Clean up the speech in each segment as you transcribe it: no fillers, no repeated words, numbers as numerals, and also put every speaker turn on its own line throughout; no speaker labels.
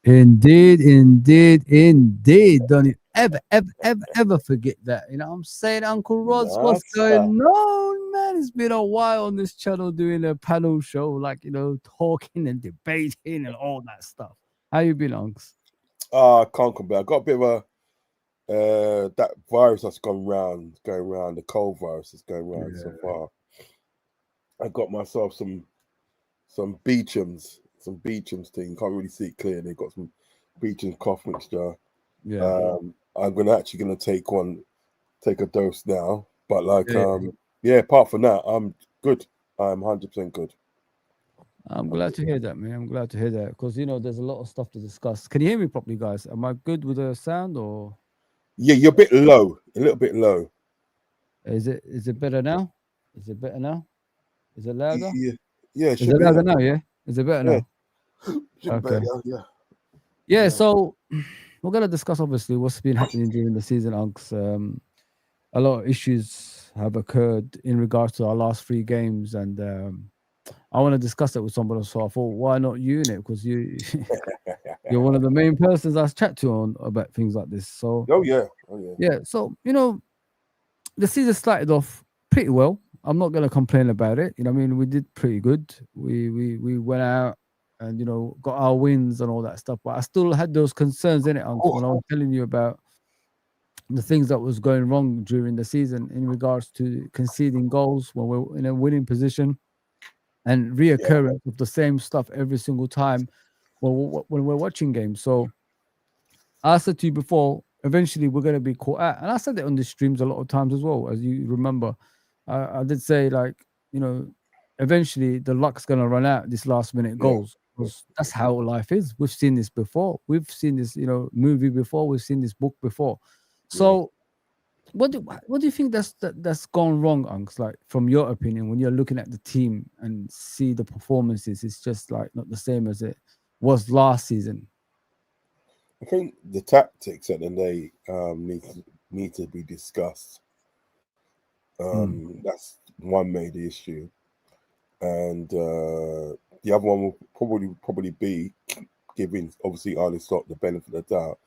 Indeed, indeed, indeed. Don't you ever forget that. You know what I'm saying, Uncle Rods? What's
Master.
going on, man? It's been a while on this channel doing a panel show, like, talking and debating and all that stuff. How you been, Unks?
I can't complain. I got a bit of a that virus that's going round, the cold virus that's going round so
Yeah.
far. I got myself some Beecham's thing. Can't really see it clear. They got some Beecham's cough mixture.
Yeah.
I'm actually gonna take a dose now. But
Yeah.
yeah, apart from that, I'm good. I'm 100% good.
I'm glad to hear that, man. I'm glad to hear that because there's a lot of stuff to discuss. Can you hear me properly, guys? Am I good with the sound, or
Yeah, you're a bit low, a little bit low.
is it better now? Is it better now? Is it louder?
Yeah, yeah, it
Is
should
it
be a
louder
little
now?
bit.
Yeah. Is it better
Yeah,
now?
should be better.
Okay.
Yeah, yeah,
Yeah.
yeah.
So we're gonna discuss obviously what's been happening during the season, Unks. A lot of issues have occurred in regards to our last three games, and I want to discuss it with somebody. So I thought, why not you in it? Because you're one of the main persons I chat to on about things like this. So
Oh yeah, oh yeah.
yeah. So the season started off pretty well. I'm not gonna complain about it. I mean, we did pretty good. We went out and got our wins and all that stuff. But I still had those concerns in it, Unks,
Oh,
when I was telling you about the things that was going wrong during the season in regards to conceding goals when we're in a winning position and
yeah,
reoccurrence of the same stuff every single time when we're watching games. So I said to you before, eventually we're going to be caught out. And I said it on the streams a lot of times as well, as you remember. I did say, like, you know, eventually the luck's going to run out, this last minute
yeah.
goals, because that's how life is. We've seen this before. We've seen this, movie before. We've seen this book before.
Yeah.
So what do you think that's gone wrong, Unks? Like, from your opinion, when you're looking at the team and see the performances, it's just like not the same as it was last season.
I think the tactics at the day need to be discussed.
Mm.
That's one major issue, and the other one will probably be giving obviously Arne Slot the benefit of the doubt.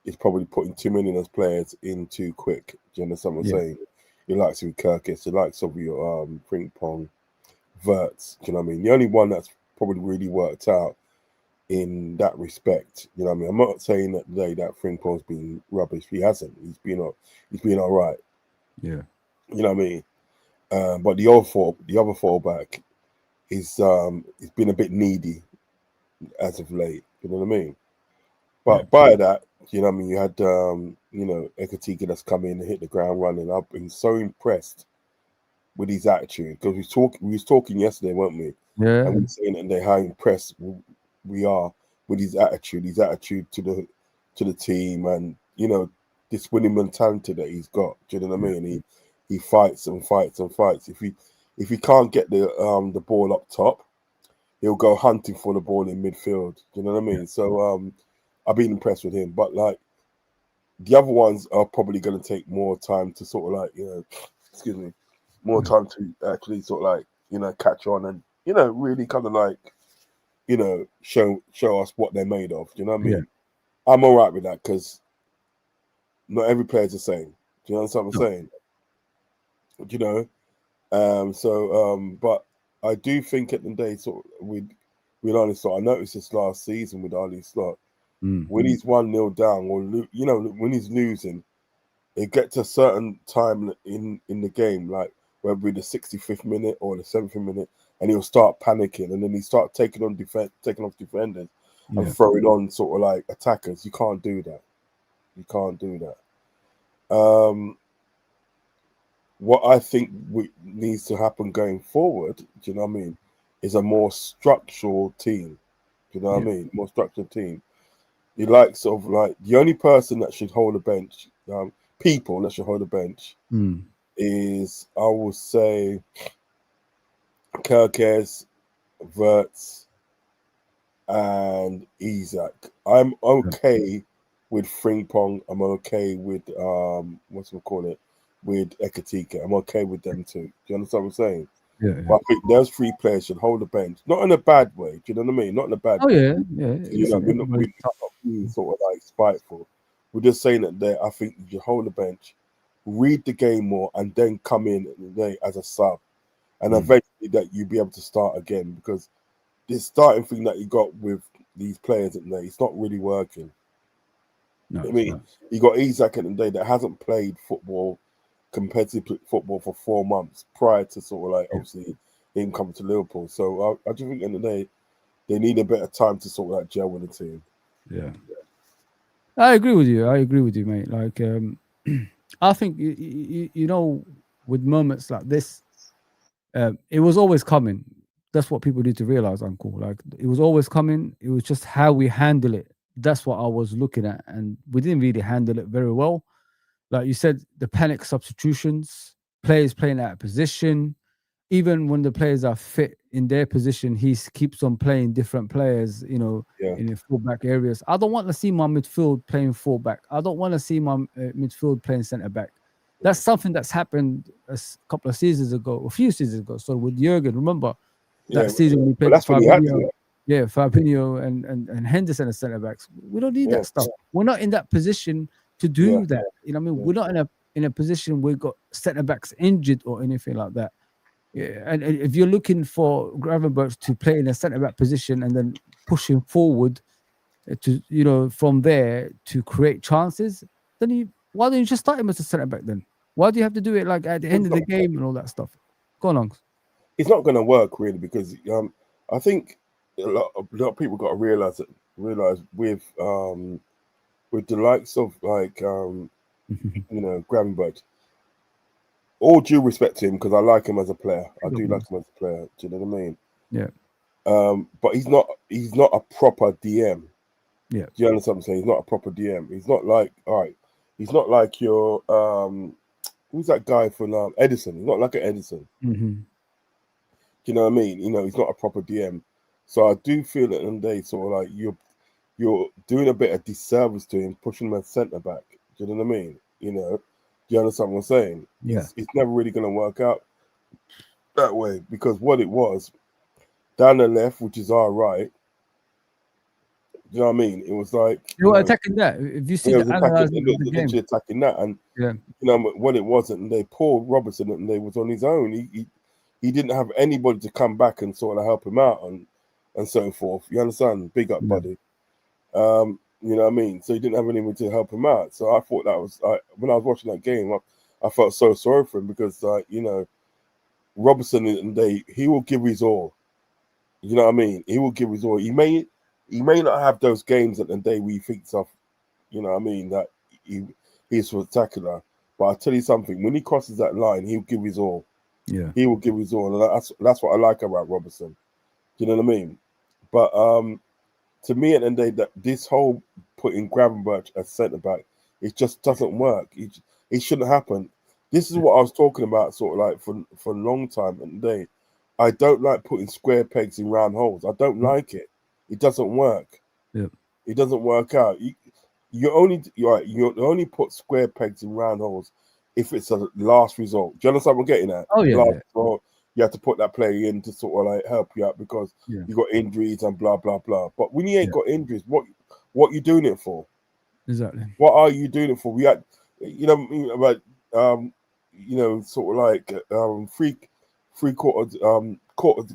Is probably putting too many of those players in too quick. Do you understand what I'm
Yeah,
saying? You likes of Kirkis, you likes of your Ping Pong, Verts. Do you know what I mean? The only one that's probably really worked out in that respect. You know what I mean? I'm not saying that today that Frimpong's been rubbish. He hasn't. He's been all right.
yeah,
You know what I mean? But the other fallback he's been a bit needy as of late. You know what I mean?
yeah,
But by that, you know what I mean, you had Ekatika that's come in and hit the ground running. I've been so impressed with his attitude because we was talking yesterday, weren't we? And
yeah,
we were saying and how impressed we are with his attitude to the team, and this winning mentality that he's got. Do you know what I
yeah,
mean? He fights and fights and fights. If he can't get the ball up top, he'll go hunting for the ball in midfield. Do you know what I
yeah,
mean? So I've been impressed with him, but like the other ones are probably going to take more time to sort of like excuse me, more
mm,
time to actually sort of like catch on and really kind of like show us what they're made of. Do you know what I
yeah.
mean? I'm all right with that because not every player's the same. Do you know what I'm
No,
saying? Do you know? But I do think at the day, sort of, with Arnie Slot, I noticed this last season with Arnie Slot,
mm,
when he's 1-0 down or when he's losing, it gets to a certain time in the game, like whether it be the 65th minute or the 70th minute, and he'll start panicking, and then he start taking off defenders and
yeah,
throwing on sort of like attackers. You can't do that. You can't do that. What I think needs to happen going forward, do you know what I mean, is a more structural team. Do you know what
yeah,
I mean? More structured team. You like sort of like the only person that should hold a bench, people that should hold a bench
mm,
is I will say Kirkes, Verts, and Isaac. I'm
yeah,
okay with Frimpong. I'm okay with what's we call it with Ekatika. I'm okay with them too. Do you understand what I'm saying?
Yeah.
But I think those 3 players should hold the bench, not in a bad way. Do you know what I mean? Not in a bad
Oh
way.
yeah.
You know,
Listen,
we're not being sort of like spiteful. We're just saying that I think you should hold the bench, read the game more, and then come in as a sub, and eventually that you'll be able to start again, because this starting thing that you got with these players at the day, it's not really working.
No,
I mean, you got Isak at the day that hasn't played football, competitive football, for 4 months prior to sort of like obviously him coming to Liverpool. So I just think at the day they need a bit of time to sort of like gel with the team.
Yeah. I agree with you, mate. Like, I think you know, with moments like this, it was always coming. That's what people need to realize, Uncle. Like, it was always coming. It was just how we handle it. That's what I was looking at, and we didn't really handle it very well. Like you said, the panic substitutions, players playing out of position. Even when the players are fit in their position, he keeps on playing different players, you know,
Yeah,
in the fullback areas. I don't want to see my midfield playing fullback. I don't want to see my midfield playing centre back. That's something that's happened a couple of seasons ago, a few seasons ago. So with Jurgen, remember
yeah.
that season we
But
played
that's when he had to.
Fabinho and Henderson as centre backs. We don't need
Yeah,
that stuff. We're not in that position to do that. You know what I mean? We're not in a position where we've got centre backs injured or anything like that. Yeah, and if you're looking for Gravenberch to play in a centre back position and then pushing forward to, you know, from there to create chances, then why don't you just start him as a centre back then? Why do you have to do it like at the end of the game and all that stuff? Go on.
It's not going to work really, because I think a lot of people got to realize with the likes of like you know, Gravenberch. All due respect to him, because I like him as a player. I do like him as a player. Do you know what I mean?
Yeah.
But he's not a proper DM.
Yeah.
Do you understand what I'm saying? He's not a proper DM. He's not like, all right, he's not like your who's that guy from Edison? He's not like an Edison.
Mm-hmm.
Do you know what I mean? You know, he's not a proper DM. So I do feel that in day sort of like you're doing a bit of disservice to him, pushing him as centre back. Do you know what I mean? You know, do you understand what I'm saying?
Yeah.
It's never really going to work out that way, because what it was down the left, which is our right. You know what I mean? It was like
You were attacking that. If you see
it
the
was attacking,
analyzing of the game,
literally attacking that, and
yeah,
you know what it wasn't. And they Paul Robertson, and they was on his own. He didn't have anybody to come back and sort of help him out and so forth. You understand? Big up, buddy. You know what I mean? So he didn't have anyone to help him out. So I thought that was when I was watching that game, I felt so sorry for him, because you know, Robertson and he will give his all. You know what I mean? He will give his all. He may not have those games at the day we think of, you know what I mean, that he's spectacular. But I'll tell you something, when he crosses that line, he'll give his all.
yeah,
He will give his all. And that's what I like about Robertson. Do you know what I mean? But to me at the end of the day, that this whole putting Gravenberch as centre back, it just doesn't work. It shouldn't happen. This is what I was talking about sort of like for a long time at the day. I don't like putting square pegs in round holes. I don't like it. It doesn't work.
yeah.
It doesn't work out. You only put square pegs in round holes if it's a last result. Do you understand what I'm getting at?
Oh yeah,
last
yeah.
result, you have to put that player in to sort of like help you out, because
Yeah.
you got injuries and blah blah blah. But when you ain't got injuries, what you doing it for?
Exactly.
What are you doing it for? We had, you know, about you know, sort of like three quarters of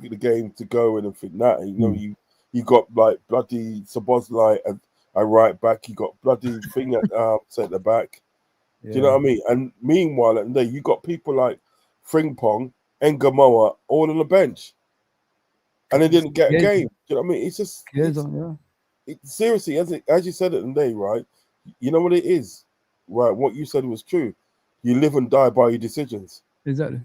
the game to go and everything that. And, you know, you got like bloody Sabozlai at right back. You got bloody thing at centre back.
Yeah.
Do you know what I mean? And meanwhile, at the day, you got people like Frimpong and Gamoa all on the bench, and they didn't get a game. Do you know what I mean? It's just seriously, as you said it today, right? You know what it is, right? What you said was true. You live and die by your decisions.
Exactly.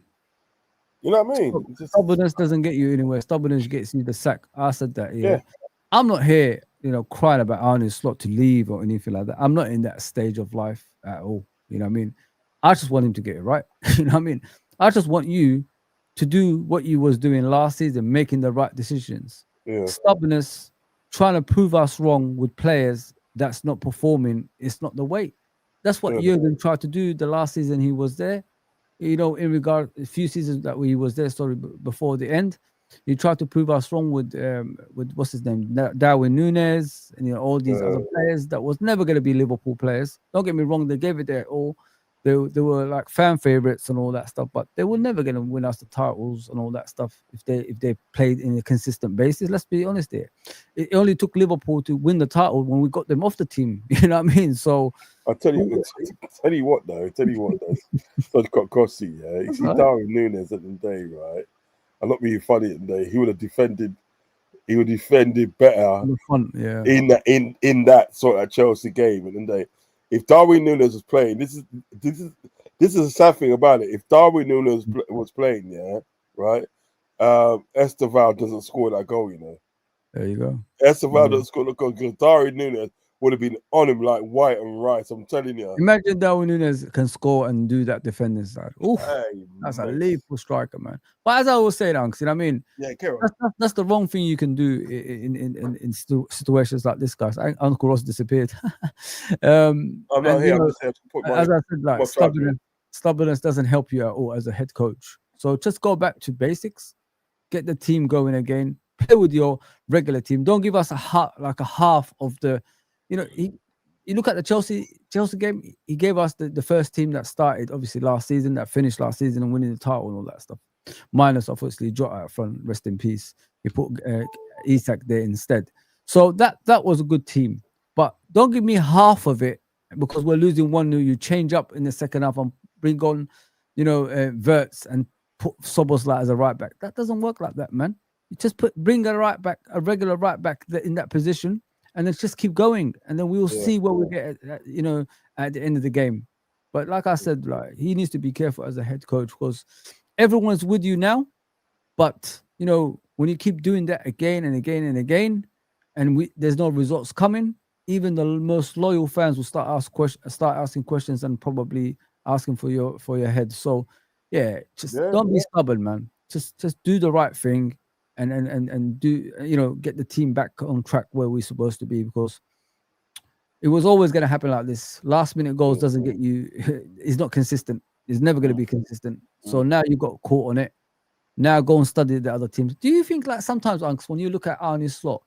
You know what I mean?
Stubbornness doesn't get you anywhere. Stubbornness gets you the sack. I said that. Yeah. I'm not here, you know, crying about Arne Slot to leave or anything like that. I'm not in that stage of life at all. You know what I mean? I just want him to get it right. You know what I mean? I just want you to do what you was doing last season, making the right decisions.
Yeah.
Stubbornness, trying to prove us wrong with players that's not performing, it's not the way. That's what Jurgen tried to do the last season he was there. you know, in regard a few seasons that we was there, sorry, before the end, he tried to prove us wrong with what's his name, Darwin Núñez, and you know all these other players that was never going to be Liverpool players. Don't get me wrong, they gave it their all. They were like fan favorites and all that stuff, but they were never going to win us the titles and all that stuff if they played in a consistent basis. Let's be honest here. It only took Liverpool to win the title when we got them off the team. You know what I mean? So
I'll tell you what though. Such got Kossi, yeah. You see Darwin Núñez at the day, right? I'm not being funny at the day. He would have defended. He would defended better
yeah.
in that sort of Chelsea game at the day. If Darwin Núñez was playing, this is a sad thing about it. If Darwin Núñez was playing, yeah, right, Esteval doesn't score that goal, you know.
There you go.
Esteval doesn't score the goal because Darwin Núñez would have been on him like white and rice. I'm telling you.
Imagine Darwin Núñez can score and do that defending side. Oof, that's a lethal striker, man. But as I always say, you know what I mean?
Yeah, Carol.
That's the wrong thing you can do in situations like this, guys. Uncle Ross disappeared.
I'm not here.
As I said, like stubbornness doesn't help you at all as a head coach. So just go back to basics, get the team going again, play with your regular team. Don't give us a half of the. You know, you look at the Chelsea game. He gave us the first team that started, obviously last season, that finished last season and winning the title and all that stuff. Minus obviously Jota out front, rest in peace. He put Isak there instead. So that was a good team. But don't give me half of it because we're losing 1-0. You change up in the second half and bring on, you know, Wirtz and put Szoboszlai as a right back. That doesn't work like that, man. You just bring a right back, a regular right back in that position. And let's just keep going, and then we will see where we get, you know, at the end of the game. But like I said, like he needs to be careful as a head coach because everyone's with you now. But you know, when you keep doing that again and again and again, and there's no results coming, even the most loyal fans will start asking questions and probably asking for your head. So yeah, just don't be stubborn, man. Just do the right thing. And do, you know, get the team back on track where we're supposed to be, because it was always going to happen like this. Last minute goals doesn't get you. It's not consistent. It's never going to be consistent. So now you got caught on it. Now go and study the other teams. Do you think like sometimes, Unks, when you look at Arne Slot,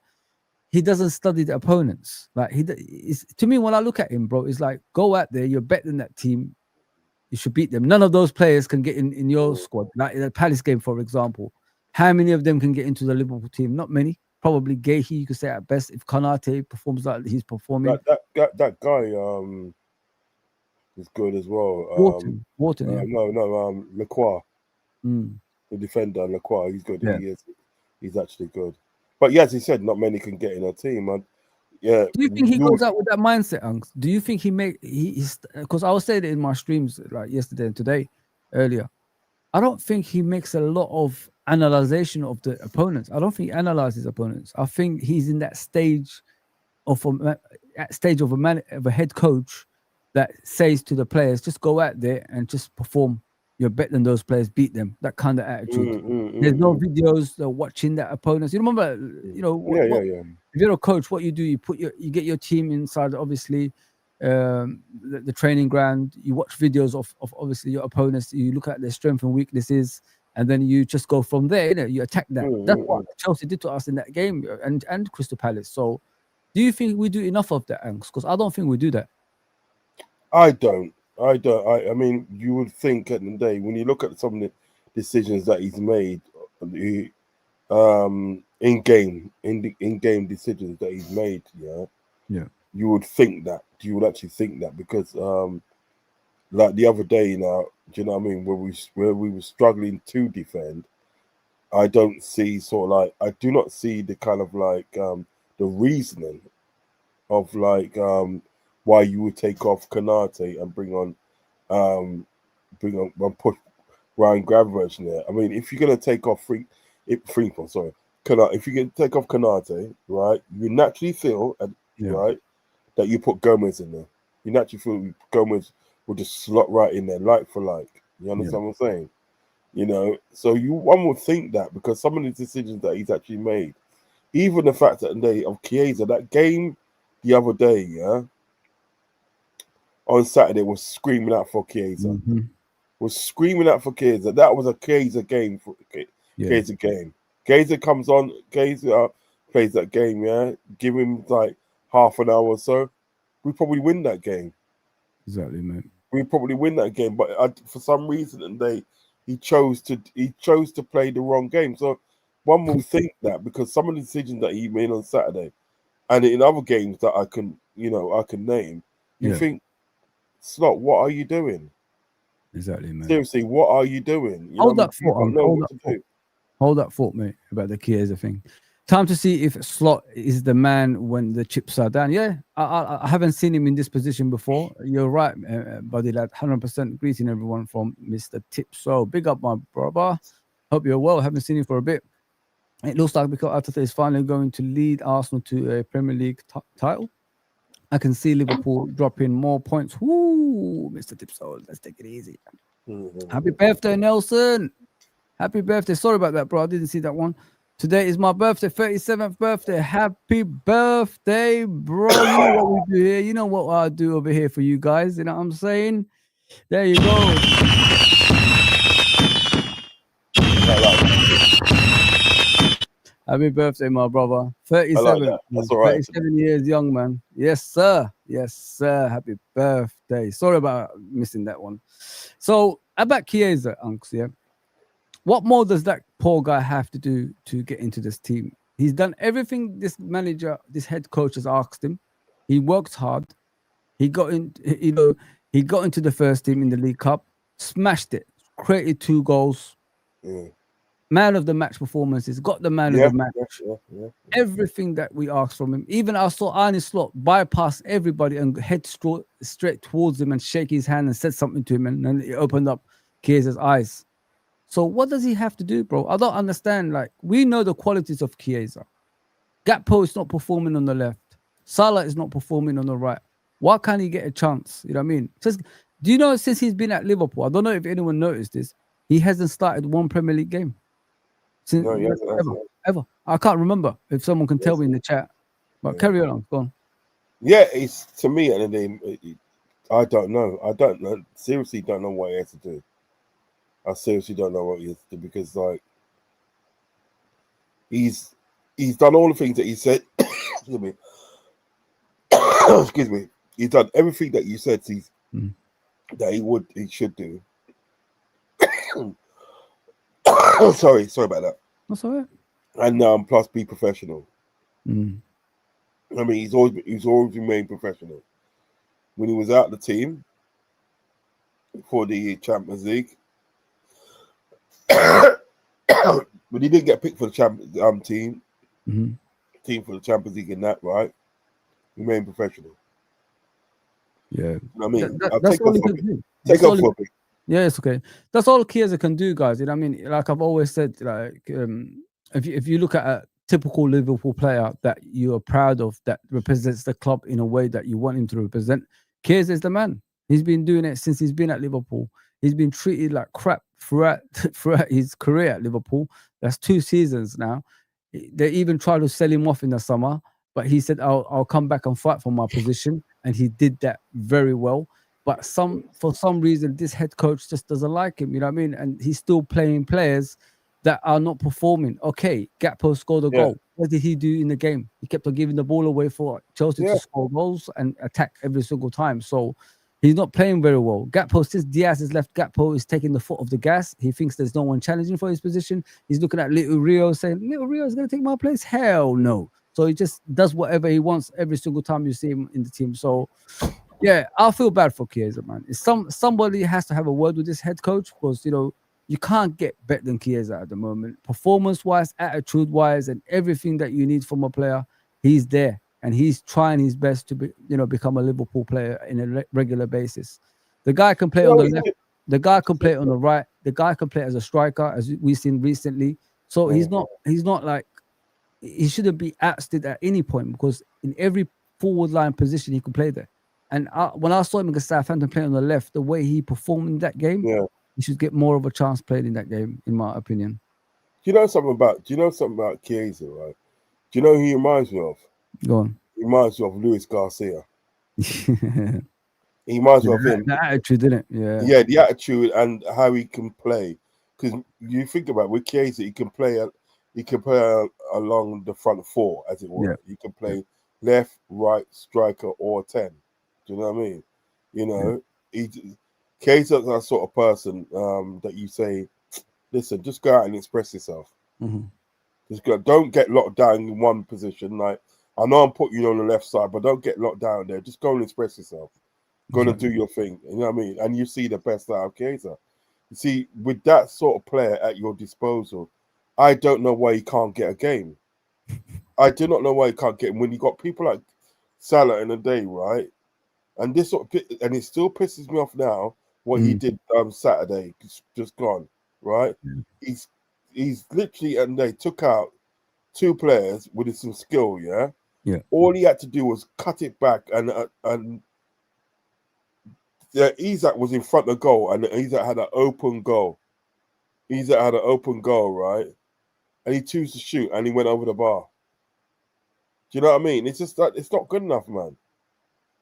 he doesn't study the opponents? Like to me, when I look at him, bro, it's like go out there. You're better than that team. You should beat them. None of those players can get in your squad. Like in the Palace game, for example. How many of them can get into the Liverpool team? Not many. Probably Gahey, you could say at best, if Konate performs like he's performing.
That guy is good as well.
Wharton, yeah.
No, Lacroix. The defender, Lacroix, he's good. Yeah. He's actually good. But yeah, as he said, not many can get in a team. And yeah.
Do you think he goes out with that mindset, Unks? Do you think he's because I was saying it in my streams like yesterday and today, earlier. I don't think he makes a lot of analyzation of the opponents. I don't think he analyzes opponents. I think he's in that stage of a head coach that says to the players, just go out there and just perform. You're better than those players, beat them. That kind of attitude. There's no videos watching that opponents. You remember, you know, if you're a coach, what you do, you get your team inside, obviously, the training ground. You watch videos of obviously your opponents. You look at their strengths and weaknesses, and then you just go from there. You know, you attack that. That's what Chelsea did to us in that game and Crystal Palace. So, do you think we do enough of that, Angs? Because I don't think we do that.
I don't. I mean, you would think at the day when you look at some of the decisions that he's made, in-game decisions that he's made,
yeah.
You would think that. You would actually think that because, like the other day, do you know what I mean? Where we were struggling to defend, I don't see I do not see the kind of like the reasoning of like why you would take off Konate and bring on put Ryan Gravenberch in there. I mean, if you're gonna take off Konate, if you can take off Konate, right, you naturally feel right that you put Gomez in there. You naturally feel Gomez will just slot right in there, like for like. You understand what I'm saying? You know, so one would think that because some of the decisions that he's actually made, even the fact that of Chiesa, that game the other day, on Saturday was screaming out for Chiesa. was screaming out for Chiesa. That was a Chiesa game for Chiesa game. Chiesa comes on, Chiesa plays that game, yeah. Give him like half an hour or so. We probably win that game.
Exactly, man.
We probably win that game, but for some reason he chose to play the wrong game. So one will think that because some of the decisions that he made on Saturday, and in other games that I can name, you think, Slot, what are you doing?
Exactly, man.
Seriously, what are you doing?
Hold that thought, hold that thought, mate, about the Chiesa thing. Time to see if Slot is the man when the chips are down. Yeah, I haven't seen him in this position before. You're right, buddy. That 100% greeting everyone from Mr. Tipso. Big up, my brother. Hope you're well. Haven't seen you for a bit. It looks like Mikel Arteta is finally going to lead Arsenal to a Premier League title. I can see Liverpool dropping more points. Woo, Mr. Tipso. Let's take it easy. Happy birthday, Nelson. Happy birthday. Sorry about that, bro. I didn't see that one. Today is my birthday, 37th birthday. Happy birthday, bro. You know what we do here. You know what I do over here for you guys. You know what I'm saying? There you go. Happy birthday, my brother. 37.
Like that's all right.
37 years young, man. Yes, sir. Yes, sir. Happy birthday. Sorry about missing that one. So, about Chiesa, Unks, yeah. What more does that poor guy have to do to get into this team? He's done everything this manager, this head coach has asked him. He worked hard. He got in, he got into the first team in the League Cup, smashed it, created 2 goals. Man of the match performances, got the man of the match. Everything that we asked from him. Even I saw Arne Slot bypass everybody and head straight towards him and shake his hand and said something to him, and then it opened up Chiesa's eyes. So what does he have to do, bro? I don't understand. Like, we know the qualities of Chiesa. Gakpo is not performing on the left. Salah is not performing on the right. Why can't he get a chance? You know what I mean? Just, do you know, since he's been at Liverpool, I don't know if anyone noticed this, he hasn't started one Premier League game. Since, ever. I can't remember. If someone can tell me in the chat. But carry on. Go on.
Yeah, it's, to me, at the name, I don't know. I don't know. Seriously, don't know what he has to do. I seriously don't know what he has to do because, like, he's done all the things that he said. Excuse me. Excuse me. He's done everything that you said that he should do. Sorry about that.
That's all right.
And plus be professional. I mean, he's always remained professional. When he was out the team for the Champions League, when he didn't get picked for the team for the Champions League in that, right? Remain professional.
Yeah.
You know what I mean?
That's all he can do.
Take off for a bit.
Yeah, it's okay. That's all Chiesa can do, guys. You know what I mean? Like I've always said, like if you look at a typical Liverpool player that you are proud of, that represents the club in a way that you want him to represent, Chiesa is the man. He's been doing it since he's been at Liverpool. He's been treated like crap throughout his career at Liverpool. That's 2 seasons now. They even tried to sell him off in the summer, but he said, I'll come back and fight for my position. And he did that very well. But for some reason, this head coach just doesn't like him, you know what I mean? And he's still playing players that are not performing. Okay, Gakpo scored a goal. What did he do in the game? He kept on giving the ball away for Chelsea to score goals and attack every single time. So he's not playing very well. Gakpo, since Diaz has left, Gakpo is taking the foot off the gas. He thinks there's no one challenging for his position. He's looking at Little Rio saying, Little Rio is going to take my place? Hell no. So he just does whatever he wants every single time you see him in the team. So yeah, I feel bad for Chiesa, man. Somebody has to have a word with this head coach because, you know, you can't get better than Chiesa at the moment. Performance-wise, attitude-wise, and everything that you need from a player, he's there. And he's trying his best to become a Liverpool player in a regular basis. The guy can play on the left. The guy can play on the right. The guy can play as a striker, as we've seen recently. So he's not like, he shouldn't be ousted at any point because in every forward line position he could play there. And when I saw him against Southampton playing on the left, the way he performed in that game, he should get more of a chance played in that game, in my opinion.
Do you know something about Chiesa, right? Do you know who he reminds me of?
Go on.
He reminds me of Luis Garcia. He reminds
Yeah,
me of him.
the attitude, didn't it? Yeah.
Yeah, the attitude and how he can play. Because you think about it, with Chiesa, he can play along the front four, as it
Yeah.
were. He can play left, right, striker, or 10. Do you know what I mean? You know, Chiesa's that sort of person that you say, listen, just go out and express yourself.
Mm-hmm.
Just go, don't get locked down in one position. Like, I know I'm putting you on the left side, but don't get locked down there. Just go and express yourself. Go to do your thing. You know what I mean? And you see the best out of Chiesa. You see, with that sort of player at your disposal, I don't know why he can't get a game. I do not know why he can't get him. When you got people like Salah in a day, right? And this sort of, and it still pisses me off now what he did Saturday, just gone, right? He's literally, and they took out 2 players with some skill, yeah.
Yeah.
All he had to do was cut it back, and Isak was in front of goal, and Isak had an open goal. Isak had an open goal, right? And he chose to shoot, and he went over the bar. Do you know what I mean? It's just that it's not good enough, man.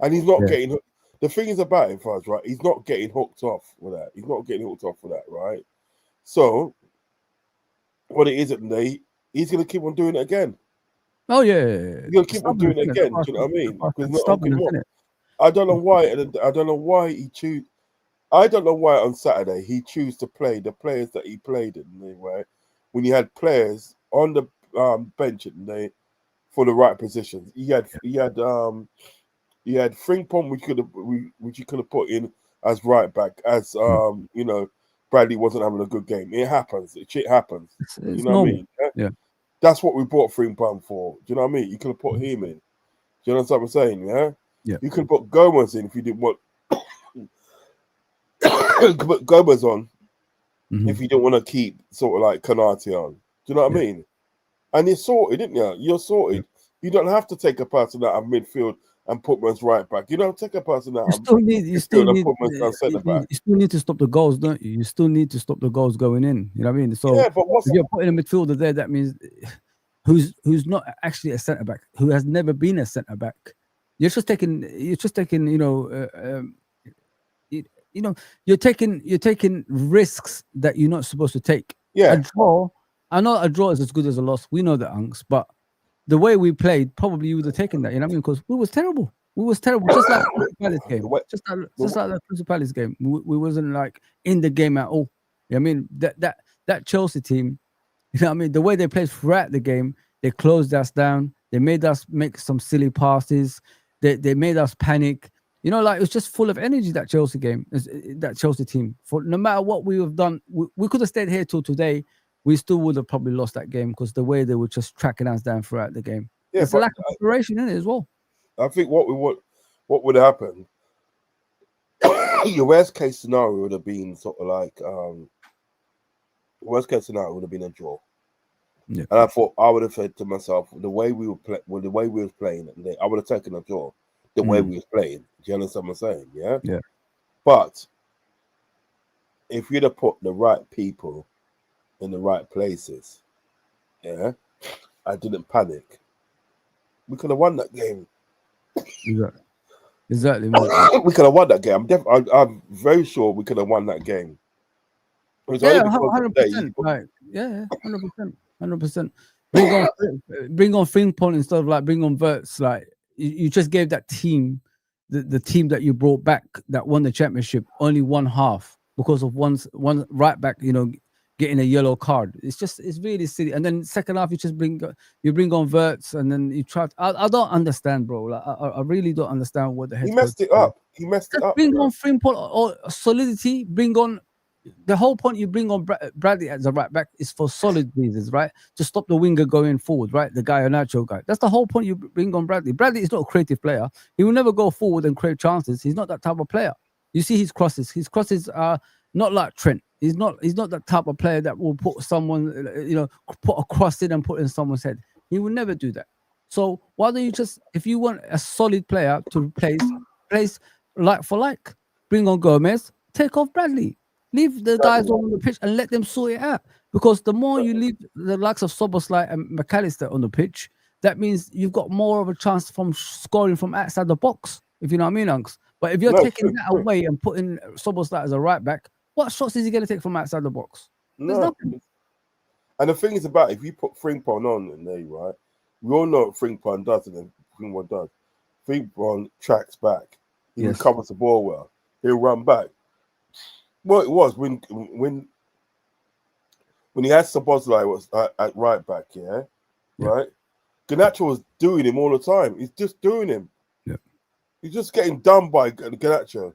And he's not getting. The thing is about him, Fuzz, right? He's not getting hooked off with that. He's not getting hooked off with that, right? So, what it is at the day, he's going to keep on doing it again.
Oh yeah.
He's going to keep on doing it again. Do you know what I mean? Because I don't know why. I don't know why he choose. I don't know why on Saturday he chose to play the players that he played in, right? When you had players on the bench for the right positions. He had Frimpong, which you could have put in as right back, as you know, Bradley wasn't having a good game. It happens. Shit happens.
It's
you know
normal.
what I mean?
Yeah.
That's what we bought Frimpong for. Do you know what I mean? You could have put him in. Do you know what I'm saying? Yeah.
Yeah.
You could put Gomez in if you didn't want. Put Gomez on if you don't want to keep sort of like Kanate on. Do you know what I mean? And you're sorted, didn't you? You're sorted.
Yeah.
You don't have to take a person out of midfield and put man's right back. You don't take a person out
You still need
and put man's centre back.
you still need to stop the goals, don't you? You still need to stop the goals going in. You know what I mean? So
Yeah, but
if you're putting a midfielder there, that means who's not actually a centre back, who has never been a centre back. You're just taking you're taking risks that you're not supposed to take.
Yeah.
A draw, I know a draw is as good as a loss. We know that, Unks, but the way we played, probably you would have taken that. You know what I mean? Because we was terrible. We was terrible, just like the Palace game. Just like the Crystal Palace game. We wasn't like in the game at all. You know what I mean? That Chelsea team, you know what I mean? The way they played throughout the game, they closed us down. They made us make some silly passes. They made us panic. You know, like it was just full of energy, that Chelsea game, that Chelsea team. For no matter what we have done, we could have stayed here till today. We still would have probably lost that game because the way they were just tracking us down throughout the game. Yeah, it's a lack of preparation in it as well.
I think what would happen, your worst case scenario would have been sort of like worst case scenario would have been a draw.
Yeah.
And I would have said to myself, the way we was playing, I would have taken a draw. The way we was playing. Do you understand what I'm saying? Yeah.
Yeah.
But if you'd have put the right people in the right places, yeah, I didn't panic, we could have won that game.
Exactly.
We could have won that game. I'm very sure we could have won that game.
Yeah, 100%. Right. Yeah, 100%. Bring on Frimpong instead of like bring on Verts. Like you just gave that team, the team that you brought back that won the championship, only one half because of one right back, you know, getting a yellow card. It's really silly. And then second half, you bring on Verts, and then you try. I don't understand, bro. Like I really don't understand what the heck.
He messed it up.
Bring on Frimpong or solidity. Bring on. The whole point you bring on Bradley as a right back is for solid reasons, right? To stop the winger going forward, right? The guy, a natural guy. That's the whole point you bring on Bradley. Bradley is not a creative player. He will never go forward and create chances. He's not that type of player. You see his crosses. His crosses are not like Trent. He's not that type of player that will put someone, you know, put a cross in and put in someone's head. He will never do that. So why don't you just, if you want a solid player to replace like for like, bring on Gomez, take off Bradley. Leave the guys on the pitch and let them sort it out. Because the more you leave the likes of Szoboszlai and McAllister on the pitch, that means you've got more of a chance from scoring from outside the box, if you know what I mean, Unks. But if you're
No,
taking that away and putting Szoboszlai as a right back, what shots is he going to take from outside the box? There's nothing.
And the thing is about if you put Frimpong on in there, right? We all know what Frimpong does, and then Frimpong does. Frimpong tracks back. He recovers the ball well. He'll run back. Well, it was when he had Szoboszlai was at right back, right? Garnacho was doing him all the time. He's just doing him.
Yeah.
He's just getting done by Garnacho.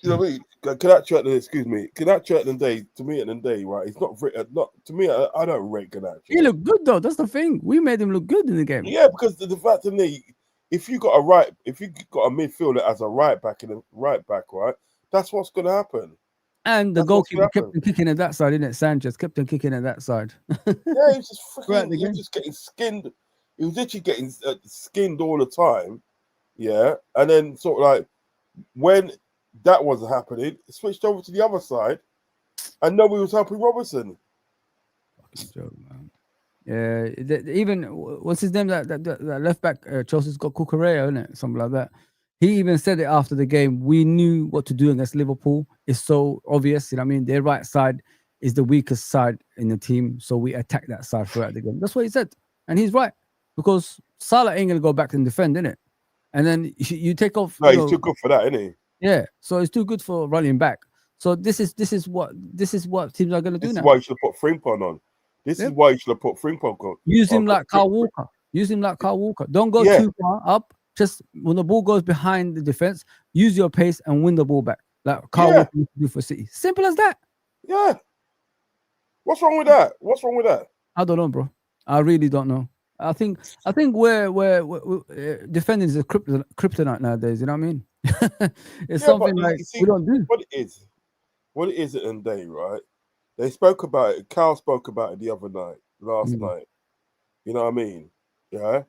You know what I mean? Garnacho at the end of the day, to me at the end of the day, right? He's not to me. I don't rate Garnacho.
He looked good though. That's the thing. We made him look good in the game.
Yeah, because the fact that if you got a midfielder as a right back and a right back, right, that's what's going to happen.
And the goalkeeper kept on kicking at that side, didn't it? Sanchez kept on kicking at that side.
Yeah, he was just freaking. He was just getting skinned. He was literally getting skinned all the time. Yeah, and then sort of like when that wasn't happening, switched over to the other side, and nobody was helping Robertson.
Fucking joke, man. Yeah, even what's his name? That left back Chelsea's got Cucurella, isn't it? Something like that. He even said it after the game. We knew what to do against Liverpool. It's so obvious. You know what I mean? Their right side is the weakest side in the team, so we attack that side throughout the game. That's what he said, and he's right because Salah ain't gonna go back and defend, innit? And then you take off.
No, he's too good for that, isn't he?
Yeah, so it's too good for running back. So this is what teams are gonna do now.
This is why you should have put Frimpong on. This is why you should have put Frimpong on.
Use him like Kyle Walker. Use him like Kyle Walker. Don't go too far up. Just when the ball goes behind the defense, use your pace and win the ball back. Like Kyle Walker used to do for City. Simple as that.
Yeah. What's wrong with that? What's wrong with that?
I don't know, bro. I really don't know. I think we're defending is a kryptonite nowadays. You know what I mean? It's something like we don't do.
What it is at the end of the day, right? They spoke about it. Cal spoke about it the other night, last night. You know what I mean? Yeah.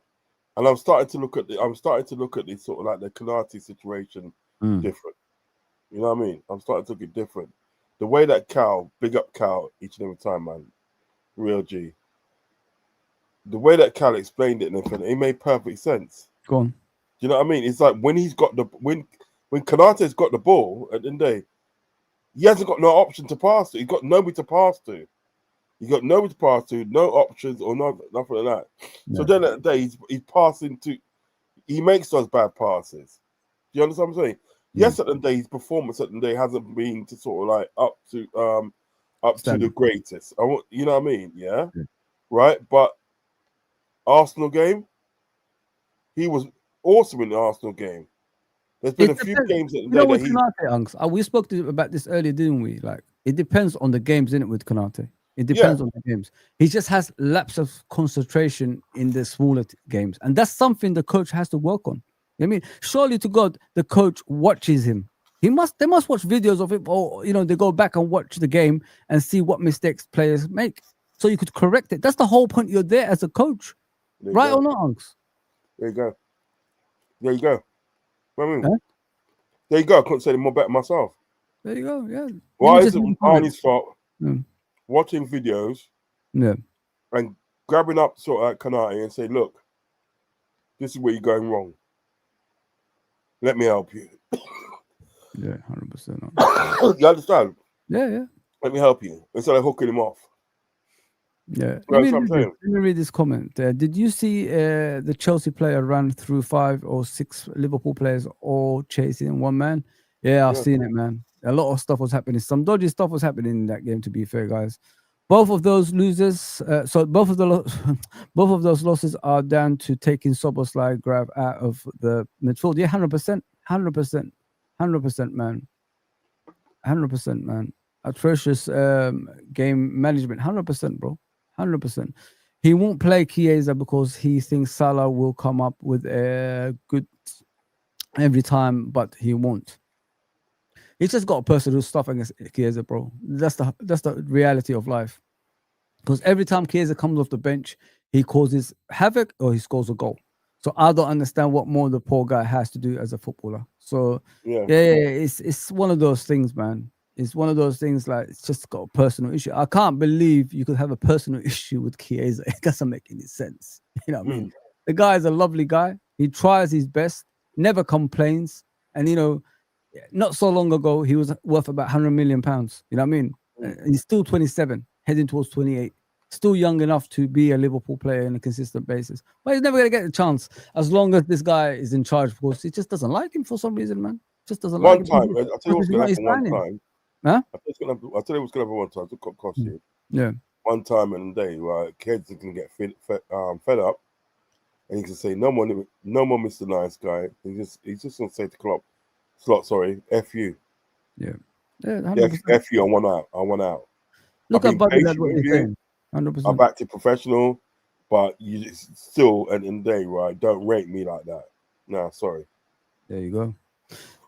And I'm starting to look at this sort of like the Konate situation different. You know what I mean? I'm starting to look at it different. The way that Cal, big up Cal each and every time, man. Real G. The way that Cal explained it and everything, it made perfect sense.
Go on.
Do you know what I mean? It's like when he's got when Konate's got the ball at the end of the day, he hasn't got no option to pass to. He's got nobody to pass to. He's got nobody to pass to, no options or nothing like that. Yeah. So then at the day, he's passing to, he makes those bad passes. Do you understand what I'm saying? Yes, at the day, his performance at the day hasn't been to sort of like up to the greatest. You know what I mean? Yeah. Right. But Arsenal game, he was awesome in the Arsenal game. There's been a few games at the day
with Konate, we spoke about this earlier, didn't we? Like it depends on the games, isn't it, with Konate? It depends on the games. He just has lapse of concentration in the smaller games. And that's something the coach has to work on. I mean, surely to God, the coach watches him. They must watch videos of him, or they go back and watch the game and see what mistakes players make. So you could correct it. That's the whole point. You're there as a coach. Right or not, Unks?
There you go. There you go. I mean, there you go. I couldn't say it more better myself.
There you go, yeah.
Why is it Arnie's fault? Watching videos, and grabbing up sort of like Konate and say, "Look, this is where you're going wrong. Let me help you."
Yeah, 100%.
You understand?
Yeah.
Let me help you instead of hooking him off.
Yeah. Let me read this comment. Did you see the Chelsea player run through 5 or 6 Liverpool players all chasing one man? Yeah, I've seen it, man. A lot of stuff was happening. Some dodgy stuff was happening in that game, to be fair, guys. Both of those losers, both of those losses are down to taking Szoboszlai grab out of the midfield. Yeah, 100%, 100%, man. 100%, man. Atrocious game management, 100%, bro. 100%. He won't play Chiesa because he thinks Salah will come up with a good every time, but he won't. He's just got a personal stuff against Chiesa, bro. That's the reality of life. Because every time Chiesa comes off the bench, he causes havoc or he scores a goal. So I don't understand what more the poor guy has to do as a footballer. So it's one of those things, man. It's one of those things like it's just got a personal issue. I can't believe you could have a personal issue with Chiesa. It doesn't make any sense. You know what I mean? The guy is a lovely guy. He tries his best, never complains. And not so long ago, he was worth about £100 million. You know what I mean? He's still 27, heading towards 28. Still young enough to be a Liverpool player on a consistent basis. But he's never going to get a chance as long as this guy is in charge, of course. He just doesn't like him for some reason, man. Just doesn't like him.
I'll tell you what's going to happen one time.
Huh?
I'll tell you what's going to happen one time. To cost you.
Yeah.
One time in the day, right? Kids are going to get fed up. And he can say, no more, Mr. Nice Guy. He's just going to say to Slot, sorry, F you.
Yeah.
F you, I want out.
Look at Buddy, that's what you're saying. 100%.
I'm back to professional, but you still, at the end of the day, right, don't rate me like that. No, sorry.
There you go.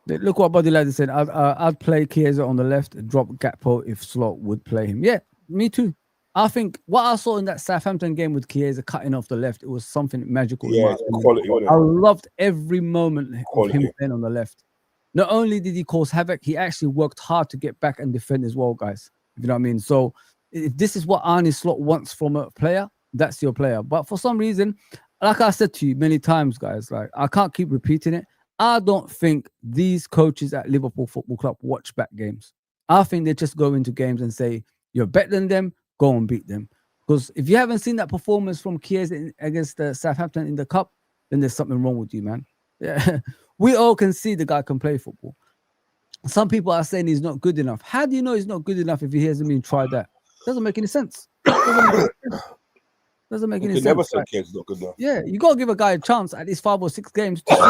Look what Buddy Lad said. I'd play Chiesa on the left, drop Gakpo if Slot would play him. Yeah, me too. I think what I saw in that Southampton game with Chiesa cutting off the left, it was something magical.
Yeah, quality, wasn't it?
I loved every moment of him playing on the left. Not only did he cause havoc, he actually worked hard to get back and defend as well, guys. You know what I mean? So if this is what Arne Slot wants from a player, that's your player. But for some reason, like I said to you many times, guys, like I can't keep repeating it. I don't think these coaches at Liverpool Football Club watch back games. I think they just go into games and say, you're better than them, go and beat them. Because if you haven't seen that performance from Chiesa against Southampton in the Cup, then there's something wrong with you, man. Yeah. We all can see the guy can play football. Some people are saying he's not good enough. How do you know he's not good enough if he hasn't been tried that? Doesn't make any sense. Doesn't make any sense.
Never say Chiesa not good enough.
Yeah, you got to give a guy a chance at least 5 or 6 games to see.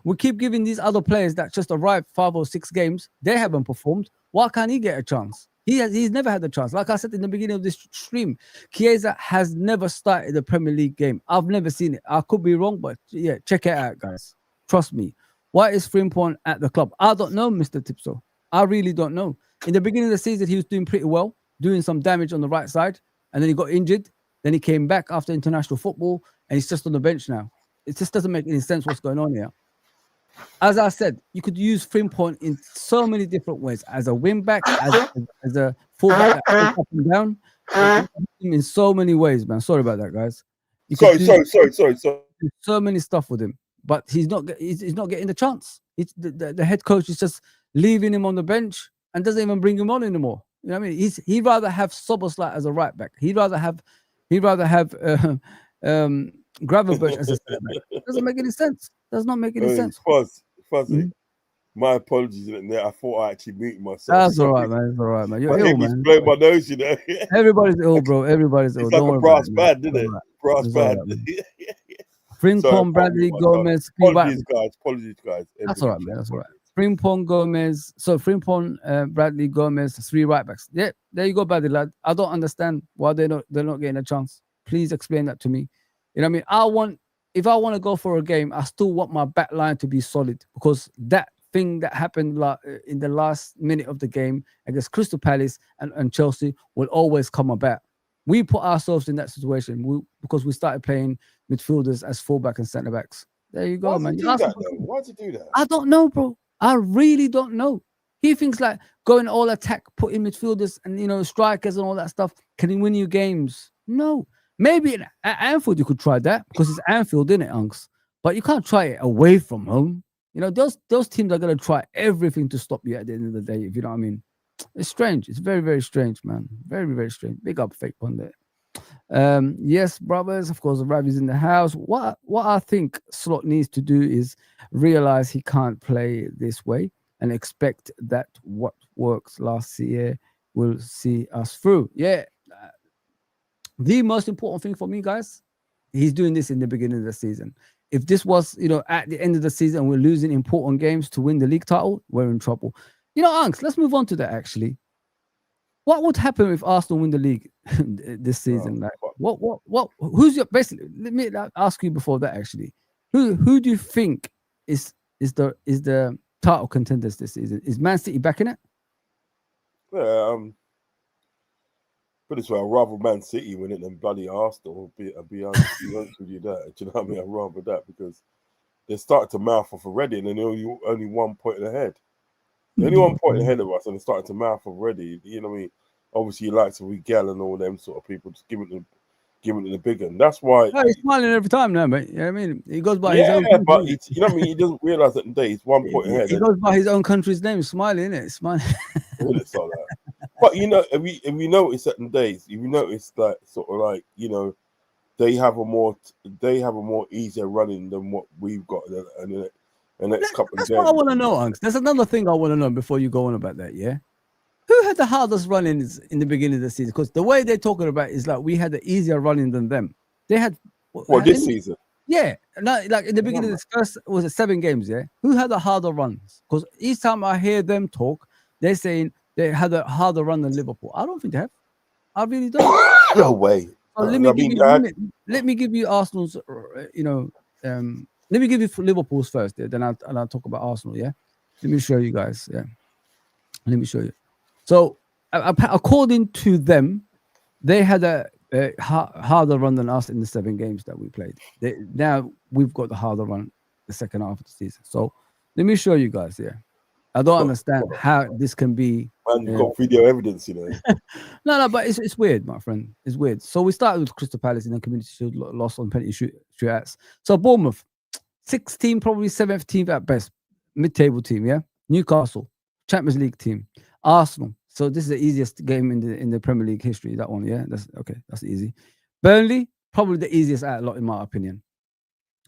We keep giving these other players that just arrived 5 or 6 games. They haven't performed. Why can't he get a chance? He's never had a chance. Like I said in the beginning of this stream, Chiesa has never started a Premier League game. I've never seen it. I could be wrong, but yeah, check it out, guys. Trust me. Why is Frimpong at the club? I don't know, Mr. Tipso. I really don't know. In the beginning of the season, he was doing pretty well, doing some damage on the right side, and then he got injured. Then he came back after international football, and he's just on the bench now. It just doesn't make any sense what's going on here. As I said, you could use Frimpong in so many different ways. As a wing back, as a fullback that up and down. In so many ways, man. Sorry about that, guys.
Sorry.
So many stuff with him. But he's not getting the chance. The head coach is just leaving him on the bench and doesn't even bring him on anymore. You know what I mean? He'd rather have Szoboszlai as a right back. He'd rather have Gravenberch as a center back. Doesn't make any sense. Does not make any sense.
Fuzzy. My apologies. I thought I actually muted myself.
That's all right, man. It's all right, man. You're ill, man.
Blowing my nose, you know.
Everybody's ill, bro. Everybody's ill.
It's like a brass band, isn't it? Brass band.
Frimpong, Bradley, Gomez.
Apologies, guys.
That's all right, man. That's all right. Frimpong, Gomez. So Frimpong, Bradley, Gomez, 3 right backs. Yeah, there you go, Bradley lad. I don't understand why they're not getting a chance. Please explain that to me. You know what I mean? If I want to go for a game, I still want my back line to be solid, because that thing that happened in the last minute of the game against Crystal Palace and Chelsea will always come about. We put ourselves in that situation because we started playing midfielders as fullback and centre backs. There you go, man.
Why did you do that?
I don't know, bro. I really don't know. He thinks like going all attack, putting midfielders and strikers and all that stuff can win you games. No. Maybe at Anfield you could try that because it's Anfield, isn't it, Unks? But you can't try it away from home. Those teams are going to try everything to stop you at the end of the day, if you know what I mean. It's strange. It's very, very strange, man. Very, very strange. Big up, Fake Pundit. Yes, brothers, of course, Ravi's in the house. What I think Slot needs to do is realize he can't play this way and expect that what works last year will see us through. Yeah. The most important thing for me, guys, he's doing this in the beginning of the season. If this was, at the end of the season, we're losing important games to win the league title, we're in trouble. Unks, let's move on to that, actually. What would happen if Arsenal win the league this season? Who's your, basically, let me ask you before that, actually. Who do you think is the title contenders this season? Is Man City back in it?
Yeah, put it this way, I'd rather Man City win it than bloody Arsenal. I'll be honest with you that. Do you know what I mean? I'd rather that because they're starting to mouth off already and they're only 1 point ahead. They're only 1 point ahead of us and they're starting to mouth already. You know what I mean? Obviously, you like to Miguel and all them sort of people, just giving them giving it the big one. That's why.
No, he's smiling every time now, mate. You know what I mean? He goes by his own.
But you know what I mean. He doesn't realize that today he's 1 point ahead.
He goes by his own country's name, smiling, innit? Smiling.
It's like that. But you know, if you notice certain days, if you notice that sort of like, you know, they have a more easier running than what we've got in the next couple of games.
That's what I want to know, Unks. There's another thing I want to know before you go on about that, yeah? Who had the hardest running in the beginning of the season? Because the way they're talking about it is like we had the easier running than them. They had
this season.
Yeah, no, like in the beginning of this first, was it 7 games? Yeah, who had the harder runs? Because each time I hear them talk, they're saying they had a harder run than Liverpool. I don't think they have. I really don't.
No way.
So let me give you Arsenal's. You know, let me give you Liverpool's first. Yeah, then I'll talk about Arsenal. Yeah, let me show you guys. Yeah, let me show you. So according to them, they had a harder run than us in the 7 games that we played. Now we've got the harder run the second half of the season. So let me show you guys here. I don't understand how this can be.
And you've got video evidence, you know.
No, but it's weird, my friend. It's weird. So we started with Crystal Palace and then Community Shield lost on penalty shootouts. So Bournemouth, 16th, probably 7th team at best, mid-table team. Yeah, Newcastle, Champions League team, Arsenal. So this is the easiest game in the Premier League history. That one, yeah, that's okay. That's easy. Burnley, probably the easiest out of lot in my opinion.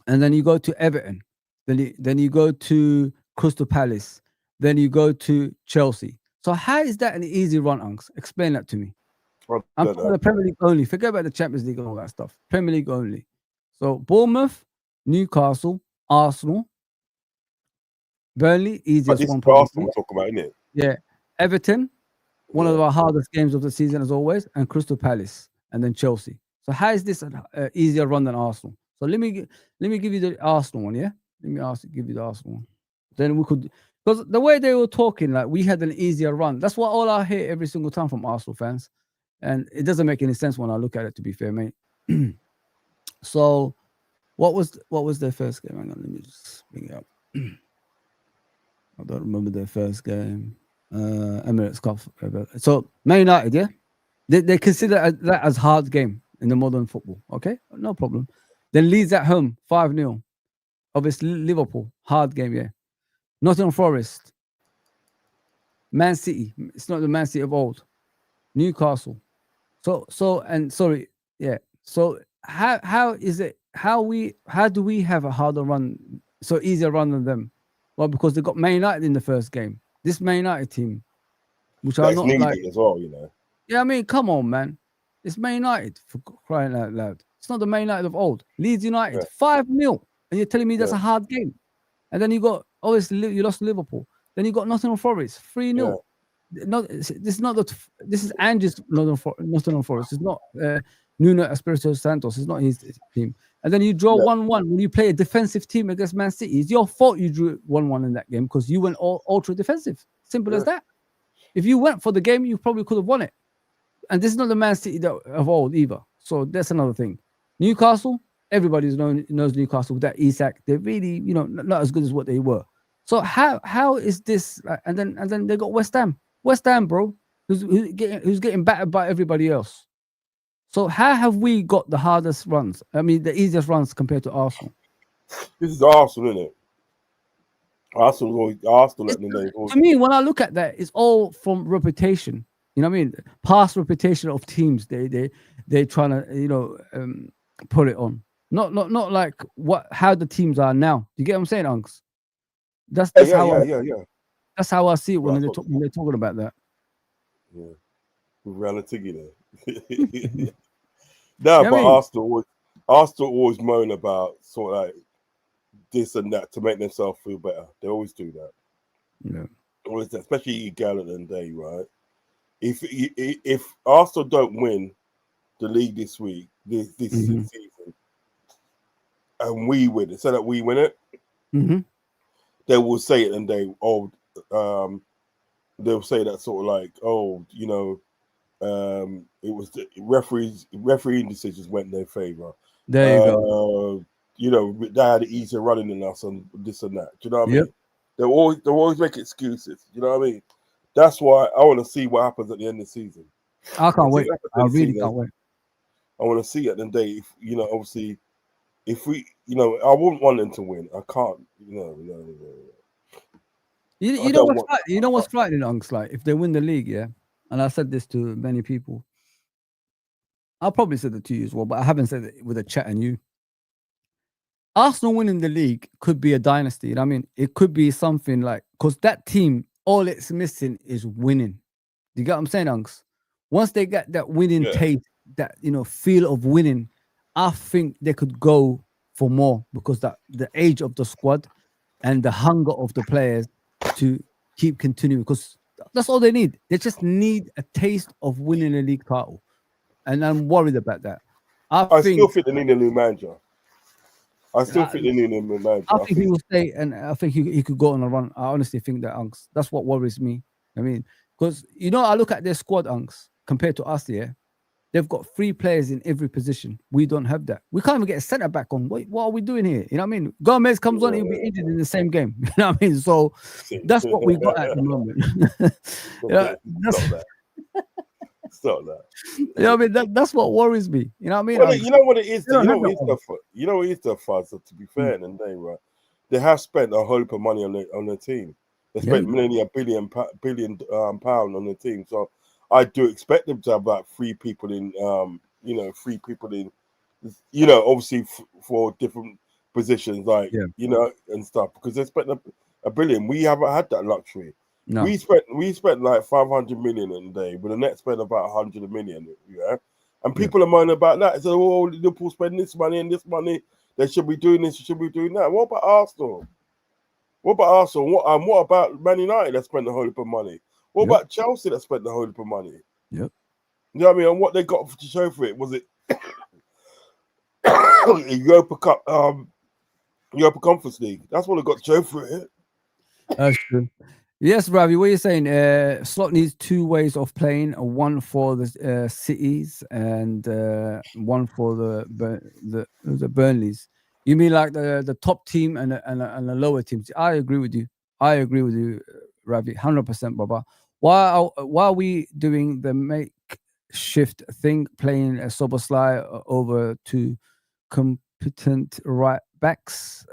And then you go to Everton. Then you go to Crystal Palace. Then you go to Chelsea. So how is that an easy run, Unks? Explain that to me. I'm talking the Premier League only. Forget about the Champions League and all that stuff. Premier League only. So Bournemouth, Newcastle, Arsenal, Burnley, easiest one.
Arsenal we're talking about, isn't it?
Yeah. Everton, one of our hardest games of the season as always, and Crystal Palace, and then Chelsea. So how is this an easier run than Arsenal? So let me give you the Arsenal one, yeah? Let me give you the Arsenal one. Then we could, because the way they were talking, like we had an easier run. That's what all I hear every single time from Arsenal fans. And it doesn't make any sense when I look at it, to be fair, mate. So what was their first game? Hang on, let me just bring it up. I don't remember their first game. Emirates Cup. So Man United, yeah, they consider that as hard game in the modern football. Okay, no problem. Then Leeds at home, 5-0. Obviously Liverpool, hard game, yeah. Nottingham Forest, Man City. It's not the Man City of old. Newcastle. So how is it? How do we have a harder run, so easier run than them? Well, because they got Man United in the first game. This Man United team, which are not like
as well, you know.
Yeah, I mean, come on, man. It's Man United, for crying out loud. It's not the Man United of old. Leeds United, 5-0. And you're telling me that's a hard game. And then you got, obviously, you lost to Liverpool. Then you got Nottingham Forest, 3-0. This is Angie's Nottingham Forest. It's not Nuno Espirito Santos. It's not his team. And then you draw 1-1 when you play a defensive team against Man City. It's your fault you drew 1-1 in that game because you went ultra defensive. Simple as that. If you went for the game, you probably could have won it. And this is not the Man City of old either. So that's another thing. Newcastle, everybody knows Newcastle with that Isak. They're really, not as good as what they were. So how is this? And then they got West Ham. West Ham, bro, who's getting battered by everybody else. So how have we got the hardest runs? I mean, the easiest runs compared to Arsenal.
This is Arsenal, isn't it? Arsenal.
To me, when I look at that, it's all from reputation. You know what I mean? Past reputation of teams. They're trying to put it on. Not like how the teams are now. You get what I'm saying, Unks? That's how I see it when they're talking about that.
Yeah, reality, No, but Arsenal always moan about sort of like this and that to make themselves feel better. They always do that.
Yeah,
always, especially Gallant and Day, right? If Arsenal don't win the league this season, and we win it, so that we win it, they will say it and they'll say that sort of like, it was the refereeing decisions went in their favor.
There you go.
They had it easier running than us and this and that. Do you know what I mean? They'll always make excuses. You know what I mean? That's why I want to see what happens at the end of the season.
I can't wait. I really can't wait.
I want to see at the day, if, you know, obviously, if we, you know, I wouldn't want them to win. I can't, no.
You know what's you know what's frightening, Unks? Like if they win the league, yeah. And I said this to many people. I'll probably said it to you as well, but I haven't said it with a chat and you. Arsenal winning the league could be a dynasty. You know what I mean? It could be something like, because that team, all it's missing is winning. You get what I'm saying, Unks? Once they get that winning taste, that, you know, feel of winning, I think they could go for more, because that the age of the squad and the hunger of the players to keep continuing, because that's all they need. They just need a taste of winning a league title. And I'm worried about that. I
still think they need a new manager. I still think they need a new manager.
I think he will stay, and I think he could go on a run. I honestly think that, Unks. That's what worries me. I mean, because, you know, I look at their squad, Unks, compared to us here. They've got 3 players in every position. We don't have that. We can't even get a centre back on. What are we doing here? You know what I mean? Gomez comes on, he'll be injured in the same game. You know what I mean? So that's what we got at the moment.
Stop that.
You know what I mean? That's what worries me. You know what I mean?
Well, you know what it is? You know what it is, the fuzz, to be fair, and they, right? They have spent a whole heap of money on the team. They spent nearly £1 billion pound on the team. So I do expect them to have about 3 people in, you know, 3 people in, you know, obviously for different positions, like, you know, and stuff, because they spent a billion. We haven't had that luxury. No. We spent like 500 million in a day, but the Nets spent about 100 million, yeah. And people are moaning about that. So, oh, Liverpool spend this money and this money. They should be doing this, should be doing that. What about Arsenal? What about Man United that spent the whole heap of money? What about Chelsea that spent the whole heap of money?
Yep.
You know what I mean? And what they got to show for it, was it Europa Cup, Europa Conference League? That's what they got to show for it.
That's true. Yes, Ravi, what are you saying? Slot needs 2 ways of playing, one for the cities and one for the Burnleys. You mean like the top team and the lower teams? I agree with you. Ravi, 100%, Baba. Why are we doing the makeshift thing, playing a Soboslai over 2 competent right backs?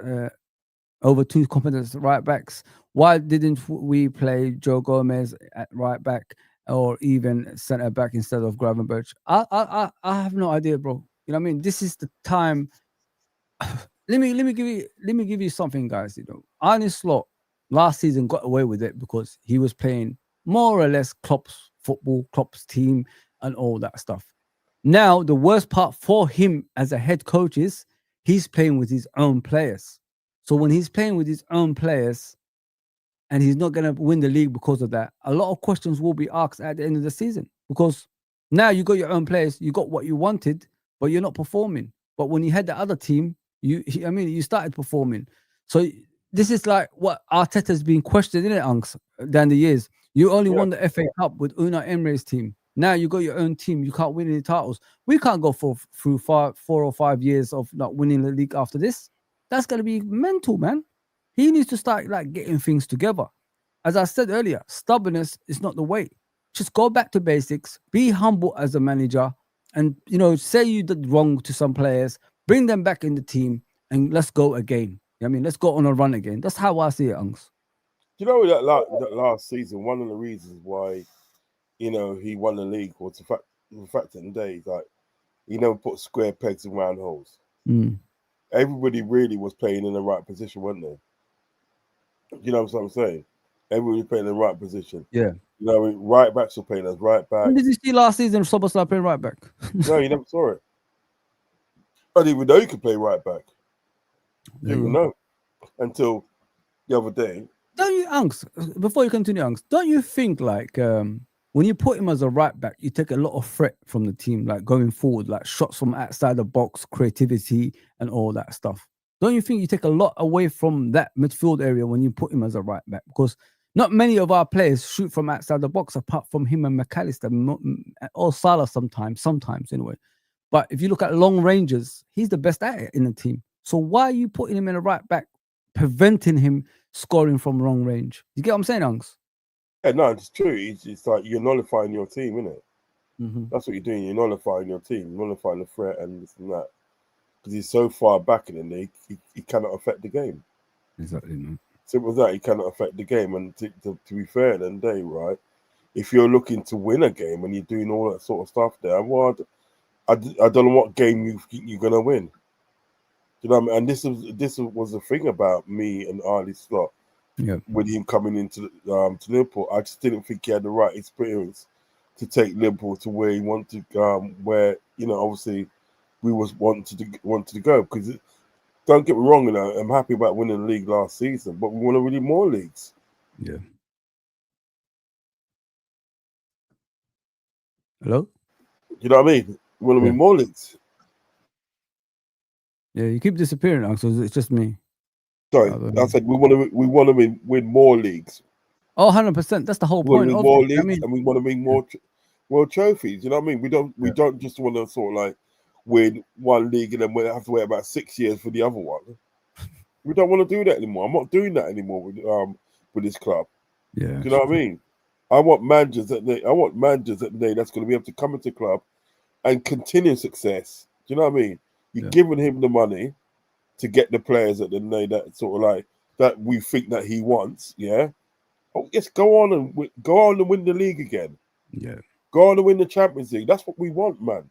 Why didn't we play Joe Gomez at right back or even centre back instead of Gravenberch? I have no idea, bro. You know what I mean? This is the time. let me give you something, guys. You know, Arne Slot last season got away with it because he was playing more or less Klopp's football, Klopp's team, and all that stuff. Now the worst part for him as a head coach is he's playing with his own players. So when he's playing with his own players and he's not going to win the league because of that, a lot of questions will be asked at the end of the season, because now you got your own players, you got what you wanted, but you're not performing. But when you had the other team, you started performing. So this is like what Arteta's been questioned, isn't it, Unks, down the years? You only won the FA Cup with Unai Emery's team. Now you got your own team. You can't win any titles. We can't go through 4 or 5 years of not winning the league after this. That's going to be mental, man. He needs to start like getting things together. As I said earlier, stubbornness is not the way. Just go back to basics. Be humble as a manager, and, you know, say you did wrong to some players. Bring them back in the team, and let's go again. I mean, let's go on a run again. That's how I see it, Unks.
You know that last season, one of the reasons why, you know, he won the league was the fact that in days like he never put square pegs in round holes. Everybody really was playing in the right position, weren't they? You know what I'm saying? Everybody was playing in the right position.
Yeah.
You know, right backs were playing as right back.
When did you see last season Soboslai playing right back?
No, you never saw it. I didn't even know you could play right back. Didn't even know until the other day.
Don't you, Unks, before you continue, Unks, don't you think like when you put him as a right back, you take a lot of threat from the team, like going forward, like shots from outside the box, creativity, and all that stuff? Don't you think you take a lot away from that midfield area when you put him as a right back? Because not many of our players shoot from outside the box, apart from him and McAllister, or Salah sometimes anyway. But if you look at long ranges, he's the best at it in the team. So why are you putting him in a right back, preventing him scoring from long range? You get what I'm saying, Unks?
Yeah, no, it's true. It's like you're nullifying your team, isn't it?
Mm-hmm.
That's what you're doing. You're nullifying your team, nullifying the threat and this and that. Because he's so far back in the league, he cannot affect the game.
Exactly, man.
Simple as that. He cannot affect the game. And to be fair, at the end of the day, right? If you're looking to win a game and you're doing all that sort of stuff there, well, I don't know what game you're gonna win. You know what I mean? And this was the thing about me and Arlie Slot.
Yeah.
With him coming into to Liverpool, I just didn't think he had the right experience to take Liverpool to where he wanted, where obviously we was wanted to go. Because don't get me wrong, I'm happy about winning the league last season, but we want to win more leagues.
Yeah. Hello?
You know what I mean? We want to win more leagues.
Yeah, you keep disappearing, Uncle. It's just me.
Sorry, I said we want to win more leagues.
Oh, 100%. That's the whole point of
more
it.
leagues, and we want to win more world trophies. You know what I mean? We don't just want to sort of like win one league and then we have to wait about 6 years for the other one. We don't want to do that anymore. I'm not doing that anymore with this club.
Yeah.
Do you know what I mean? I want managers that that's going to be able to come into the club and continue success. Do you know what I mean? You're giving him the money to get the players at the day that sort of like that we think that he wants. Yeah. Oh, yes, go on and win the league again.
Yeah.
Go on and win the Champions League. That's what we want, man.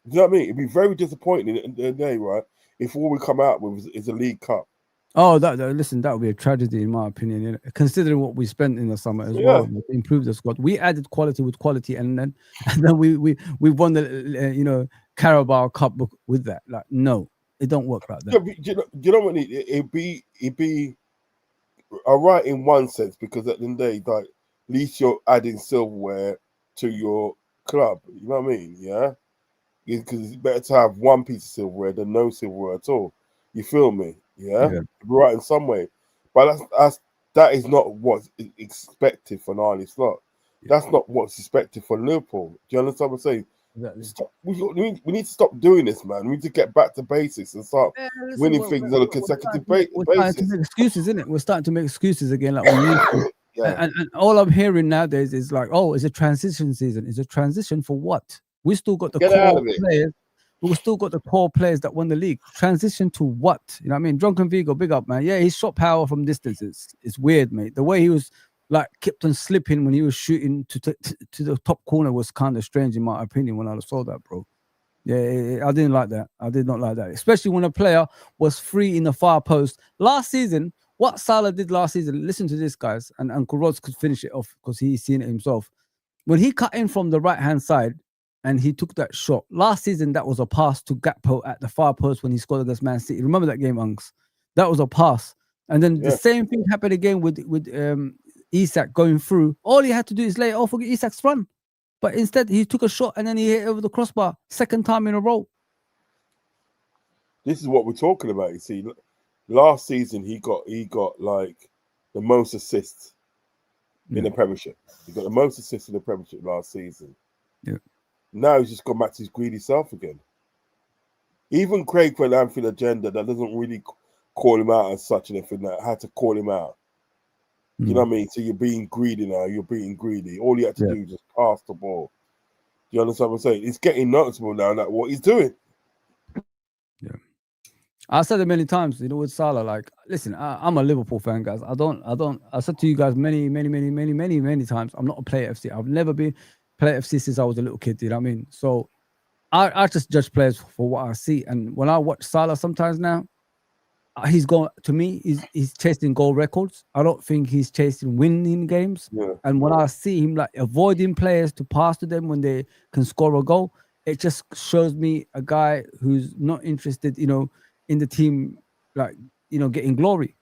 You know what I mean? It'd be very disappointing at the end of the day, right? If all we come out with is a League Cup.
Oh, listen, that would be a tragedy in my opinion. Considering what we spent in the summer as well, to improve the squad. We added quality with quality, and then we won the Carabao Cup with that. Like, no, it don't work like that.
Yeah, you know what? It'd be all right in one sense, because at the end of the day, like, at least you're adding silverware to your club. You know what I mean? Yeah. Because it's better to have one piece of silverware than no silverware at all. You feel me? Yeah. Right in some way, but that is not what's expected for an Arlie Slot. That's not what's expected for Liverpool. Do you understand what I'm saying?
Exactly.
We need to stop doing this, man. We need to get back to basics and start winning things on a consecutive basis.
We're starting to make excuses, isn't it? We're starting to make excuses again, like we need to. And all I'm hearing nowadays is like, oh, it's a transition season. It's a transition for what? We still got the core players. We still got the core players that won the league. Transition to what? You know what I mean? Drunken Vigo, big up, man. Yeah, he shot power from distance. It's weird, mate. The way he was like kept on slipping when he was shooting to the top corner was kind of strange in my opinion when I saw that, bro. Yeah, I didn't like that. I did not like that, especially when a player was free in the far post last season. What Salah did last season, listen to this, guys, and Uncle Rods could finish it off because he's seen it himself. When he cut in from the right-hand side and he took that shot, last season that was a pass to Gakpo at the far post when he scored against Man City. Remember that game, Unks? That was a pass. And then the same thing happened again with Isak going through. All he had to do is lay it off for Isak's run. But instead, he took a shot and then he hit over the crossbar, second time in a row.
This is what we're talking about. You see, last season he got like the most assists in the Premiership. He got the most assists in the Premiership last season.
Yeah.
Now he's just gone back to his greedy self again. Even Craig for an Anfield agenda that doesn't really call him out as such and everything, that had to call him out. You know what I mean? So you're being greedy now. You're being greedy. All you had to do is just pass the ball. You understand what I'm saying? It's getting noticeable now that what he's doing.
Yeah. I said it many times, with Salah, like, listen, I'm a Liverpool fan, guys. I said to you guys many times, I'm not a Player FC. I've never been Player FC since I was a little kid, you know what I mean? So I just judge players for what I see. And when I watch Salah sometimes now, he's chasing goal records. I don't think he's chasing winning games.
Yeah.
And when I see him like avoiding players to pass to them when they can score a goal, it just shows me a guy who's not interested, in the team, like, getting glory.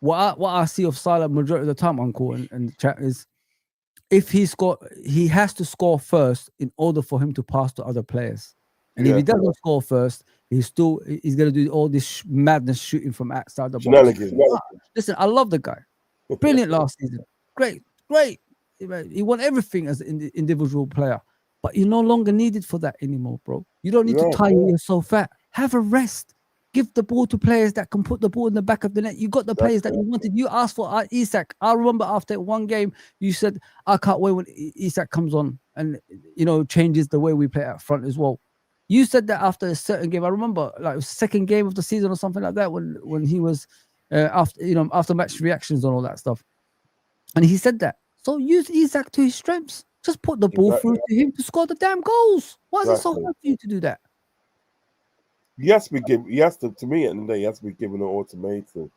What I see of Salah majority of the time, Uncle, and the chat is, if he has to score first in order for him to pass to other players. And if he doesn't score first, he's going to do all this madness shooting from outside the box. Listen, I love the guy. Brilliant last season. Great. He won everything as an individual player. But you're no longer needed for that anymore, bro. You don't need to tire yourself out. Have a rest. Give the ball to players that can put the ball in the back of the net. You got the players that you wanted. You asked for Isak. I remember after one game, you said, I can't wait when Isak comes on and, changes the way we play up front as well. You said that after a certain game. I remember like second game of the season or something like that when he was after match reactions and all that stuff. And he said that. So use Isak to his strengths. Just put the ball through to him to score the damn goals. Why is it so hard for you to do that?
He has to be given. He has to me at the end of the day. He has to be given an ultimatum.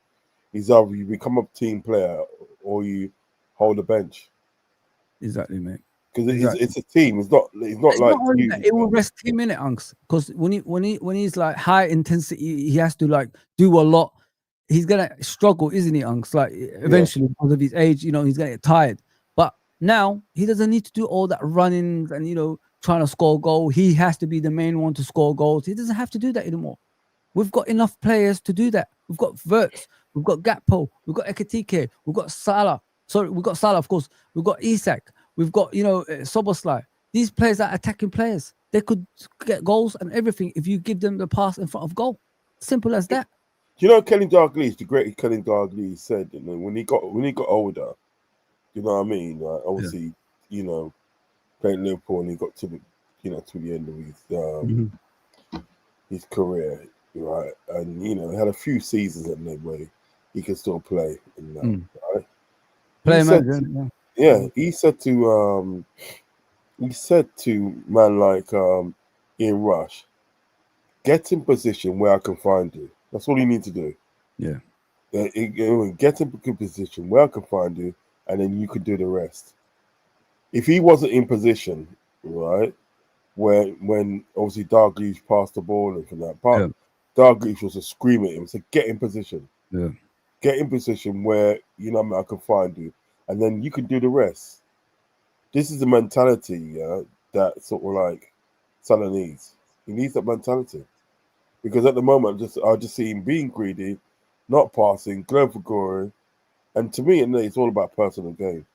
He's either you become a team player or you hold a bench.
Exactly, mate.
Because it's a team. It's not like
not you. It will rest him in it, Unks. Because when he's like high intensity, he has to like do a lot. He's gonna struggle, isn't he, Unks? Like eventually, because of his age, he's gonna get tired. But now he doesn't need to do all that running and trying to score a goal. He has to be the main one to score goals. He doesn't have to do that anymore. We've got enough players to do that. We've got Wirtz, we've got Gakpo, we've got Ekitike, we've got Salah. Sorry, we've got Salah, of course. We've got Isak. We've got, Soboslai. These players are attacking players. They could get goals and everything if you give them the pass in front of goal. Simple as that.
Kenny Dalglish, the great Kenny Dalglish said, when he got older, you know what I mean? Like, obviously, played Liverpool and he got to the end of his career, right? And he had a few seasons at the where he could still play in that, right? He said to man like Ian Rush, get in position where I can find you. That's all you need to do.
Yeah.
Get in a position where I can find you, and then you could do the rest. If he wasn't in position, right, when obviously Dalglish passed the ball and from that part, Dalglish was to scream at him, say, get in position.
Yeah.
Get in position where I can find you, and then you can do the rest. This is the mentality that sort of like Salah needs. He needs that mentality. Because at the moment, I just see him being greedy, not passing, going for glory, and to me, it's all about personal gain.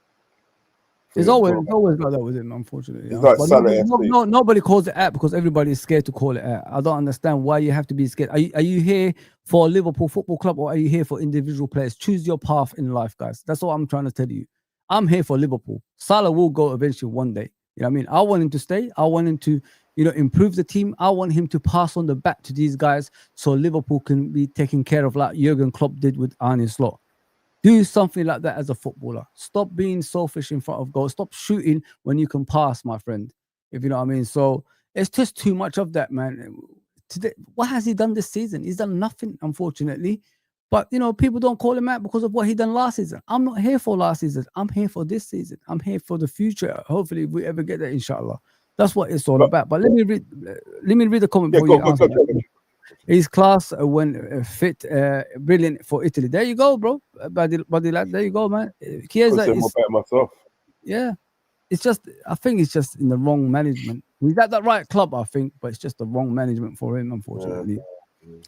It's always like that with him, unfortunately.
It's like
nobody calls it out because everybody is scared to call it out. I don't understand why you have to be scared. Are you here for Liverpool Football Club or are you here for individual players? Choose your path in life, guys. That's what I'm trying to tell you. I'm here for Liverpool. Salah will go eventually one day. You know what I mean? I want him to stay. I want him to, improve the team. I want him to pass on the bat to these guys so Liverpool can be taken care of like Jurgen Klopp did with Arne Slot. Do something like that as a footballer. Stop being selfish in front of goal. Stop shooting when you can pass, my friend. If you know what I mean. So it's just too much of that, man. Today, what has he done this season? He's done nothing, unfortunately. But, people don't call him out because of what he done last season. I'm not here for last season. I'm here for this season. I'm here for the future. Hopefully, if we ever get there, inshallah. That's what it's all about. But let me read the comment before you answer. His class when fit, brilliant for Italy. There you go, bro. Body lad. There you go, man. Chiesa is
myself.
Yeah, I think it's just in the wrong management. He's at the right club, I think, but it's just the wrong management for him, unfortunately.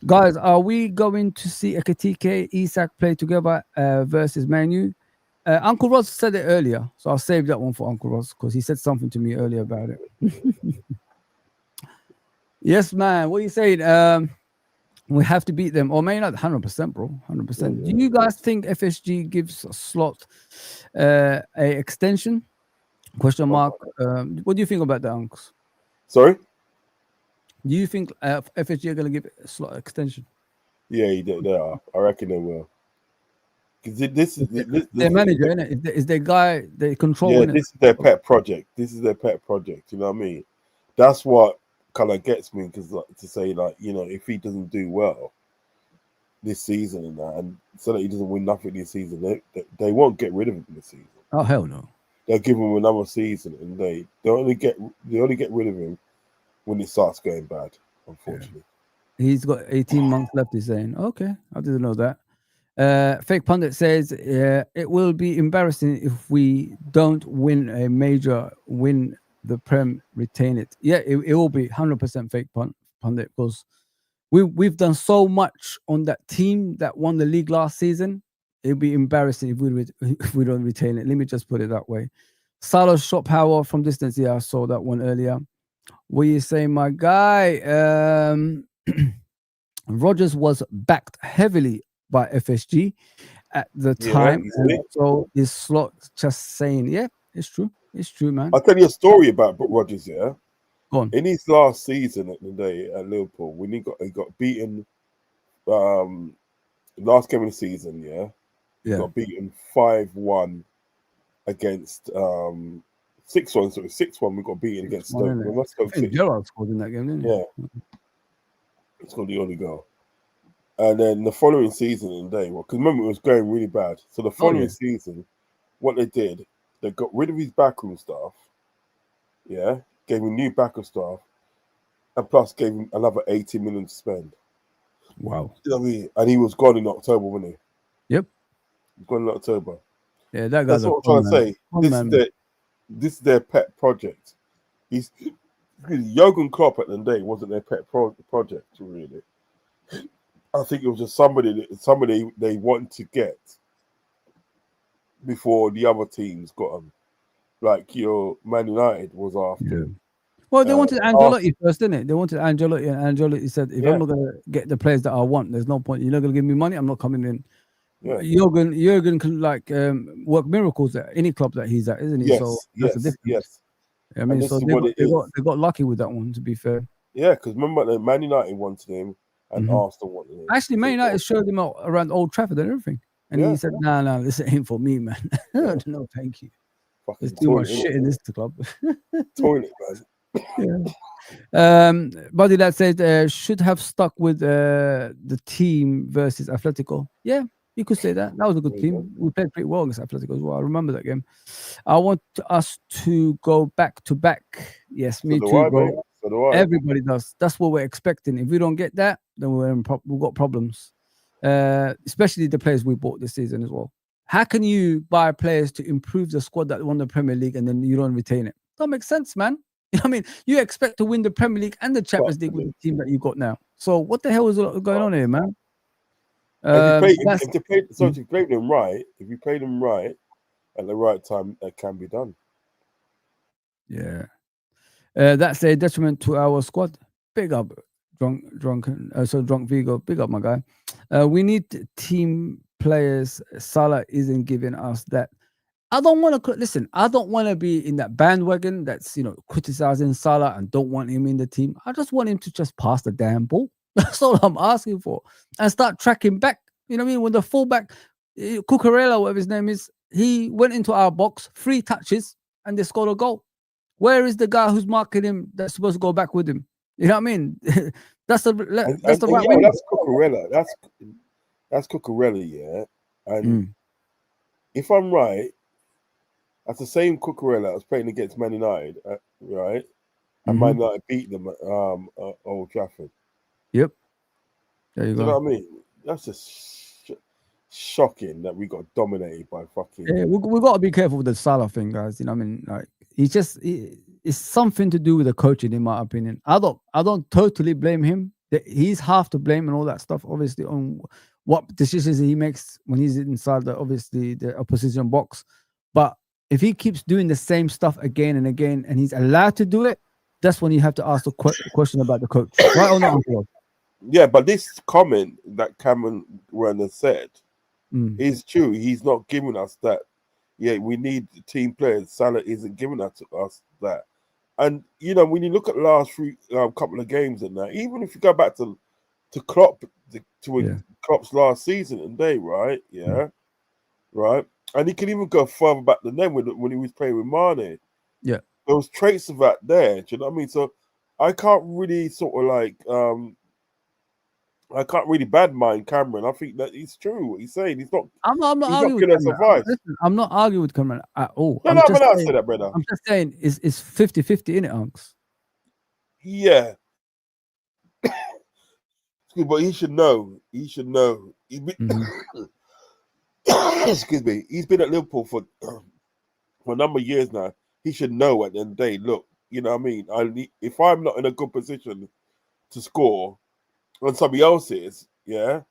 Guys, are we going to see Ekitike, Isak play together versus Man U? Uncle Ross said it earlier, so I'll save that one for Uncle Ross because he said something to me earlier about it. Yes, man. What are you saying? We have to beat them, or maybe not 100%, bro. 100%. Do you guys think FSG gives Slot a extension? Question mark. What do you think about that, Unks?
Sorry?
Do you think FSG are going to give Slot extension?
Yeah, they are. I reckon they will. This
their manager, isn't it? Is their guy they control?
Yeah, this is their pet project. You know what I mean? That's what kind of gets me because to say if he doesn't do well this season and so that he doesn't win nothing this season, they won't get rid of him this season.
Oh hell no!
They'll give him another season, and they only get rid of him when it starts going bad. Unfortunately,
he's got 18 months left. He's saying, okay, I didn't know that. Fake Pundit says it will be embarrassing if we don't win a major, win the Prem, retain it. Yeah, it will be 100% Fake Pundit because we've done so much on that team that won the league last season. It'll be embarrassing if we don't retain it. Let me just put it that way. Salah's shot power from distance. Yeah, I saw that one earlier. What are you saying, my guy? Rodgers was backed heavily by FSG at the time,
you
and
see.
so is Slot just saying, "Yeah, it's true, man."
I'll tell you a story about Rodgers. Yeah,
Go on.
in his last season at the day at Liverpool, when he got beaten, last game of the season, yeah, he
Yeah,
got beaten 5-1 against 6-1. So it was 6-1. We got beaten against
one
Stoke.
in it.
Remember
I
Stoke
think
City?
Gerrard scored in that game, didn't
Yeah, it's got the only goal. And then the following season in the day, well, because remember it was going really bad. So the
he? Oh yeah,
following season, what they did, they got rid of his backroom staff. Yeah, gave him new backroom staff, and plus gave him another 80 million to spend.
wow.
You know what I mean? And he was gone in October, wasn't he?
Yep.
He was gone in October.
Yeah, that guy's
That's
a
what I'm
con
trying to
man.
say.
Con man.
This is their pet project. He's Jurgen Klopp at the end of the day wasn't their pet project, really. I think it was just somebody they wanted to get before the other teams got them. Like your Man United was after
Yeah.
him.
Well, they wanted
Arsenal,
Angelotti first, didn't it? They wanted Angelotti, and Angelotti said, "If I'm
yeah,
not gonna get the players that I want, there's no point. You're not gonna give me money. I'm not coming in."
yeah,
Jurgen can like work miracles at any club that he's at, isn't he? So
yes,
that's the
yes,
difference.
yes.
I
And
mean,
this
so
is what it is.
they got lucky with that one. To be fair,
Yeah, because remember that Man United wanted him and
hmm
Arsenal wanted him.
actually,
So
Man
he
United
got,
showed him out around Old Trafford and everything, and he
yeah,
said, "No, no, this ain't for me, man.
yeah,
No, thank you. There's
fucking
too much
toilet,
shit
innit?
in this club."
Toilet, man.
Yeah. Buddy that said should have stuck with the team versus Atletico. Yeah, you could say that. That was a good
There you go.
team. We played pretty well against Atletico as well. I remember that game. I want us to go back to back. Yes,
So
me
do
too,
I, mate.
bro.
So do I.
Everybody does. That's what we're expecting. If we don't get that, then we've got problems. Especially the players we bought this season as well. How can you buy players to improve the squad that won the Premier League and then you don't retain it? Don't make sense, man. You know what I mean? You expect to win the Premier League and the Champions League with the team that you got now. So what the hell is going on here, man?
If you play,
That's
if you play, so if you play them right, if you play them right at the right time, it can be done.
yeah. That's a detriment to our squad. Big up, drunk Vigo. Big up, my guy. We need team players. Salah isn't giving us that. I don't want to listen. I don't want to be in that bandwagon that's criticizing Salah and don't want him in the team. I just want him to just pass the damn ball. That's all I'm asking for, and start tracking back. You know what I mean? When the fullback Cucurella, whatever his name is, he went into our box, 3 touches, and they scored a goal. Where is the guy who's marking him that's supposed to go back with him? You know what I mean? that's the
And
right
yeah,
wing.
that's Cucurella. That's Cucurella, yeah. And if I'm right, that's the same Cucurella that was playing against Man United, right? And Man United beat them at Old Trafford.
Yep. There you
Do you
go.
know what I mean? That's just shocking that we got dominated by fucking.
Yeah, we got to be careful with the Salah thing, guys. You know what I mean? Like it's something to do with the coaching, in my opinion. I don't totally blame him. He's half to blame and all that stuff, obviously, on what decisions he makes when he's inside the opposition box. But if he keeps doing the same stuff again and again, and he's allowed to do it, that's when you have to ask the question about the coach, right or not, Uncle?
Yeah, but this comment that Cameron Werner said is true. He's not giving us that. Yeah, we need team players. Salah isn't giving us that. And when you look at the last couple of games and that, even if you go back to Klopp, Klopp's last season and day, right? Yeah, right. And he can even go further back than then when he was playing with Mane.
Yeah,
there was traits of that there. Do you know what I mean? So I can't really sort of like I can't really bad mind Cameron. I think that it's true what he's saying. He's not.
I'm not
He's not
arguing with
giving us
Cameron.
advice.
Listen, I'm not arguing with Cameron at all.
No,
I'm
no,
just
I
saying,
say that, brother.
I'm just saying it's 50-50 in it, Unks.
Yeah. But he should know. He should know. Excuse me. He's been at Liverpool for a number of years now. He should know at the end of the day, look, you know what I mean? If I'm not in a good position to score and somebody else is, yeah,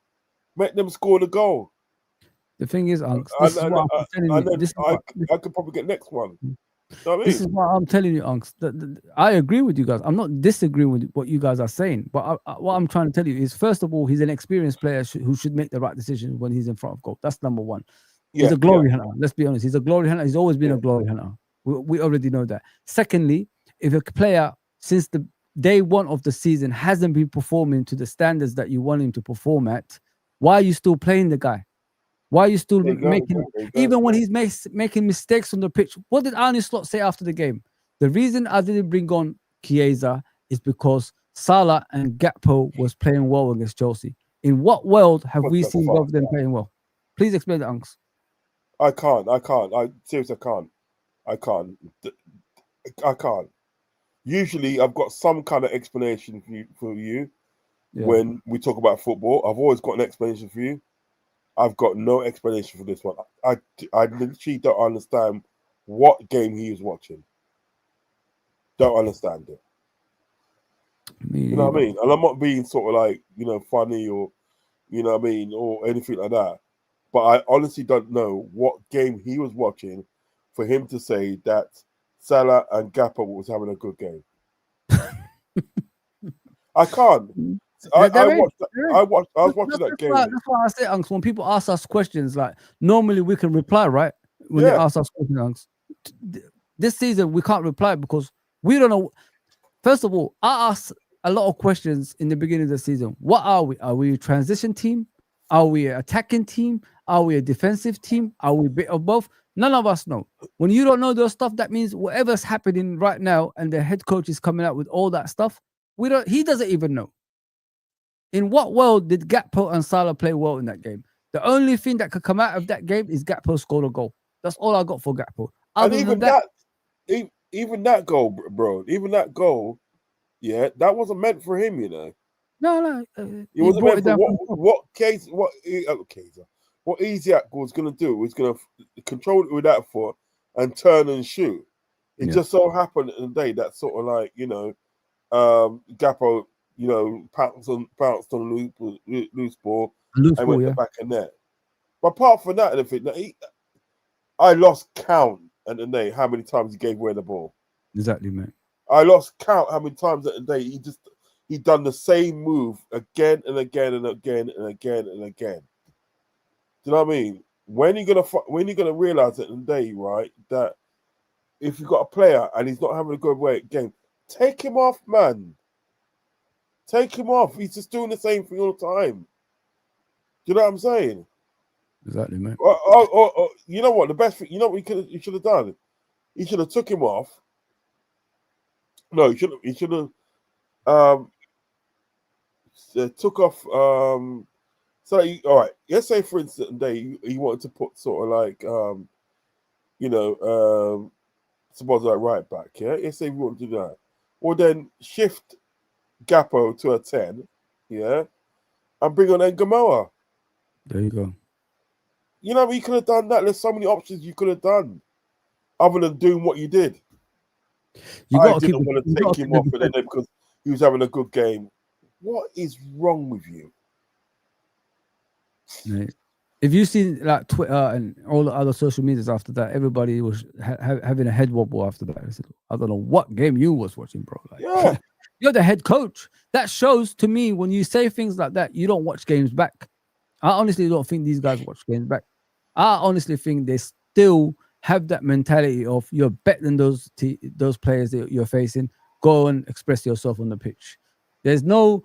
make them score the goal.
The thing is, Unks, this is what I'm telling you. This is
I could probably get next one. You know what I
This
mean?
is what I'm telling you, Unks. I agree with you guys. I'm not disagreeing with what you guys are saying. But what I'm trying to tell you is, first of all, he's an experienced player who should make the right decisions when he's in front of goal. That's number one. He's
Yeah,
a glory hunter. Let's be honest. He's a glory hunter. He's always been
yeah.
a glory hunter. We already know that. Secondly, if a player since the day one of the season hasn't been performing to the standards that you want him to perform at, why are you still playing the guy? Why are you still
There you go.
making,
There you go.
even when he's making mistakes on the pitch? What did Arne Slot say after the game? The reason I didn't bring on Chiesa is because Salah and Gakpo was playing well against Chelsea. In what world have
What
we
the
seen
fuck?
both of them playing well? Please explain that, Unks.
I can't. I seriously can't. I can't. I can't. Usually, I've got some kind of explanation for you
Yeah.
when we talk about football. I've always got an explanation for you. I've got no explanation for this one. I literally don't understand what game he was watching. Don't understand it. You know what I mean? And I'm not being sort of like, funny or, you know what I mean, or anything like that. But I honestly don't know what game he was watching for him to say that Salah and Gakpo was having a good game. I can't. I was watching that game.
That's why I say, Unks, when people ask us questions, like normally we can reply, right? When they ask us questions, Unks. This season we can't reply because we don't know. First of all, I asked a lot of questions in the beginning of the season. What are we? Are we a transition team? Are we an attacking team? Are we a defensive team? Are we a bit of both? None of us know. When you don't know those stuff, that means whatever's happening right now and the head coach is coming out with all that stuff, he doesn't even know. In what world did Gakpo and Salah play well in that game? The only thing that could come out of that game is Gakpo scored a goal. That's all I got for Gakpo.
And even that goal, bro, even that goal, yeah, that wasn't meant for him,
No,
it wasn't meant for what Isiak was going to do was going to control it with that foot and turn and shoot. It just so happened in the day that sort of like, Gakpo, pounced on loose ball and went to the back of net. But apart from that, I lost count at the day how many times he gave away the ball.
Exactly, mate.
I lost count how many times at the day he done the same move again and again and again and again and again. Do you know what I mean? When you gonna realize at the day, right, that if you've got a player and he's not having a good game, take him off, man. Take him off. He's just doing the same thing all the time. Do you know what I'm saying?
Exactly, mate.
You know what? The best thing, you know what you should have done? He should have took him off. No, he should have took off. All right. Let's say, for instance, he wanted to put sort of like, suppose like right back. Yeah. Let's say we want to do that. Well, then shift Gakpo to a 10. Yeah, and bring on Ngamoa.
There you go.
You know, you could have done that. There's so many options you could have done, other than doing what you did. I didn't want to take him off because he was having a good game. What is wrong with you?
Mate. If you see like Twitter and all the other social medias after that, everybody was having a head wobble after that. I said, I don't know what game you was watching, bro. Like, you're the head coach. That shows to me when you say things like that, you don't watch games back. I honestly don't think these guys watch games back. I honestly think they still have that mentality of you're better than those players that you're facing. Go and express yourself on the pitch. There's no,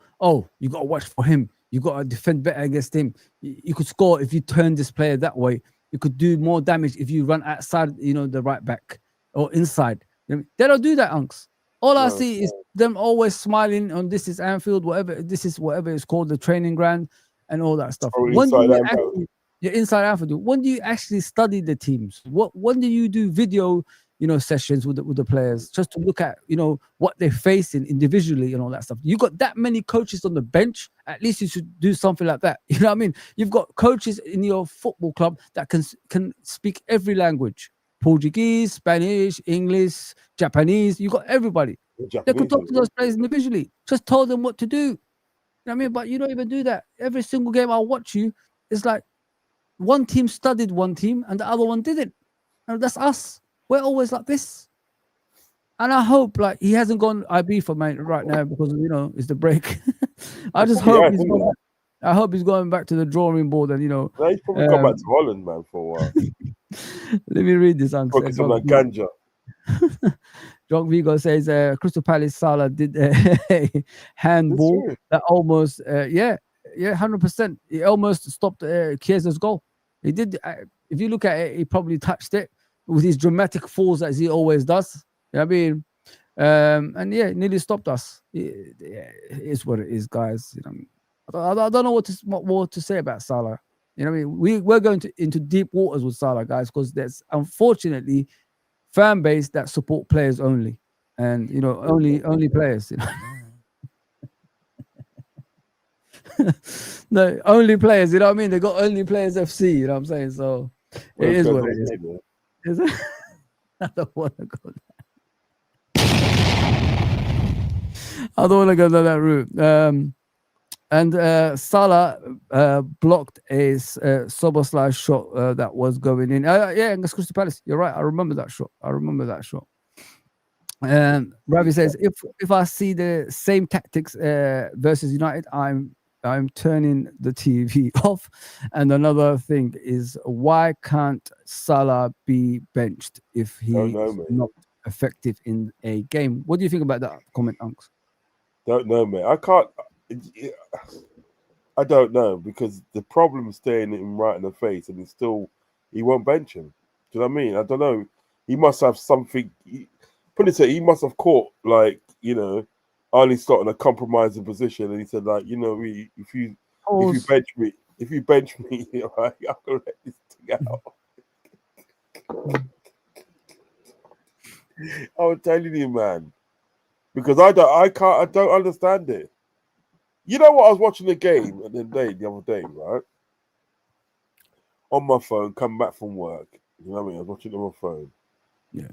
you got to watch for him. You got to defend better against him. You could score if you turn this player that way. You could do more damage if you run outside, the right back or inside. They don't do that, Unks. All I see is them always smiling on this is Anfield, whatever it's called, the training ground and all that stuff. You're inside Anfield. When do you actually study the teams? When do you do video, sessions with the players just to look at, what they're facing individually and all that stuff? You got that many coaches on the bench. At least you should do something like that. You know what I mean? You've got coaches in your football club that can speak every language: Portuguese, Spanish, English, Japanese. You got everybody. They could talk to those players individually. Just tell them what to do. You know what I mean? But you don't even do that. Every single game I watch you, it's like one team studied one team and the other one didn't. And that's us. We're always like this. And I hope like he hasn't gone IB for man right now because you know it's the break. I just
Probably
hope
has,
he's
isn't
going.
it?
I hope he's going back to the drawing board and you know.
No, he's probably gone back to Holland, man, for a while.
Let me read this.
Focus on that ganja.
John Vigo says Crystal Palace Salah did a handball that almost 100%. It almost stopped Chiesa's goal. He did. If you look at it, he probably touched it with his dramatic falls as he always does. You know what I mean? And yeah, it nearly stopped us. It is what it is, guys. You know, I don't know what more to say about Salah. You know what I mean? We're going into deep waters with Salah, guys, because there's unfortunately fan base that support players only, and you know, only players. You know? No, only players. You know what I mean? They got only players FC. You know what I'm saying? So it is what it is. I don't want to go. I don't want to go down that route. And Salah blocked a Soboslai shot that was going in. Yeah, against Crystal Palace. You're right. I remember that shot. And Ravi says, if I see the same tactics versus United, I'm turning the TV off. And another thing is, why can't Salah be benched if he's not effective in a game? What do you think about that comment, Unks?
Don't know, mate. I can't. I don't know, because the problem is staring him right in the face, and he won't bench him. Do you know what I mean? I don't know. He must have something. Put it to he must have caught, like, you know, Arnie Slot in a compromising position, and he said, like, you know, if you bench me, right, I'm gonna let this thing out. I'm telling you, man, because I don't understand it. You know what? I was watching the game the other day, right? On my phone, come back from work. You know what I mean? I was watching it on my phone.
Yeah.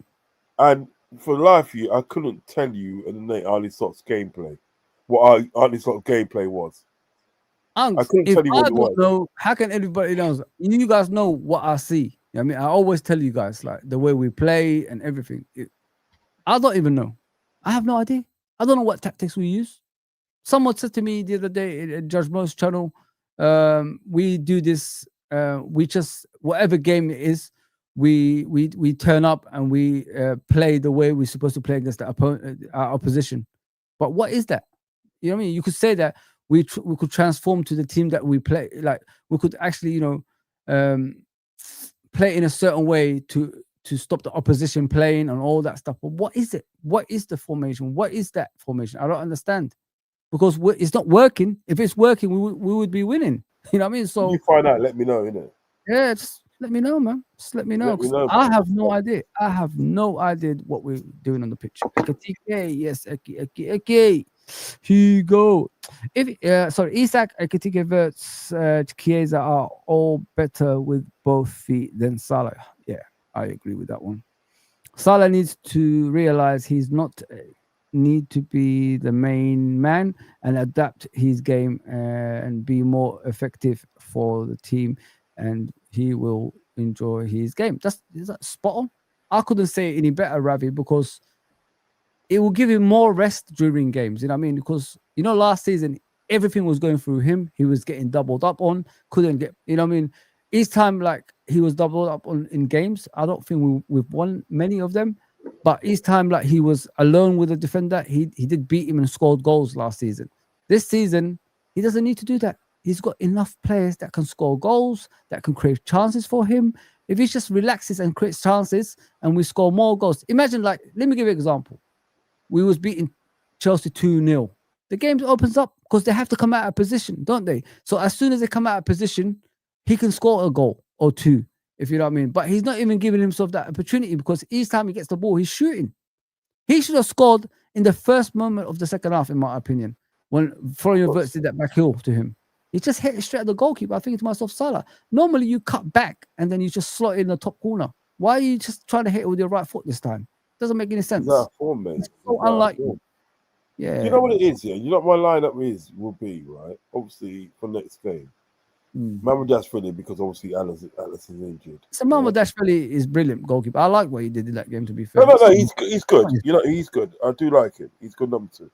And for the life of you, I couldn't tell you in the night Arnie Slot's gameplay. What Arnie Slot's gameplay was.
Unks,
I couldn't tell you what it was.
Know, how can anybody knows? You guys know what I see. I mean, I always tell you guys, like, the way we play and everything. I don't even know. I have no idea. I don't know what tactics we use. Someone said to me the other day at Judge Mo's channel, we do this, we just, whatever game it is, we turn up and we play the way we're supposed to play against our opposition. But what is that? You know what I mean? You could say that we could transform to the team that we play. Like, we could actually, you know, play in a certain way to stop the opposition playing and all that stuff. But what is it? What is the formation? What is that formation? I don't understand, because it's not working. If it's working, we would be winning. You know what I mean? So
you find out, let me know, innit?
Yeah, just let me know, man. Just let me know. I have no idea. I have no idea what we're doing on the pitch. Ekatike, yes, Eke. Here you go. Isak, Ekatike, Verts, Chiesa are all better with both feet than Salah. Yeah, I agree with that one. Salah needs to realize he's not need to be the main man and adapt his game and be more effective for the team, and he will enjoy his game. Is that spot on? I couldn't say it any better, Ravi, because it will give him more rest during games. You know what I mean? Because, you know, last season, everything was going through him. He was getting doubled up on, couldn't get, you know what I mean? Each time, like, he was doubled up on in games, I don't think we've won many of them. But each time, like, he was alone with a defender, he did beat him and scored goals last season. This season, he doesn't need to do that. He's got enough players that can score goals, that can create chances for him. If he just relaxes and creates chances and we score more goals. Imagine, like, let me give you an example. We was beating Chelsea 2-0. The game opens up because they have to come out of position, don't they? So as soon as they come out of position, he can score a goal or two, if you know what I mean. But he's not even giving himself that opportunity, because each time he gets the ball, he's shooting. He should have scored in the first moment of the second half, in my opinion, when Florian Wirtz did that back heel to him. He just hit it straight at the goalkeeper. I think to myself, Salah, normally you cut back and then you just slot it in the top corner. Why are you just trying to hit it with your right foot this time? Doesn't make any sense.
Form, mate.
It's so unlike you. Yeah.
You know what it is, yeah? You know what my lineup will be, right? Obviously, for next game. Mamardashvili, because obviously Alice is injured.
So Mamardashvili is brilliant goalkeeper. I like what he did in that game, to be fair.
No, he's good. You know, he's good. I do like him. He's good number 2.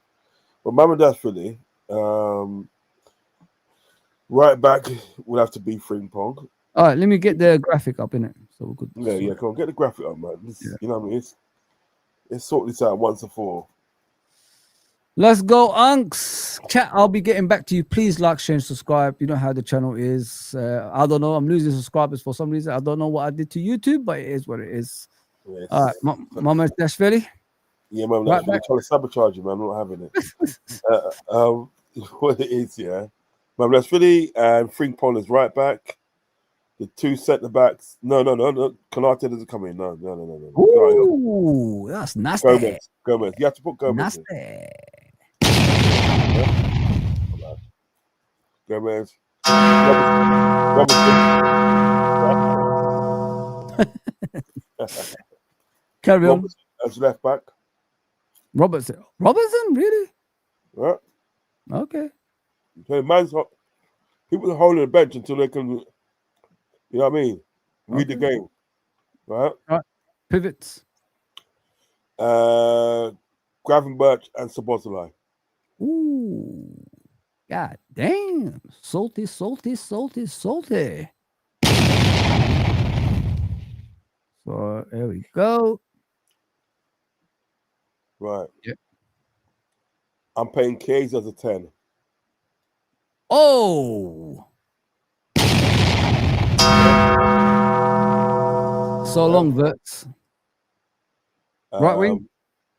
But Mamardashvili, right back will have to be Frimpong.
All right, let me get the graphic up in it. So we could.
Yeah, come on, get the graphic up, man. You know what I mean? Let's sort this out once and for all.
Let's go, Unks. Chat, I'll be getting back to you. Please like, share, and subscribe. You know how the channel is. I don't know. I'm losing subscribers for some reason. I don't know what I did to YouTube, but it is what it is.
Yes.
All right, Mamardashvili.
Yeah, man.
Right
I'm trying to sabotage you, man. I'm not having it. What it is, yeah. Mamardashvili and Frimpong is right back. The 2 centre backs. No. Konate doesn't come in. No.
Ooh, that's nasty.
Gomez. You have to put Gomez
Nasty.
in. Gomez.
Carry on.
As left back.
Robertson, really?
Yeah.
Okay.
So people are holding the bench until they can, you know what I mean? Read the game. Right?
Pivots.
Gravenberch and Sabozalai.
Ooh. God damn. Salty. So there we go.
Right.
Yep.
I'm paying K's as a 10.
Oh. So long, Verts. Right wing?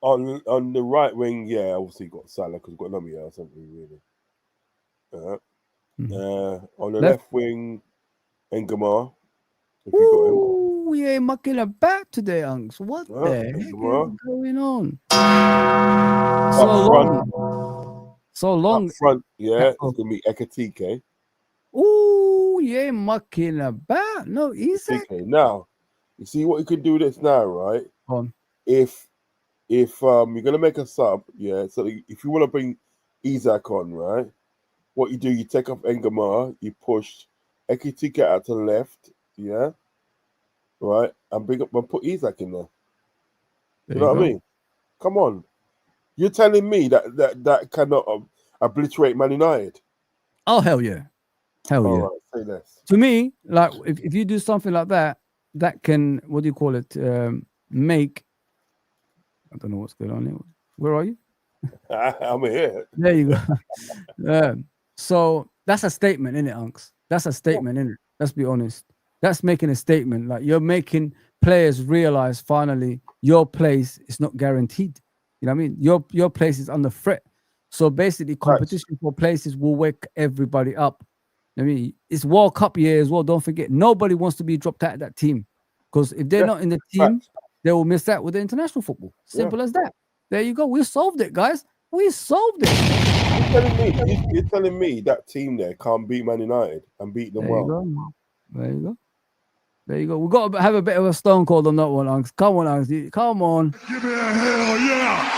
On the right wing, yeah, obviously got Salah because we've got nobody else, haven't we, really? On the left wing, Engamar.
Ooh, we ain't mucking about today, Unks. What the heck is going on? So long.
Up front, yeah, it's going to be Ekatike.
Ooh, you ain't mucking about. No, easy.
Now, you see what you can do this now, right? If you're going to make a sub, yeah, so if you want to bring Isaac on, right, what you do, you take off Engamar, you push Ekatike out to the left, yeah, right, and put Isaac in there. You know what I mean? Come on. You're telling me that cannot obliterate Man United?
Oh, hell yeah. Hell yeah.
Right, say less.
To me, like, if you do something like that, that can, what do you call it, make, I don't know what's going on here. Where are you?
I'm here.
There you go. So that's a statement, isn't it, Unks? That's a statement, isn't it? Let's be honest. That's making a statement. Like, you're making players realize finally your place is not guaranteed. You know what I mean? Your place is under threat. So basically, competition for places will wake everybody up. I mean, it's World Cup year as well. Don't forget, nobody wants to be dropped out of that team, because if they're not in the team, they will miss out with the international football. Simple as that. There you go. We solved it, guys. We solved it.
You're telling me that team there can't beat Man United and beat them well.
There you go. There you go. We've got to have a bit of a stone cold on that one, Unks. Come on, Unks. Come on.
Give me a hell yeah.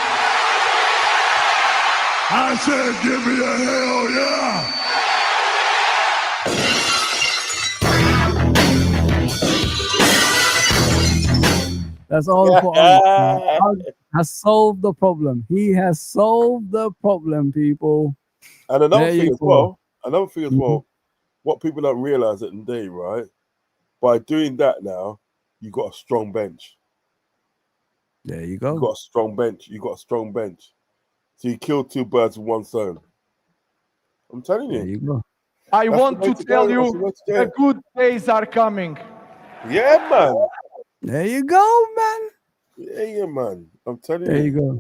I said give me a hell yeah.
That's all for Unks. Has solved the problem. He has solved the problem, people.
And another thing as well, what people don't realize at the day, right? By doing that now, you got a strong bench.
There you go.
You got a strong bench. So you killed 2 birds with 1 stone. I'm telling you.
There you go.
I want to tell you the good days are coming.
Yeah, man.
There you go, man.
Yeah, man. I'm telling you.
There you go.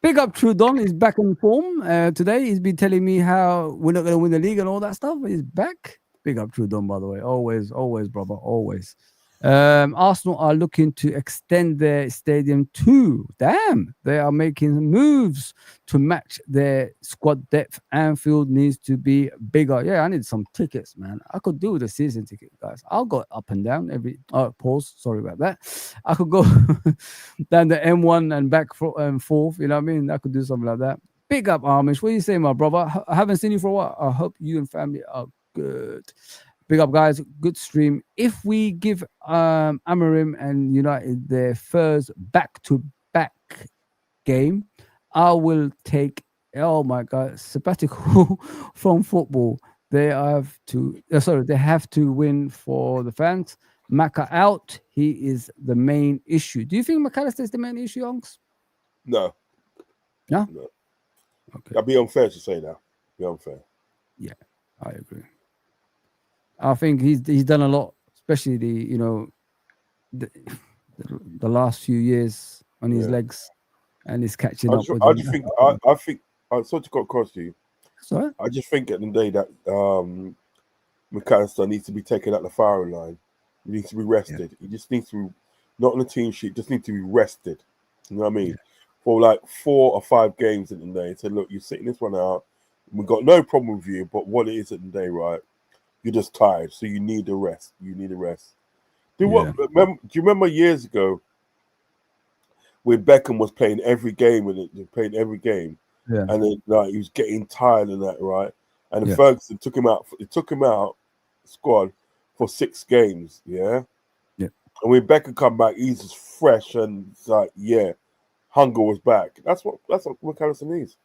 Big up Trudon. He's back in form today. He's been telling me how we're not going to win the league and all that stuff. He's back. Big up Trudon, by the way. Always, brother. Always. Arsenal are looking to extend their stadium too. Damn, they are making moves to match their squad depth. Anfield needs to be bigger. Yeah, I need some tickets, man. I could do with a season ticket, guys. I'll go up and down every. Pause. Sorry about that. I could go down the M1 and back forth. You know what I mean? I could do something like that. Big up, Amish. What do you say, my brother? I haven't seen you for a while. I hope you and family are good. Big up, guys. Good stream. If we give Amarim and United their first back-to-back game, I will take, oh my God, sabbatical from football. They have to, they have to win for the fans. Maka out. He is the main issue. Do you think McAllister is the main issue, Onks?
No.
No?
No.
Okay.
That'd be unfair to say that. Be unfair.
Yeah, I agree. I think he's done a lot, especially the last few years on his legs, and he's catching up with him.
I think I sort of got across to you.
Sorry?
I just think at the day that McAllister needs to be taken out the firing line. He needs to be rested. Yeah. He just needs to be, not on the team sheet, just needs to be rested. You know what I mean? Yeah. For like 4 or 5 games in the day. Say, look, you're sitting this one out. We've got no problem with you, but what it is at the day, right? You're just tired, so you need a rest. You need a rest. Do you remember years ago when Beckham was playing every game and and then like he was getting tired of that, right? And Ferguson took him out. It took him out squad for 6 games, yeah. And when Beckham come back, he's just fresh and it's like, hunger was back. That's what McAllister needs.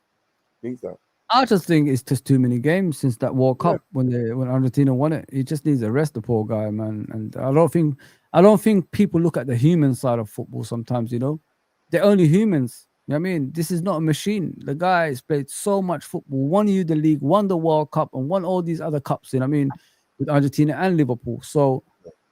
Needs that.
I just think it's just too many games since that World Cup when Argentina won it. He just needs to rest, the poor guy, man. And I don't think people look at the human side of football sometimes. They're only humans. You know what I mean? This is not a machine. The guy has played so much football, won you the league, won the World Cup, and won all these other cups. You know what I mean? With Argentina and Liverpool. So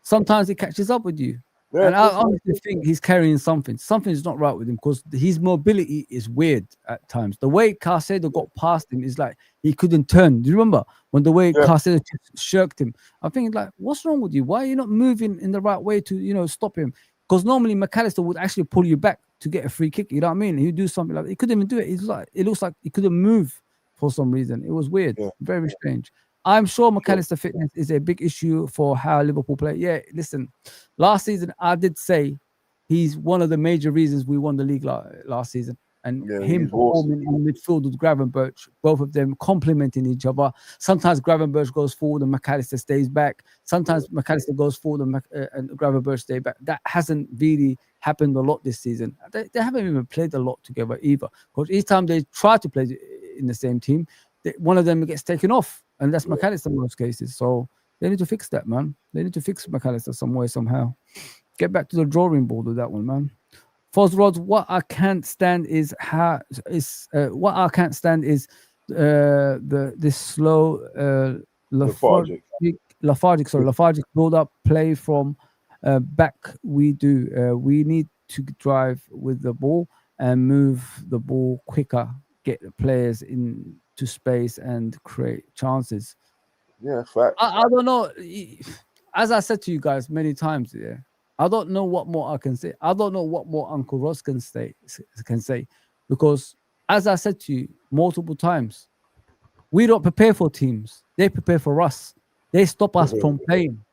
sometimes it catches up with you. And I honestly think he's carrying something. Something's not right with him because his mobility is weird at times. The way Caicedo got past him is like he couldn't turn. Do you remember when the way Caicedo shirked him? I think like, what's wrong with you? Why are you not moving in the right way to stop him? Because normally McAllister would actually pull you back to get a free kick. You know what I mean? He'd do something like that. He couldn't even do it. It looks like he couldn't move for some reason. It was weird, very strange. I'm sure McAllister fitness is a big issue for how Liverpool play. Yeah, listen, last season I did say he's one of the major reasons we won the league last season. And him performing in midfield with Gravenberch, both of them complementing each other. Sometimes Gravenberch goes forward and McAllister stays back. Sometimes McAllister goes forward and Gravenberch stays back. That hasn't really happened a lot this season. They haven't even played a lot together either. Because each time they try to play in the same team, one of them gets taken off. And that's McAllister in most cases. So they need to fix that, man. They need to fix McAllister some way, somehow. Get back to the drawing board with that one, man. FOZRODS, what I can't stand is this slow lethargic build up play from back. We need to drive with the ball and move the ball quicker, get the players into space and create chances.
Yeah, fact.
I don't know. As I said to you guys many times, I don't know what more I can say. I don't know what more Uncle Ross can say, because as I said to you multiple times, we don't prepare for teams. They prepare for us. They stop us from playing.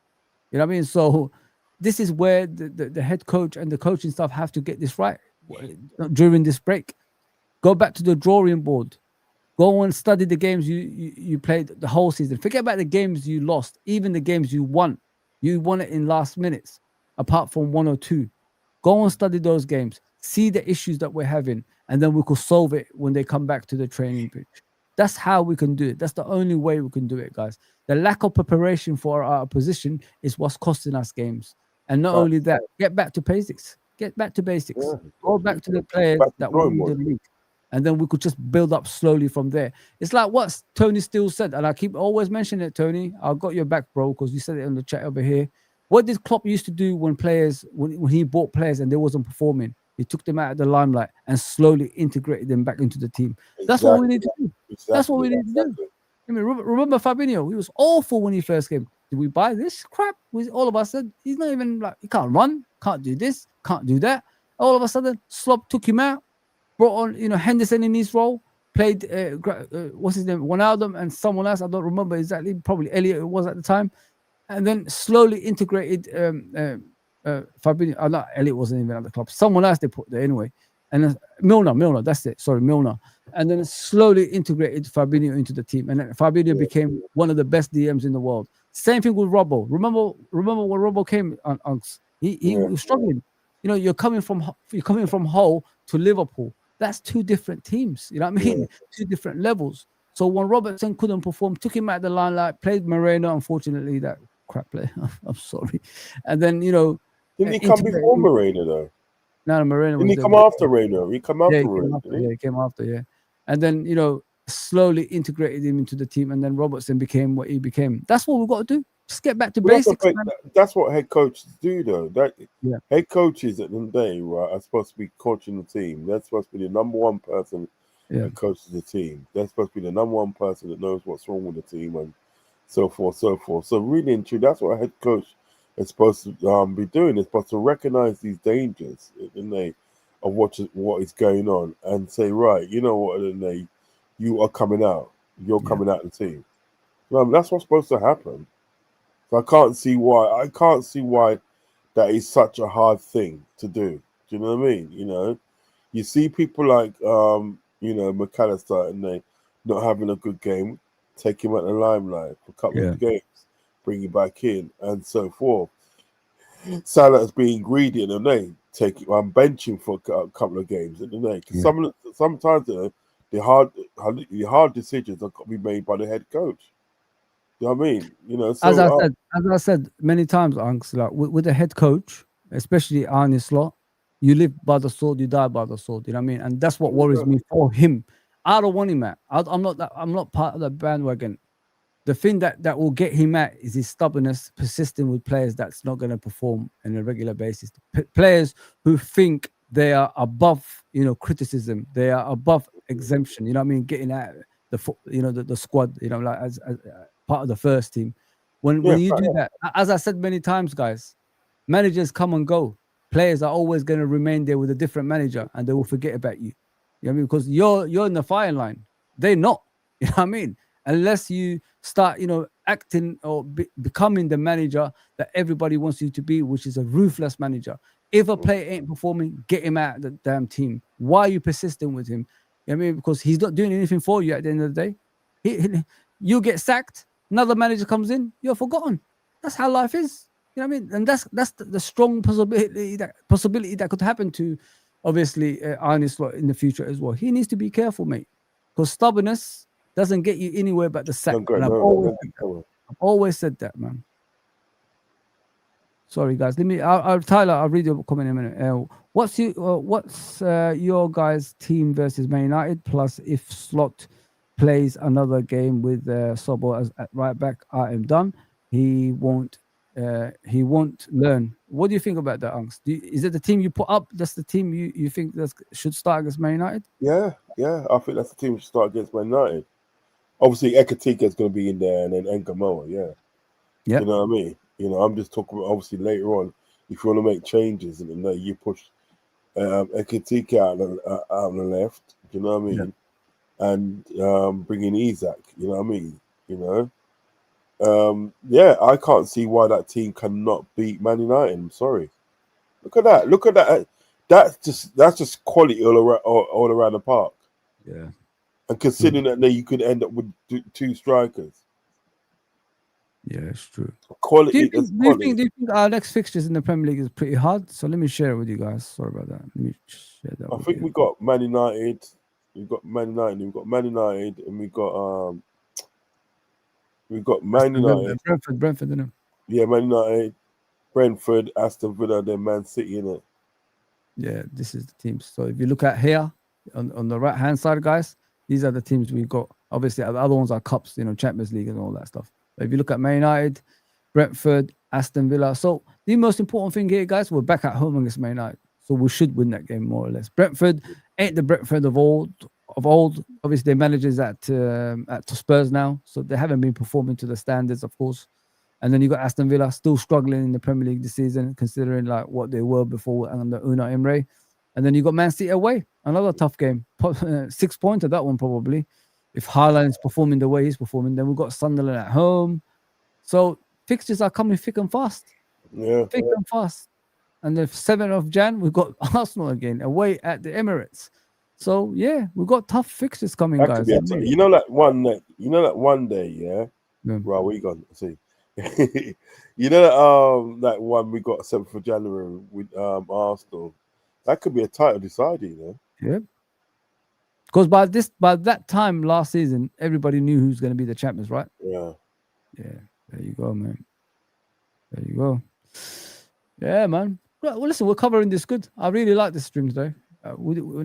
You know what I mean? So this is where the head coach and the coaching staff have to get this right during this break. Go back to the drawing board. Go and study the games you played the whole season. Forget about the games you lost, even the games you won. You won it in last minutes, apart from 1 or 2. Go and study those games. See the issues that we're having, and then we could solve it when they come back to the training pitch. That's how we can do it. That's the only way we can do it, guys. The lack of preparation for our opposition is what's costing us games. And not only that, get back to basics. Get back to basics. Go back to the players that won the league. And then we could just build up slowly from there. It's like what Tony Steele said, and I keep always mentioning it, Tony. I got your back, bro, because you said it in the chat over here. What did Klopp used to do when he bought players and they wasn't performing? He took them out of the limelight and slowly integrated them back into the team. That's what we need to do. That's what we need to do. I mean, remember Fabinho? He was awful when he first came. Did we buy this crap? All of us said he's not even like, he can't run, can't do this, can't do that. All of a sudden, Slob took him out. Brought on, Henderson in his role, played, what's his name, Wijnaldum and someone else, I don't remember exactly, probably Elliot it was at the time, and then slowly integrated Fabinho. Not Elliot wasn't even at the club. Someone else they put there anyway. and then Milner, that's it. Sorry, Milner. And then slowly integrated Fabinho into the team, and then Fabinho became one of the best DMs in the world. Same thing with Robbo. Remember when Robbo came on? He was struggling. You know, you're coming from Hull to Liverpool. That's two different teams. You know what I mean? Two different levels. So when Robertson couldn't perform, took him out the limelight, played Moreno. Unfortunately, that crap player. I'm sorry. And then
didn't he come before Moreno though?
No, Moreno.
Didn't he come after Moreno? He come after Moreno.
He came after. Yeah. And then slowly integrated him into the team, and then Robertson became what he became. That's what we've got to do. Just get back to basics.
That's what head coaches do, though. Head coaches at the end of the day, right, are supposed to be coaching the team. They're supposed to be the number one person that coaches the team. They're supposed to be the number one person that knows what's wrong with the team and so forth, so forth. So really and truly, that's what a head coach is supposed to be doing. They're supposed to recognize these dangers of what is going on and say, right, you know what, you are coming out. You're coming out of the team. That's what's supposed to happen. So I can't see why that is such a hard thing to do. Do you know what I mean? You see people like McAllister, and they not having a good game, take him out the limelight for a couple of games, bring him back in, and so forth. Salah's being greedy, and they I'm benching for a couple of games, and because sometimes the hard decisions are got to be made by the head coach. You know what I mean? So,
as I said many times, Unks, like with the head coach, especially Arne Slot, you live by the sword, you die by the sword. You know what I mean? And that's what worries me for him. I don't want him out. I'm not part of the bandwagon. The thing that will get him out is his stubbornness, persisting with players that's not going to perform on a regular basis. Players who think they are above, criticism, they are above exemption. You know what I mean? Getting out the squad. Like as part of the first team. When you do that, as I said many times, guys, managers come and go. Players are always going to remain there with a different manager, and they will forget about you. You know what I mean? Because you're in the firing line. They're not. You know what I mean? Unless you start, acting or becoming the manager that everybody wants you to be, which is a ruthless manager. If a player ain't performing, get him out of the damn team. Why are you persisting with him? You know what I mean? Because he's not doing anything for you at the end of the day. You get sacked, another manager comes in, you're forgotten. That's how life is. You know what I mean? And that's the strong possibility that could happen to, obviously, Arne Slot in the future as well. He needs to be careful, mate, because stubbornness doesn't get you anywhere but the sack. I've always said that, man. Sorry, guys. Tyler, I'll read your comment in a minute. What's your guys' team versus Man United? Plus, if Slot plays another game with Sobo as at right back, I am done. He won't learn. What do you think about that, Unks? Is it the team you put up? That's the team you think that should start against Man United?
Yeah. I think that's the team that should start against Man United. Obviously, Ekatike is going to be in there, and then Ngamoa, yeah. You know what I mean? I'm just talking about, obviously, later on, if you want to make changes, and then you push Ekatike out on the left, you know what I mean? Yeah. And bring in Isak, you know what I mean? I can't see why that team cannot beat Man United. I'm sorry. Look at that. That's just quality all around the park.
Yeah.
And considering that you could end up with two strikers.
Yeah, it's true.
Quality.
Do you think our next fixtures in the Premier League is pretty hard? So let me share it with you guys. Sorry about that. Let me share that.
I think we got Man United. We've got Man United. And we got Man United.
Brentford, isn't it?
Yeah, Man United, Brentford, Aston Villa, then Man City, innit?
Yeah, this is the teams. So if you look at here on the right hand side, guys, these are the teams we've got. Obviously, the other ones are cups, Champions League and all that stuff. But if you look at Man United, Brentford, Aston Villa. So the most important thing here, guys, we're back at home against Man United. So we should win that game more or less. Brentford ain't the Brentford of old. Obviously, their managers at Spurs now, so they haven't been performing to the standards, of course. And then you got Aston Villa still struggling in the Premier League this season, considering like what they were before under Unai Emery. And then you got Man City away, another tough game, 6 points at that one probably. If Haaland is performing the way he's performing, then we've got Sunderland at home. So fixtures are coming thick and fast.
Yeah,
thick and fast. and the 7th of Jan we got Arsenal again away at the Emirates. So yeah, we've got tough fixtures coming,
That
guys.
could be you know that one day, yeah.
Yeah.
Right, where you gone? See, you know that one we got 7th of January with Arsenal. That could be a title decider, you know.
Yeah. Because by that time last season, everybody knew who's going to be the champions, right?
Yeah.
Yeah. There you go, man. There you go. Yeah, man. Well, listen, we're covering this good. I really like this stream today.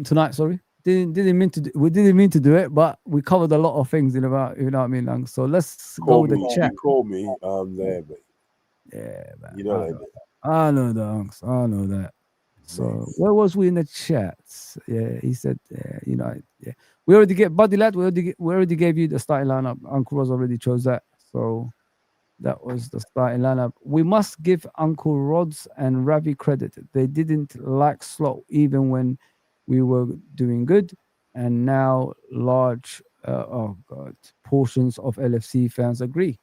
Tonight, sorry. Didn't mean to. We didn't mean to do it, but we covered a lot of things in about. You know what I mean? Lang? So let's go with the chat.
You call me. I'm there, mate.
Yeah, man.
You know
I know that. Unks. I know that. So where was we in the chats? Yeah, he said, you know, yeah, we already get Buddy Lad. We already gave you the starting lineup. Uncle Roz already chose that. So that was the starting lineup. We must give Uncle Rods and Ravi credit. They didn't like Slot even when we were doing good, and now large portions of LFC fans agree.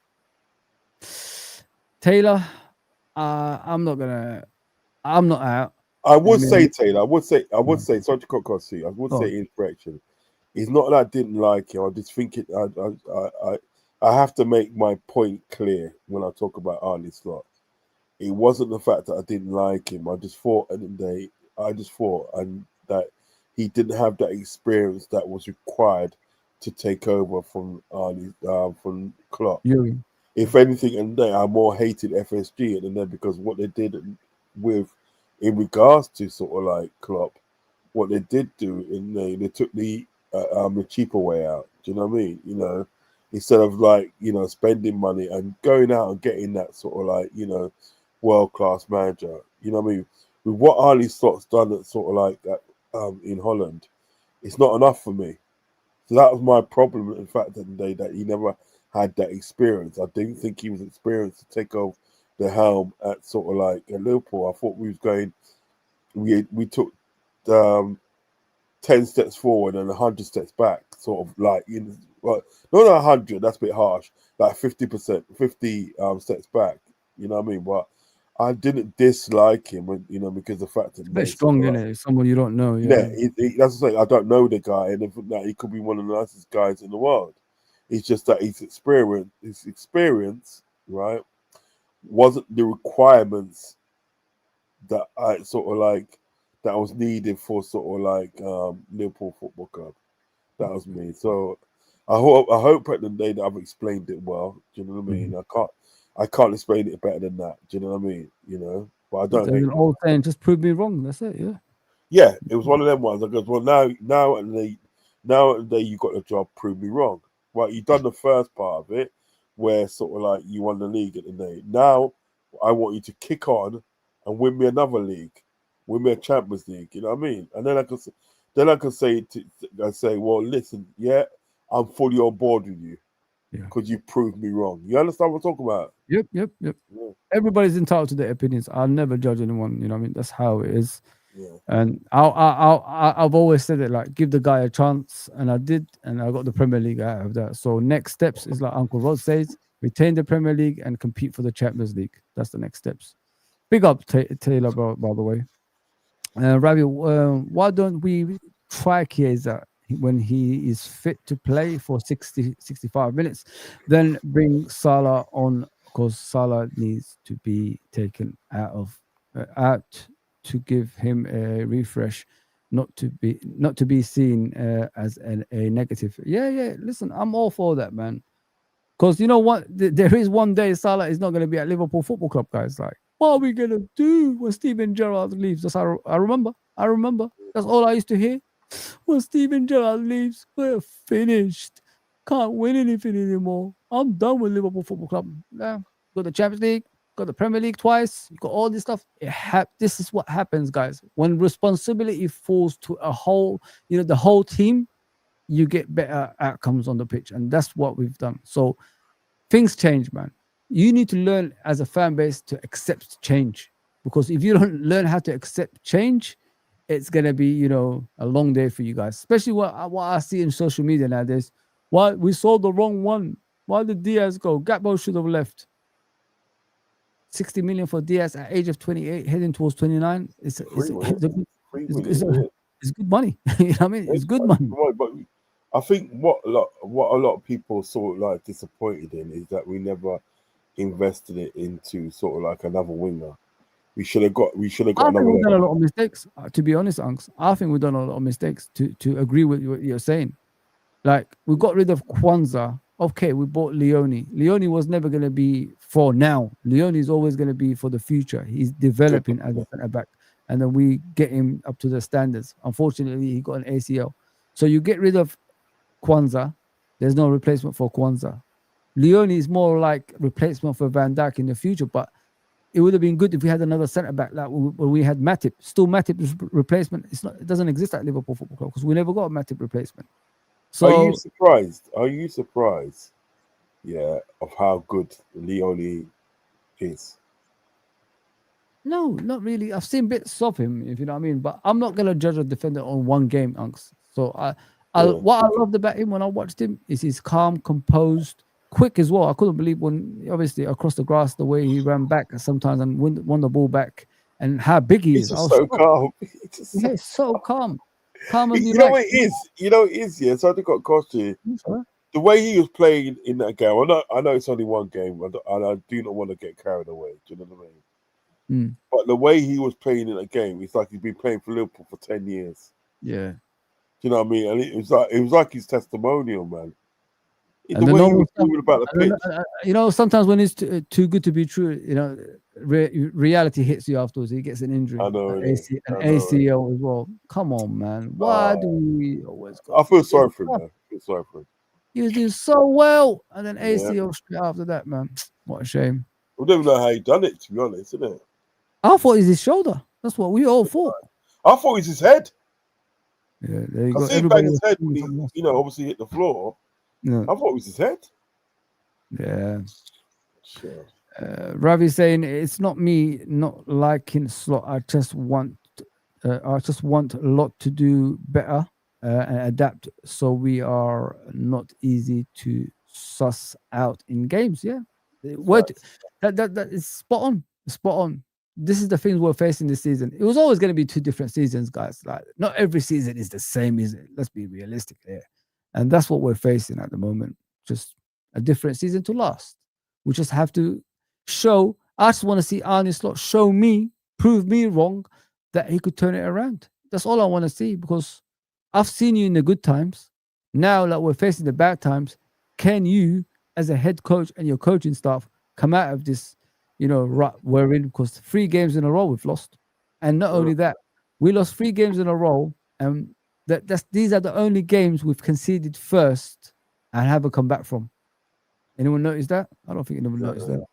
Taylor, I'm not out.
I would say, Taylor. I would say. Sorry to cut across you. I would say incorrection. It's not that I didn't like him. I just think it. I have to make my point clear when I talk about Arnie Slot. It wasn't the fact that I didn't like him. I just thought that he didn't have that experience that was required to take over from Arnie from Klopp.
Yeah.
If anything, and I more hated FSG and then because what they did in regards to sort of like Klopp, what they did do they took the cheaper way out. Do you know what I mean? You know, instead of like, you know, spending money and going out and getting that sort of like, you know, world-class manager. You know what I mean? With what Arnie Slot's done at sort of like that in Holland, it's not enough for me. So that was my problem, in fact, that he never had that experience. I didn't think he was experienced to take over the helm at sort of like at Liverpool. I thought we took 10 steps forward and 100 steps back, sort of like not 100, that's a bit harsh, like 50 steps back, you know what I mean? But I didn't dislike him, you know, because the fact that
it's a bit strong, isn't it? Someone you don't know.
Yeah, that's the thing. I don't know the guy, and that he could be one of the nicest guys in the world. It's just that his experience, right, wasn't the requirements that I sort of like that was needed for sort of like Liverpool Football Club. That was me. So I hope at the day that I've explained it well. Do you know what I mean? I can't explain it better than that. Do you know what I mean? You know, but I don't.
There's an old saying, just prove me wrong. That's it. Yeah.
Yeah, it was one of them ones. I goes, well, now at the day you got the job. Prove me wrong. Right, you done the first part of it, where sort of like you won the league at the day. Now I want you to kick on and win me another league, win me a Champions League. You know what I mean? And then I can say, well, listen, yeah, I'm fully on board with you because you proved me wrong. You understand what I'm talking about?
Yep. Yeah. Everybody's entitled to their opinions. I'll never judge anyone. You know what I mean? That's how it is.
Yeah.
And I've always said it, like, give the guy a chance, and I did, and I got the Premier League out of that. So next steps is like Uncle Rod says, retain the Premier League and compete for the Champions League. That's the next steps. Big up Taylor, by the way. Ravi, why don't we try Chiesa when he is fit to play for 65 minutes, then bring Salah on, because Salah needs to be taken out to give him a refresh, not to be seen as a negative. Yeah. Listen, I'm all for that, man. Because you know what? There is one day Salah is not going to be at Liverpool Football Club, guys. Like, what are we going to do when Steven Gerrard leaves? That's how I remember. That's all I used to hear. When Steven Gerrard leaves, we're finished. Can't win anything anymore. I'm done with Liverpool Football Club. Yeah, got the Champions League, got the Premier League twice, you got all this stuff. This is what happens, guys. When responsibility falls to the whole team, you get better outcomes on the pitch. And that's what we've done. So things change, man. You need to learn as a fan base to accept change. Because if you don't learn how to accept change, it's going to be, a long day for you guys. Especially what I see in social media nowadays. Why we saw the wrong one. Why did Diaz go? Gakpo should have left. 60 million for Diaz at age of 28, heading towards 29. It's good money. You know what I mean? It's good money.
But I think what a lot of people sort of like disappointed in is that we never invested it into sort of like another winger. We should have got
I think
another.
we've done a lot of mistakes. To be honest, Unks, I think we've done a lot of mistakes. To agree with what you're saying, like we got rid of Kwanzaa. Okay, we bought Leone. Leone was never going to be for now. Leone is always going to be for the future. He's developing as a centre back, and then we get him up to the standards. Unfortunately, he got an ACL. So you get rid of Kwanzaa. There's no replacement for Kwanzaa. Leone is more like replacement for Van Dijk in the future, but it would have been good if we had another centre back like when we had Matip. Still, Matip's replacement. It doesn't exist at Liverpool Football Club because we never got a Matip replacement. So,
are you surprised? Are you surprised? Yeah, of how good Leone is.
No, not really. I've seen bits of him, if you know what I mean. But I'm not gonna judge a defender on one game, Unks. So what I loved about him when I watched him is he's calm, composed, quick as well. I couldn't believe when obviously across the grass the way he ran back sometimes and won the ball back and how big he is.
He's just so calm.
He's so calm. Calm as
you know what it is? You know it is, yeah. So I got cost you. The way he was playing in that game, I know it's only one game, and I do not want to get carried away. Do you know what I mean? But the way he was playing in that game, it's like he's been playing for Liverpool for 10 years.
Yeah.
Do you know what I mean? And it was like his testimonial, man.
And the way he was moving about the pitch. You know, sometimes when it's too good to be true, you know, reality hits you afterwards. He gets an injury,
I know,
ACL as well. Come on, man. Why do we always go?
I feel sorry for him, man. I feel sorry for him.
He was doing so well, and then ACL straight after that, man. What a shame.
We don't even know how he done it, to be honest, isn't it?
I thought it was his shoulder. That's what we all thought.
I thought it was his head.
Yeah, there you go.
I see him bang his head when he, you know, obviously hit the floor.
Yeah.
I thought it was his head.
Yeah.
Sure.
Ravi saying it's not me not liking Slot. I just want a lot to do better and adapt, so we are not easy to suss out in games. Yeah, what that is spot on. Spot on. This is the things we're facing this season. It was always going to be two different seasons, guys. Like not every season is the same, is it? Let's be realistic here. And that's what we're facing at the moment. Just a different season to last. We just have to show. I just want to see Arne Slot prove me wrong that he could turn it around. That's all I want to see because I've seen you in the good times. Now that we're facing the bad times, can you, as a head coach and your coaching staff, come out of this, you know, rut we're in? Because 3 games in a row we've lost. And not only that, we lost 3 games in a row and these are the only games we've conceded first and haven't come back from. Anyone notice that? I don't think anyone noticed that.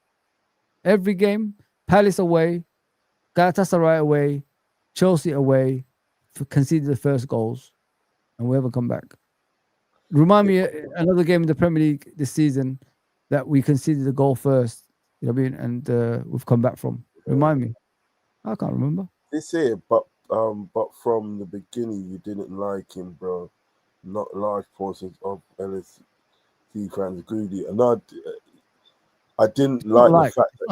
Every game, Palace away, Galatasaray away, Chelsea away, conceded the first goals, and we haven't come back. Remind me another game in the Premier League this season that we conceded the goal first, you know what I mean, and we've come back from. Remind me. I can't remember.
This here, but from the beginning, you didn't like him, bro. Not large portions of LSC fans greedy, and I didn't like the fact that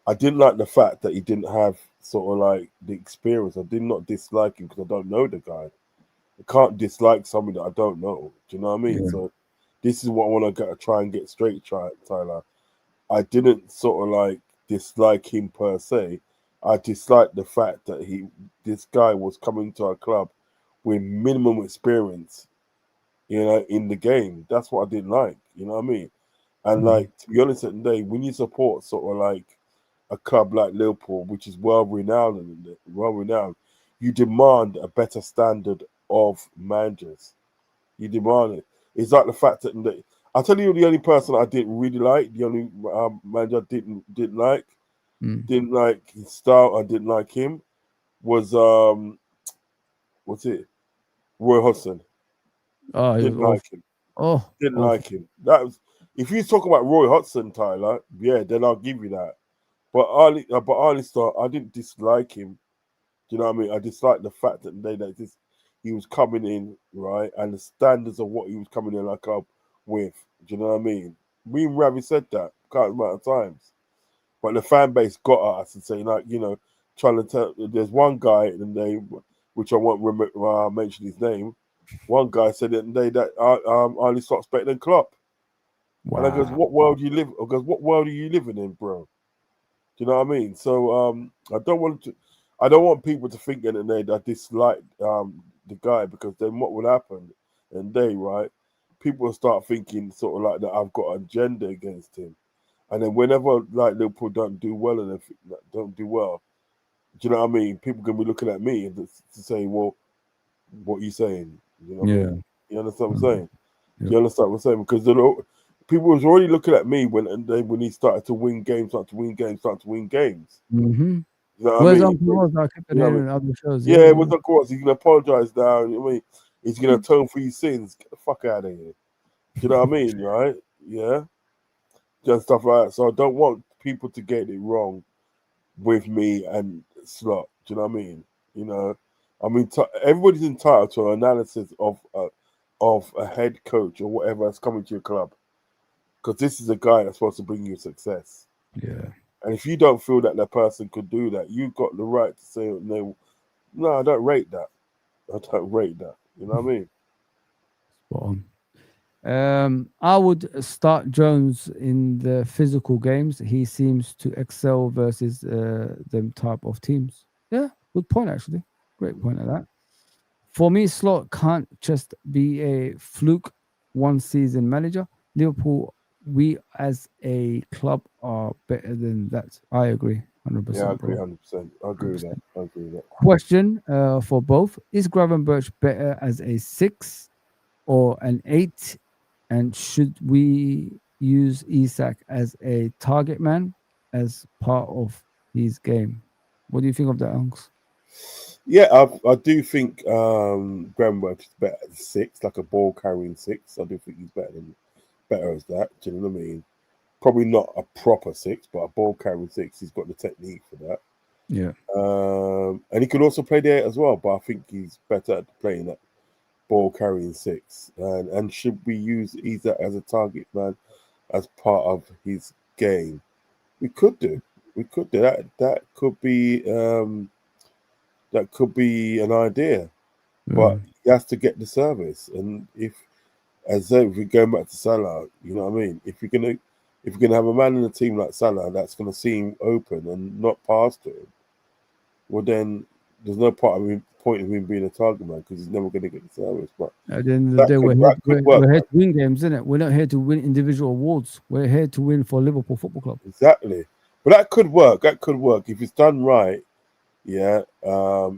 I didn't like the fact that he didn't have sort of like the experience. I did not dislike him because I don't know the guy. I can't dislike somebody that I don't know. Do you know what I mean? Yeah. So this is what I want to try and get straight, Tyler. I didn't sort of like dislike him per se. I disliked the fact that this guy was coming to our club with minimum experience, you know, in the game. That's what I didn't like, you know what I mean? And like, to be honest, at the day, when you support sort of like a club like Liverpool, which is well-renowned, you demand a better standard of managers. You demand it. It's like the fact that I'll tell you the only person I didn't really like, the only manager I didn't like, didn't like his style, I didn't like him, was what's it? Roy Hodgson.
Oh,
didn't like him.
Oh,
didn't like him. That was, if you talk about Roy Hodgson, Tyler, yeah, then I'll give you that. But Arne Slot, I didn't dislike him. Do you know what I mean? I disliked the fact that he was coming in, right, and the standards of what he was coming in like with. Do you know what I mean? Me and Ravi said that quite a amount of times. but the fan base got at us and saying, like, you know, trying to tell. There's one guy in the name, which I won't mention his name. One guy said that Arne Slot's better than Klopp.
Wow.
And I goes, what world you live? I goes, what world are you living in, bro? Do you know what I mean? So I don't want people to think that I dislike the guy, because then what will happen? And right, people will start thinking sort of like that I've got an agenda against him. And then whenever like Liverpool don't do well and don't do well, do you know what I mean? People can be looking at me and to say, well, what are you saying? You know what I mean? You understand what I'm saying?
Yeah.
You understand what I'm saying? Because people was already looking at me when he started to win games.
Mm-hmm.
You know what
Where's
I mean?
Uncle Ross? I kept
You know what I
hearing
mean?
other shows.
Yeah, it was of course. He's gonna apologize now. I mean, he's gonna atone for his sins. Get the fuck out of here. Do you know what I mean? Right? Yeah. Just stuff like that. So I don't want people to get it wrong with me and Slot. Do you know what I mean? You know, I mean, everybody's entitled to an analysis of a head coach or whatever that's coming to your club, because this is a guy that's supposed to bring you success.
Yeah.
And if you don't feel that person could do that, you've got the right to say, no, I don't rate that. I don't rate that. You know what I mean?
Spot on. I would start Jones in the physical games. He seems to excel versus them type of teams. Yeah, good point actually. Great point at that. For me, Slot can't just be a fluke one season manager. Liverpool, we as a club are better than that. I agree, 100%.
Yeah, I agree,
bro.
100%. I agree with that.
Question for both: is Gravenberch better as a 6 or an 8? And should we use Isak as a target man as part of his game? What do you think of that, Unks?
Yeah, I do think Gravenberch is better at 6, like a ball carrying 6. I do think he's better as that. Do you know what I mean? Probably not a proper 6, but a ball carrying 6. He's got the technique for that.
Yeah.
And he could also play the 8 as well, but I think he's better at playing that ball carrying 6. And should we use Isak as a target man as part of his game? We could do that. That could be an idea, but he has to get the service. And if we're going back to Salah, you know what I mean? If you're gonna have a man in the team like Salah that's gonna seem open and not pass to him, well then there's no point of him being a target man, because he's never gonna get the service. But
at the end of the day, we're here to win games, isn't it? We're not here to win individual awards. We're here to win for Liverpool Football Club.
Exactly. But that could work. If it's done right. Yeah,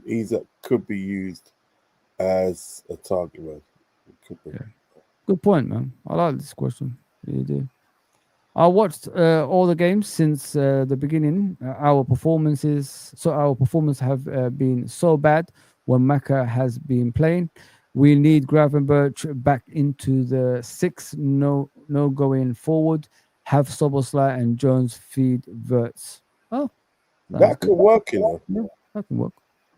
Isak could be used as a target man.
Yeah. Good point, man. I like this question. You do. I watched all the games since the beginning. Our performance have been so bad when Maka has been playing. We need Gravenberch back into the 6. No going forward. Have Soboslai and Jones feed Verts. Oh,
that could work, you know.
Yeah, that can work.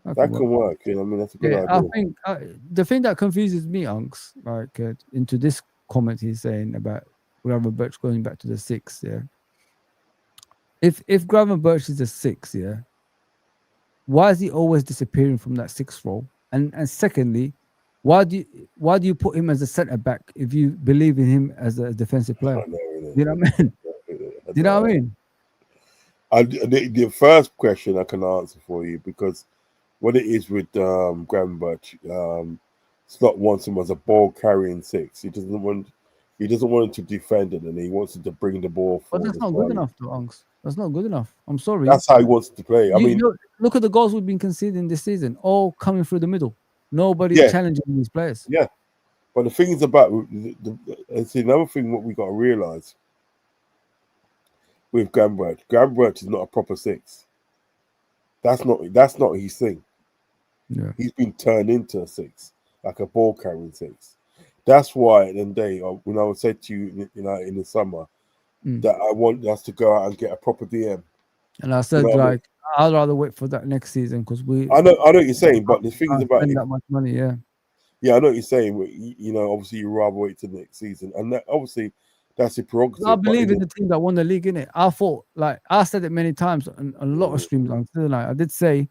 That can work. You know, I mean, that's a good idea.
I think the thing that confuses me, Unks, like into this comment he's saying about Gravenberch going back to the 6. Yeah. If Gravenberch is a 6, yeah, why is he always disappearing from that 6 role? And secondly, why do you put him as a centre back if you believe in him as a defensive player? You know what I mean? Do you know what I mean?
The first question I can answer for you, because what it is with Gravenberch, Slot wants him as a ball carrying 6. He doesn't want him to defend it, and he wants him to bring the ball forward.
But that's not good enough, though, Unks. That's not good enough. I'm sorry.
That's how he wants to play. I mean,
look at the goals we've been conceding this season, all coming through the middle. Nobody challenging these players.
Yeah, but the thing is about it's another thing what we got to realize with Gravenberch. Gravenberch is not a proper 6. That's not his thing.
Yeah,
he's been turned into a 6, like a ball carrying 6. That's why then when I would say to you, in the summer, that I want us to go out and get a proper DM.
And I said, I'd rather wait for that next season, because
I know what you're saying, but the thing is about
spend that much money, yeah.
Yeah, I know what you're saying. You know, obviously you rather wait till next season, and that That's a prerogative.
I believe in the team that won the league, innit? I thought, like, I said it many times on a lot of streams on Thursday night. I did say,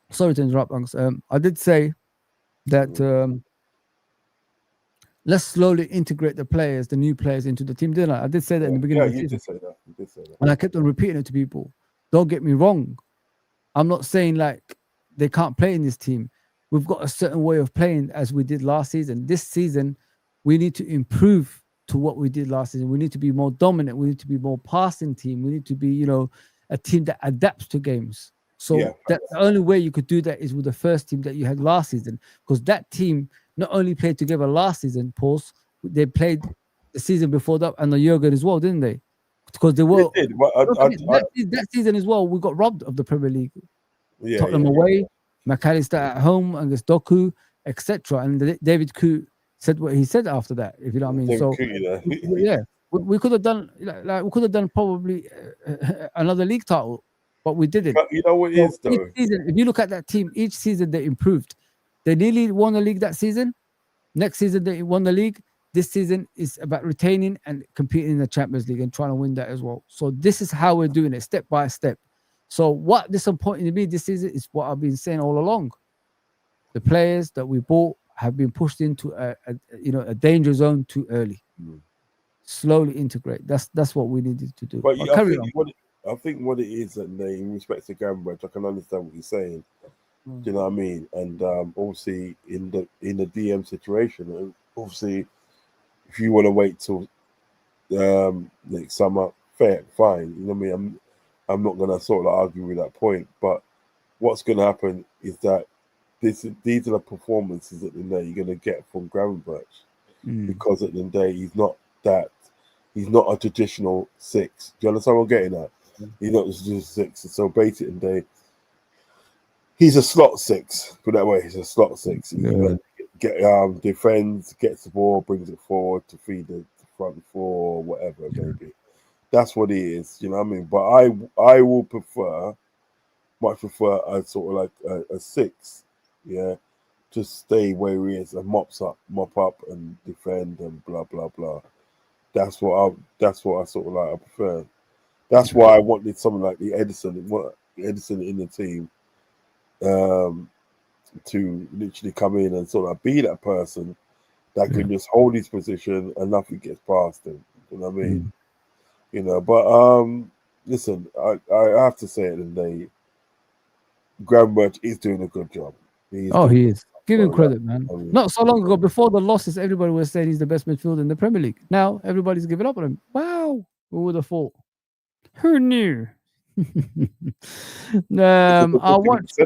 sorry to interrupt, Unks. I did say that let's slowly integrate the players, the new players, into the team, didn't I? I did say that in the beginning of the season.
You did say that.
And I kept on repeating it to people. Don't get me wrong. I'm not saying like they can't play in this team. We've got a certain way of playing as we did last season. This season, we need to improve to what we did last season. We need to be more dominant. We need to be more passing team. We need to be, a team that adapts to games. So the only way you could do that is with the first team that you had last season, because that team not only played together last season, Pauls, they played the season before that and the year ago as well, didn't they? Because they were that season as well. We got robbed of the Premier League. Tottenham away, McAllister at home against Doku, etc. And David Koo said what he said after that. If you know what I mean. So yeah, we could have done we could have done probably another league title, but we didn't.
But you know what it is though.
Each season, if you look at that team, each season they improved. They nearly won the league that season. Next season they won the league. This season is about retaining and competing in the Champions League and trying to win that as well. So this is how we're doing it, step by step. So what disappointing me this season is what I've been saying all along. The players that we bought have been pushed into a danger zone too early. Slowly integrate. That's what we needed to do.
But I think what it is, and in respect to Gambridge, I can understand what you're saying. Do you know what I mean? And obviously in the DM situation, obviously if you want to wait till next summer, fine. You know what I mean? I'm not going to sort of argue with that point. But what's going to happen is that these are the performances at the end of the day you're going to get from Gravenberch, because at the end of the day he's not a traditional 6. Do you understand what I'm getting at? He's not a traditional 6. So basically, at the end of the day, he's a slot 6. Put it that way, he's a slot 6. Defends, gets the ball, brings it forward to feed the front 4, whatever maybe. That's what he is. You know what I mean? But I will much prefer a sort of like a 6. Yeah, just stay where he is and mop up and defend and blah blah blah. That's what I sort of like. I prefer. That's why I wanted someone like the Edison in the team, to literally come in and sort of be that person that can just hold his position and nothing gets past him. You know what I mean? But listen, I have to say it today. Gravenberch is doing a good job. He is.
Give him credit, man. Not so long ago, before the losses, everybody was saying he's the best midfielder in the Premier League. Now everybody's giving up on him. Wow, who would have thought? Who knew? I watched.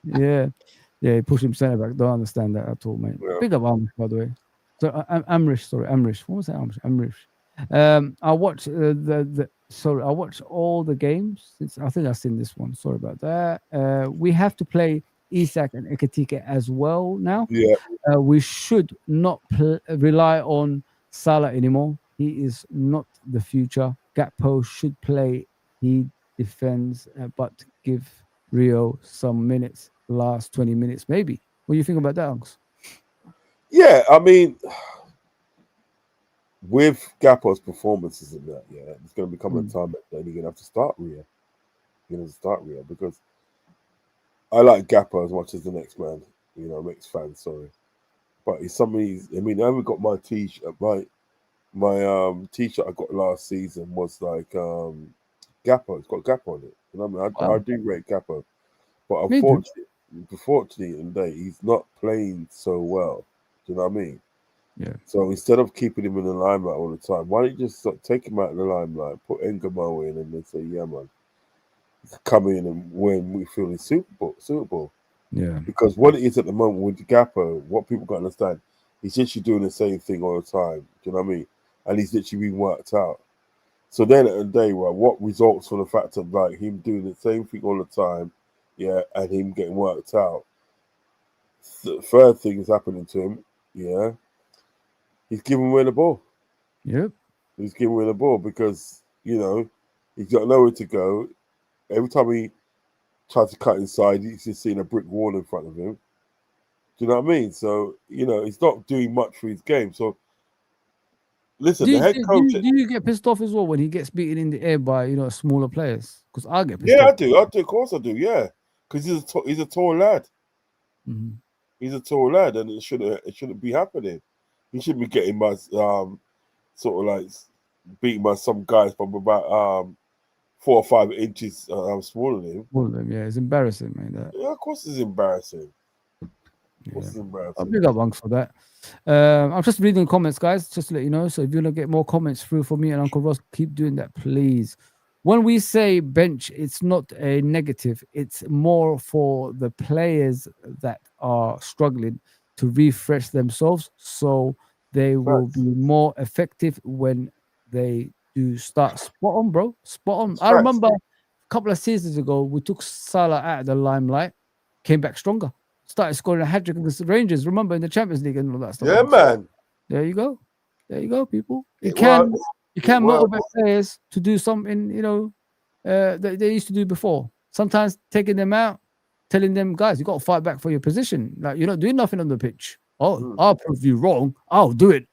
Yeah, he pushed him centre back. Don't understand that at all, mate. Yeah. Big up Amrish, by the way. So Amrish. What was that? Amrish. I watched I watched all the games. I think I've seen this one. Sorry about that. We have to play Isak and Ekitike as well now.
Yeah.
We should not rely on Salah anymore. He is not the future. Gakpo should play. He defends, but give Rio some minutes. Last 20 minutes, maybe. What do you think about that, Unks?
Yeah, I mean, with Gakpo's performances in that, it's going to become a time that you're going to have to start Rio. You're going to start Rio because I like Gakpo as much as the next man, next fan, sorry. But he's somebody, I haven't got my t-shirt, my t-shirt I got last season was like Gakpo. It's got Gakpo on it. You know what I mean? I do rate Gakpo. But unfortunately, today he's not playing so well. Do you know what I mean?
Yeah.
So instead of keeping him in the limelight all the time, why don't you just take him out of the limelight, put Engamo in, and then say, "Yeah, man, come in and when we feel he's suitable."
Yeah.
Because what it is at the moment with Gakpo, what people got to understand, he's literally doing the same thing all the time. Do you know what I mean? And he's literally being worked out. So then at the day, what results from the fact of like him doing the same thing all the time? Yeah, and him getting worked out. The third thing is happening to him. Yeah, he's giving away the ball.
Yep,
he's giving away the ball because he's got nowhere to go. Every time he tries to cut inside, he's just seeing a brick wall in front of him. Do you know what I mean? So he's not doing much for his game. So listen,
Do
the
you,
head
do,
coach.
you, do you get pissed off as well when he gets beaten in the air by smaller players? Because I get pissed
Yeah,
off.
I do. Of course, I do. Yeah, because he's a tall lad.
Mhm.
He's a tall lad, and it shouldn't be happening. He shouldn't be getting by sort of like beaten by some guys from about 4 or 5 inches smaller than him.
All of them, yeah, it's embarrassing, man. That.
Yeah, of course, it's embarrassing. Of course,
Yeah.
it's
I'll
embarrassing.
big up Unks for that. I'm just reading the comments, guys, just to let you know. So if you want to get more comments through for me and Uncle Ross, keep doing that, please. When we say bench, it's not a negative. It's more for the players that are struggling to refresh themselves, so they will
Facts.
be more effective when they do start. Spot on, bro. Spot on.
It's
I
facts.
remember a couple of seasons ago, we took Salah out of the limelight, came back stronger. Started scoring a hat trick against the Rangers. Remember in the Champions League and all that stuff.
Yeah, man.
There you go. There you go, people. You
It
can
works.
you can
It works.
motivate players to do something that they used to do before. Sometimes taking them out, telling them, guys, you got to fight back for your position. Like you're not doing nothing on the pitch. Oh, I'll prove you wrong. I'll do it.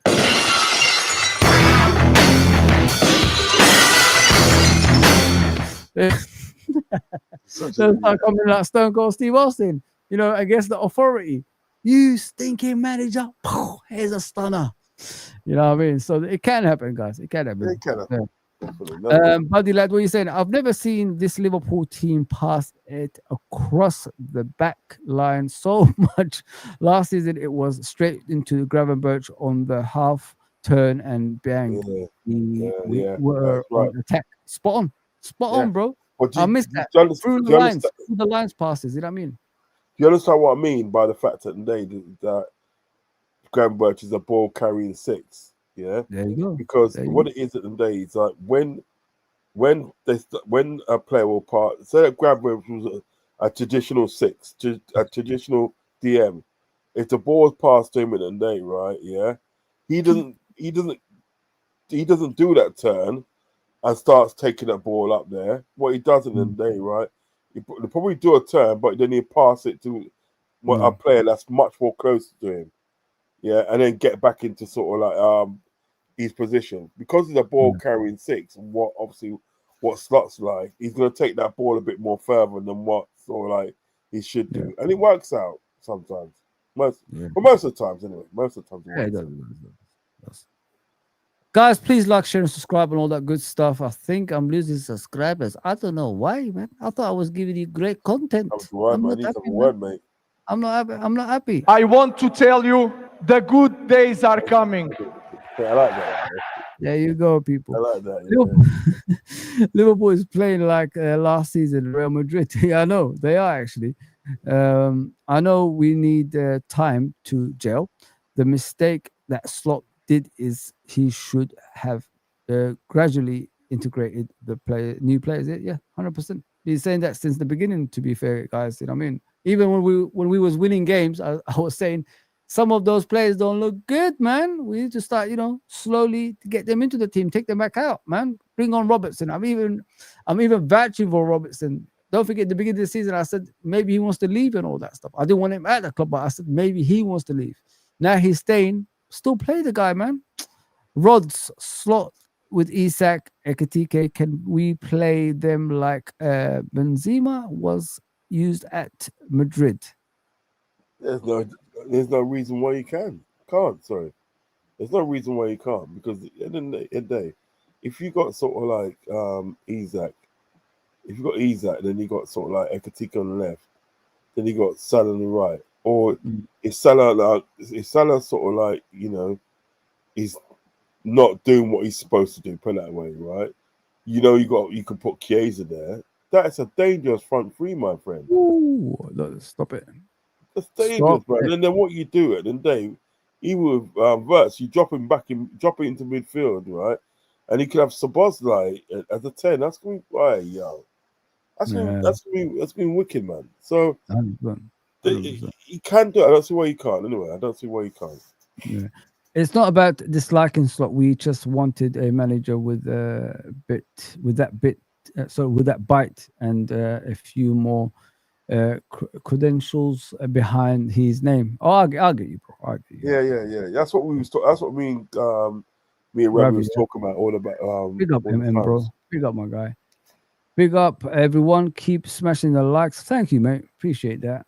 So start coming like Stone Cold Steve Austin, against the authority. You stinking manager. Here's a stunner. You know what I mean? So it can happen, guys. It can happen.
It can happen.
Buddy lad, what are you saying? I've never seen this Liverpool team pass it across the back line so much. Last season, it was straight into Gravenberch on the half turn and bang. We were on attack. Spot on, bro. I missed that. Through the lines passes. You know what I mean?
Do you understand what I mean by the fact that Gravenberch is a ball carrying 6? Yeah,
there you go.
Because what it is at the day is like when a player will pass, say that Gravenberch was a traditional 6, a traditional DM. If the ball is passed to him at the day, right? Yeah, he doesn't do that turn and starts taking that ball up there. What he does in the day, right? He'll probably do a turn, but then he'll pass it to a player that's much more close to him. Yeah, and then get back into sort of like his position. Because he's a ball carrying 6, what slots like, he's gonna take that ball a bit more further than what sort of like he should do. And it works out sometimes. Most of the times anyway. Most of the times it
does. Guys, please like, share, and subscribe and all that good stuff. I think I'm losing subscribers. I don't know why, man. I thought I was giving you great content. I'm not happy.
I want to tell you the good days are coming.
I like that.
There you go, people.
I like that.
Liverpool is playing like last season, Real Madrid. Yeah, I know. They are actually. I know we need time to gel. The mistake that Slot did is he should have gradually integrated the new players. Yeah, 100%. He's saying that since the beginning, to be fair, guys. You know what I mean? Even when we was winning games, I was saying some of those players don't look good, man. We need to start, slowly to get them into the team, take them back out, man. Bring on Robertson. I'm even vouching for Robertson. Don't forget, the beginning of the season, I said maybe he wants to leave and all that stuff. I didn't want him at the club, but I said maybe he wants to leave. Now he's staying. Still play the guy, man. RODZ slot with Isak, Ekitike. Can we play them like Benzema was used at Madrid?
There's no reason why you can't. There's no reason why you can't, because at the end of the day, if you got sort of like Isak, then you got sort of like Ekitike on the left, then you got Salah on the right, or is Salah sort of like he's not doing what he's supposed to do, put it that way, right? You can put Chiesa there. That's a dangerous front three, my friend.
Ooh, stop it.
That's dangerous, man. And then what you do at the end of the day, even with Verts, you drop it into midfield, right? And you can have Szoboszlai as a 10. That's going to be right, yo. That's been wicked, man. So
100%.
you can do it. I don't see why you can't. Anyway, I don't see why you can't.
Yeah. It's not about disliking Slot. We just wanted a manager with that bite and a few more credentials behind his name. Oh, I'll get you, bro.
Yeah. That's what we was talking. That's what me and me and Ravi
Ravi,
was
yeah.
talking about all about
Big up
all the
him, bro.
times.
Big up my guy. Big up everyone. Keep smashing the likes. Thank you, mate. Appreciate that.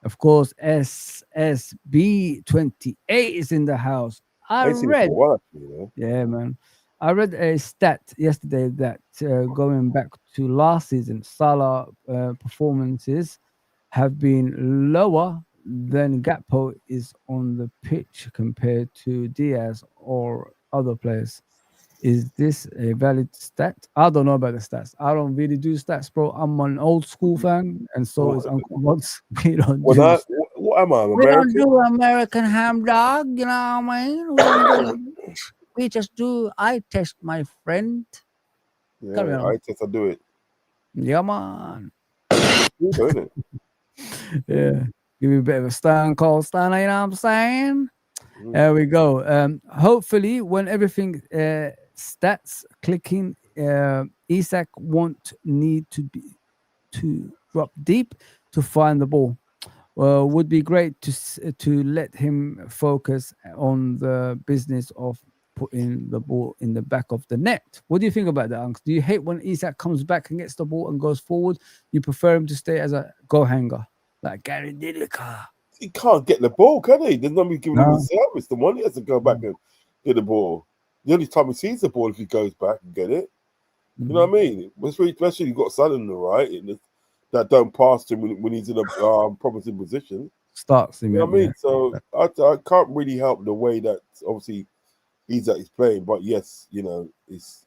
Of course, SSB28 is in the house.
I
I
ain't seen it for a
read,
while, actually, you know.
yeah, man. I read a stat yesterday that going back to last season, Salah performances have been lower than Gakpo is on the pitch compared to Diaz or other players. Is this a valid stat? I don't know about the stats. I don't really do stats, bro. I'm an old school fan, and so is
What,
Uncle Rods. We don't
when
do.
what am I? I'm
We don't
American?
do American ham dog. You know what I mean? We don't do it. We just do eye test, my friend. Carry
Yeah,
on.
I test. I do it.
Yeah, man.
You doing it?
Yeah. Give me a bit of a stone cold stunner, you know what I'm saying?
Mm.
There we go. Hopefully, when everything stats clicking, Isak won't need to drop deep to find the ball. Would be great to let him focus on the business of putting the ball in the back of the net. What do you think about that, Unks? Do you hate when Isak comes back and gets the ball and goes forward? You prefer him to stay as a goal hanger, like Gary Lineker?
He can't get the ball, can he? There's nobody giving him
No.
the service. The one he has to go back and get the ball. The only time he sees the ball if he goes back and get it. You know what I mean? Especially you've got Son on the right that don't pass to him when he's in a promising position.
Starts him.
You know what I mean?
Yeah.
So I can't really help the way that obviously he's playing, but yes, you know, he's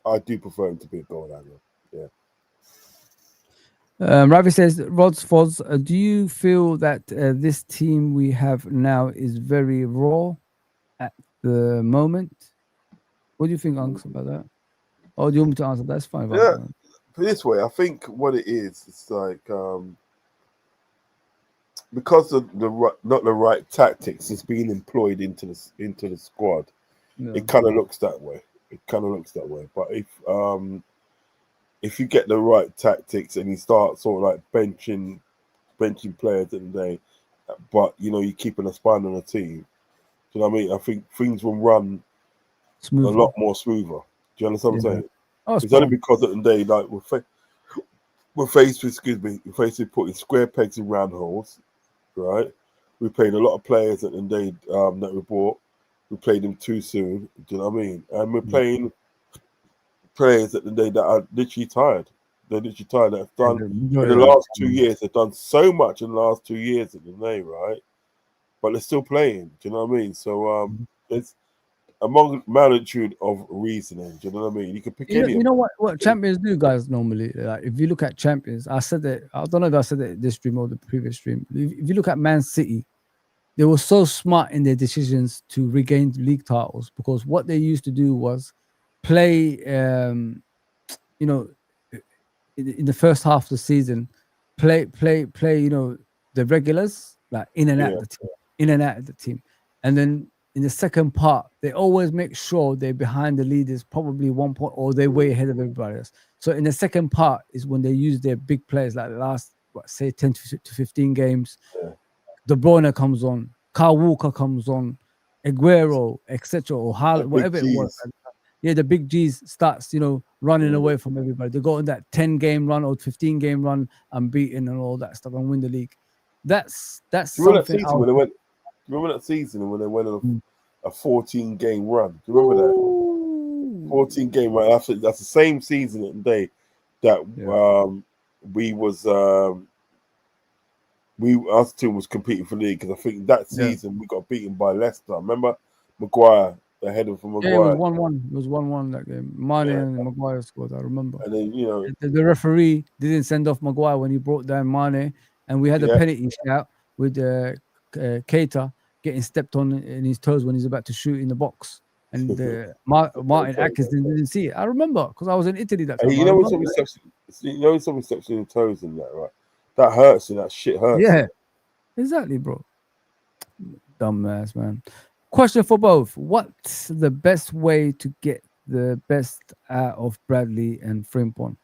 I do prefer him to be a goal hanger. Yeah.
Ravi says, Rods Foz, do you feel that this team we have now is very raw at the moment? What do you think, Unks, about that? Oh, do you want me to answer? That's fine.
Yeah. This way, I think what it is, it's like because of not the right tactics is being employed into the squad.
Yeah.
It kind of looks that way. But if you get the right tactics and you start sort of like benching players in the day, but you know you're keeping a spine on the team. Do you know what I mean? I think things will run
Smooth.
a lot more smoother. Do you understand what I'm saying?
Oh,
it's only because at the day, like we're faced with putting square pegs in round holes, right? We played a lot of players at the day that we bought. We played them too soon. Do you know what I mean? And we're playing players at the day that are literally tired. They're literally tired. They've done in the last 2 years. They've done so much in the last 2 years at the day, right? But they're still playing. Do you know what I mean? So it's a magnitude of reasoning. Do you know what I mean? You can pick any.
You know what champions do, guys. Normally, like if you look at champions, I said that. I don't know if I said that this stream or the previous stream. If you look at Man City, they were so smart in their decisions to regain league titles because what they used to do was play, you know, in the first half of the season, play, you know, the regulars like in and out of the team, and then in the second part, they always make sure they're behind the leaders, probably 1 point, or they're way ahead of everybody else. So in the second part is when they use their big players, like the last, say 10 to 15 games. De Bruyne comes on, Kyle Walker comes on, Aguero, etc., or Haaland, whatever it was. Yeah, the big G's starts, you know, running away from everybody. They go on that 10-game run or 15-game run, unbeaten and all that stuff, and win the league. That's something.
Remember that season when they went on a 14-game run? Do you remember that? 14-game run. That's the same season and day that us two was competing for the league because I think that season we got beaten by Leicester. Remember Maguire, the header from Maguire.
Yeah, it was 1-1. It was 1-1 that game. Mane and Maguire scored. I remember.
And then you know
the referee didn't send off Maguire when he brought down Mane, and we had a penalty shout with Keita getting stepped on in his toes when he's about to shoot in the box, and Martin Atkinson didn't see it. I remember because I was in Italy that time.
You know when somebody steps in your toes in that, right? That hurts and that shit hurts.
Yeah, exactly, bro. Dumbass, man. Question for both: what's the best way to get the best out of Bradley and Frimpong?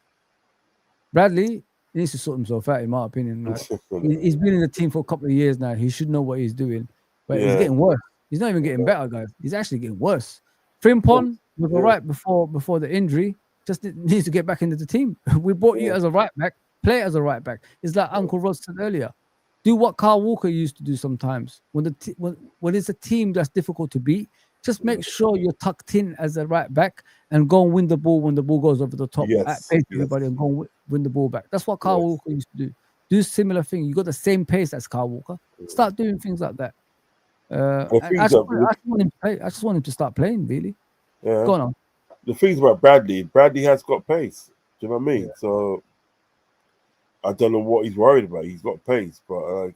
Bradley needs to sort himself out, in my opinion. Like, he's been in the team for a couple of years now. He should know what he's doing, but it's getting worse. He's not even getting better, guys. He's actually getting worse. Frimpong was all right before the injury. Just needs to get back into the team. We bought you as a right back. Play as a right back. It's like Uncle Rod said earlier. Do what Carl Walker used to do sometimes. When it's a team that's difficult to beat, just make sure you're tucked in as a right back and go and win the ball when the ball goes over the top. Pace everybody and go and win the ball back. That's what Carl Walker used to do. Do similar thing. You got the same pace as Carl Walker. Start doing things like that. I just want him to start playing, really.
Yeah.
Go on.
The things about Bradley has got pace. Do you know what I mean? Yeah. So I don't know what he's worried about. He's got pace, but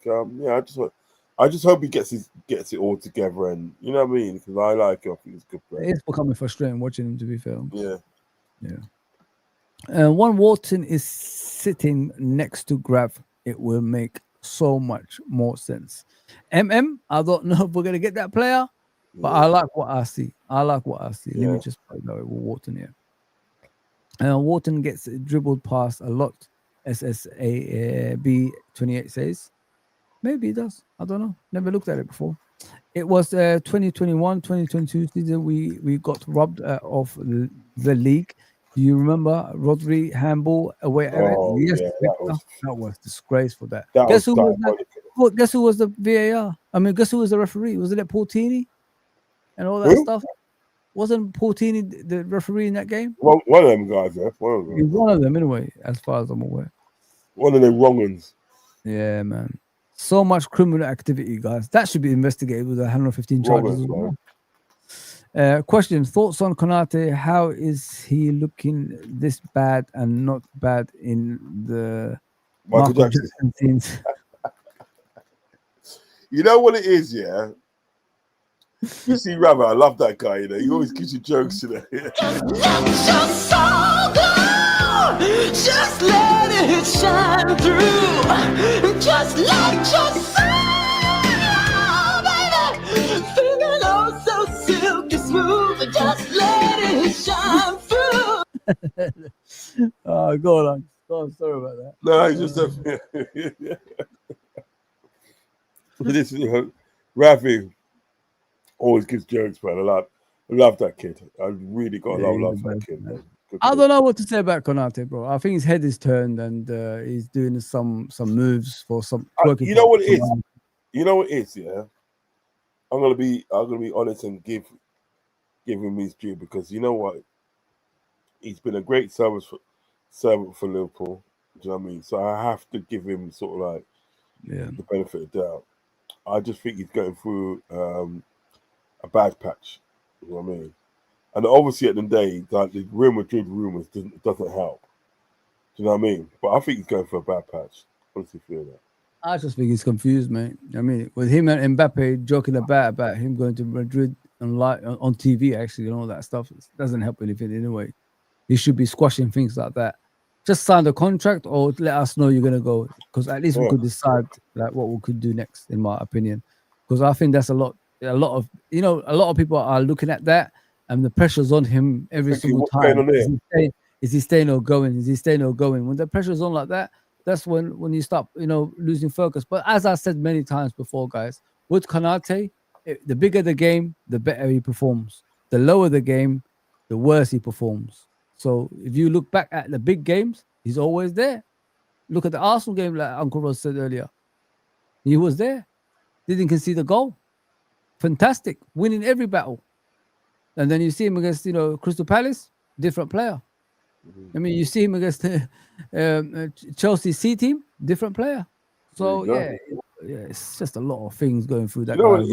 I just hope he gets it all together, and you know what I mean, because I like him. I think he's a good player.
It's becoming frustrating watching him, to be fair.
Yeah.
One Wharton is sitting next to Grav. It will make so much more sense. I don't know if we're gonna get that player, but I like what I see. Let me just play that with Wharton here. Wharton gets dribbled past a lot. SSAB 28 says. Maybe it does. I don't know. Never looked at it before. It was 2021-2022 season. We got robbed of the league. Do you remember Rodri handball away? Yes, that was disgraceful. Guess who was the VAR? I mean, guess who was the referee? Wasn't it Portini and all that stuff? Wasn't Portini the referee in that game?
One of them guys, yeah.
One of them, anyway, as far as I'm aware.
One of the wrong ones.
Yeah, man. So much criminal activity, guys. That should be investigated with 115 charges as well. Question: thoughts on Konate? How is he looking this bad and not bad in the
Michael Jackson
scenes?
You know what it is, yeah? You see, Rabbi, I love that guy, you know. He always gives you jokes, you know.
Just let your soul go. Just let it shine through. Just let your soul, baby, feeling oh so silky smooth. Just let it shine through.
Oh, go on. Sorry about that.
No, he's just this is Rafi always gives jokes, man. I love that kid. I really got a love for that kid, man.
I don't know what to say about Konate, bro. I think his head is turned and he's doing some moves for some.
You know what it is? You know what it is? Yeah, I'm gonna be honest and give him his due, because you know what? He's been a great servant for Liverpool. Do you know what I mean? So I have to give him sort of like the benefit of the doubt. I just think he's going through a bad patch. You know what I mean? And obviously at the end of the day, like the Real Madrid rumours doesn't help. Do you know what I mean? But I think he's going for a bad patch. I honestly feel that.
I just think he's confused, mate. I mean, with him and Mbappe joking about him going to Madrid on TV, actually, and all that stuff, it doesn't help anything anyway. He should be squashing things like that. Just sign the contract or let us know you're going to go, because at least we could decide like what we could do next, in my opinion. Because I think that's a lot of people are looking at that, and the pressure's on him every single time. Is he staying or going? Is he staying or going? When the pressure's on like that, that's when you start, losing focus. But as I said many times before, guys, with Konate, the bigger the game, the better he performs. The lower the game, the worse he performs. So if you look back at the big games, he's always there. Look at the Arsenal game, like Uncle Ross said earlier. He was there. Didn't concede a goal. Fantastic. Winning every battle. And then you see him against, Crystal Palace, different player. I mean, you see him against the Chelsea C team, different player. So, it's just a lot of things going through that guy.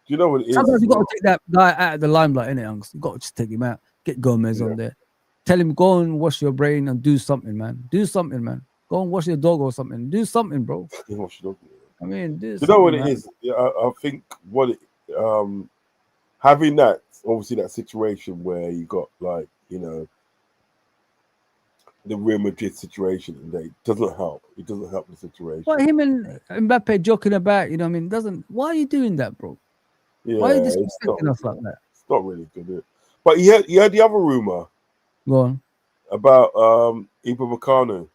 You know what it is?
Sometimes you've got to take that guy out of the limelight, innit, Uncle? You've got to just take him out. Get Gomez on there. Tell him, go and wash your brain and do something, man. Do something, man. Go and wash your dog or something. Do something, bro.
Wash your dog.
I mean,
you know what it is? Yeah, I think having that, obviously that situation where you got like, the Real Madrid situation, and it doesn't help. It doesn't help the situation.
Well, him and Mbappe joking about, why are you doing that, bro?
Yeah,
why are you disrespecting us like that?
It's not really good. But you heard the other rumor.
Go on.
About Upamecano.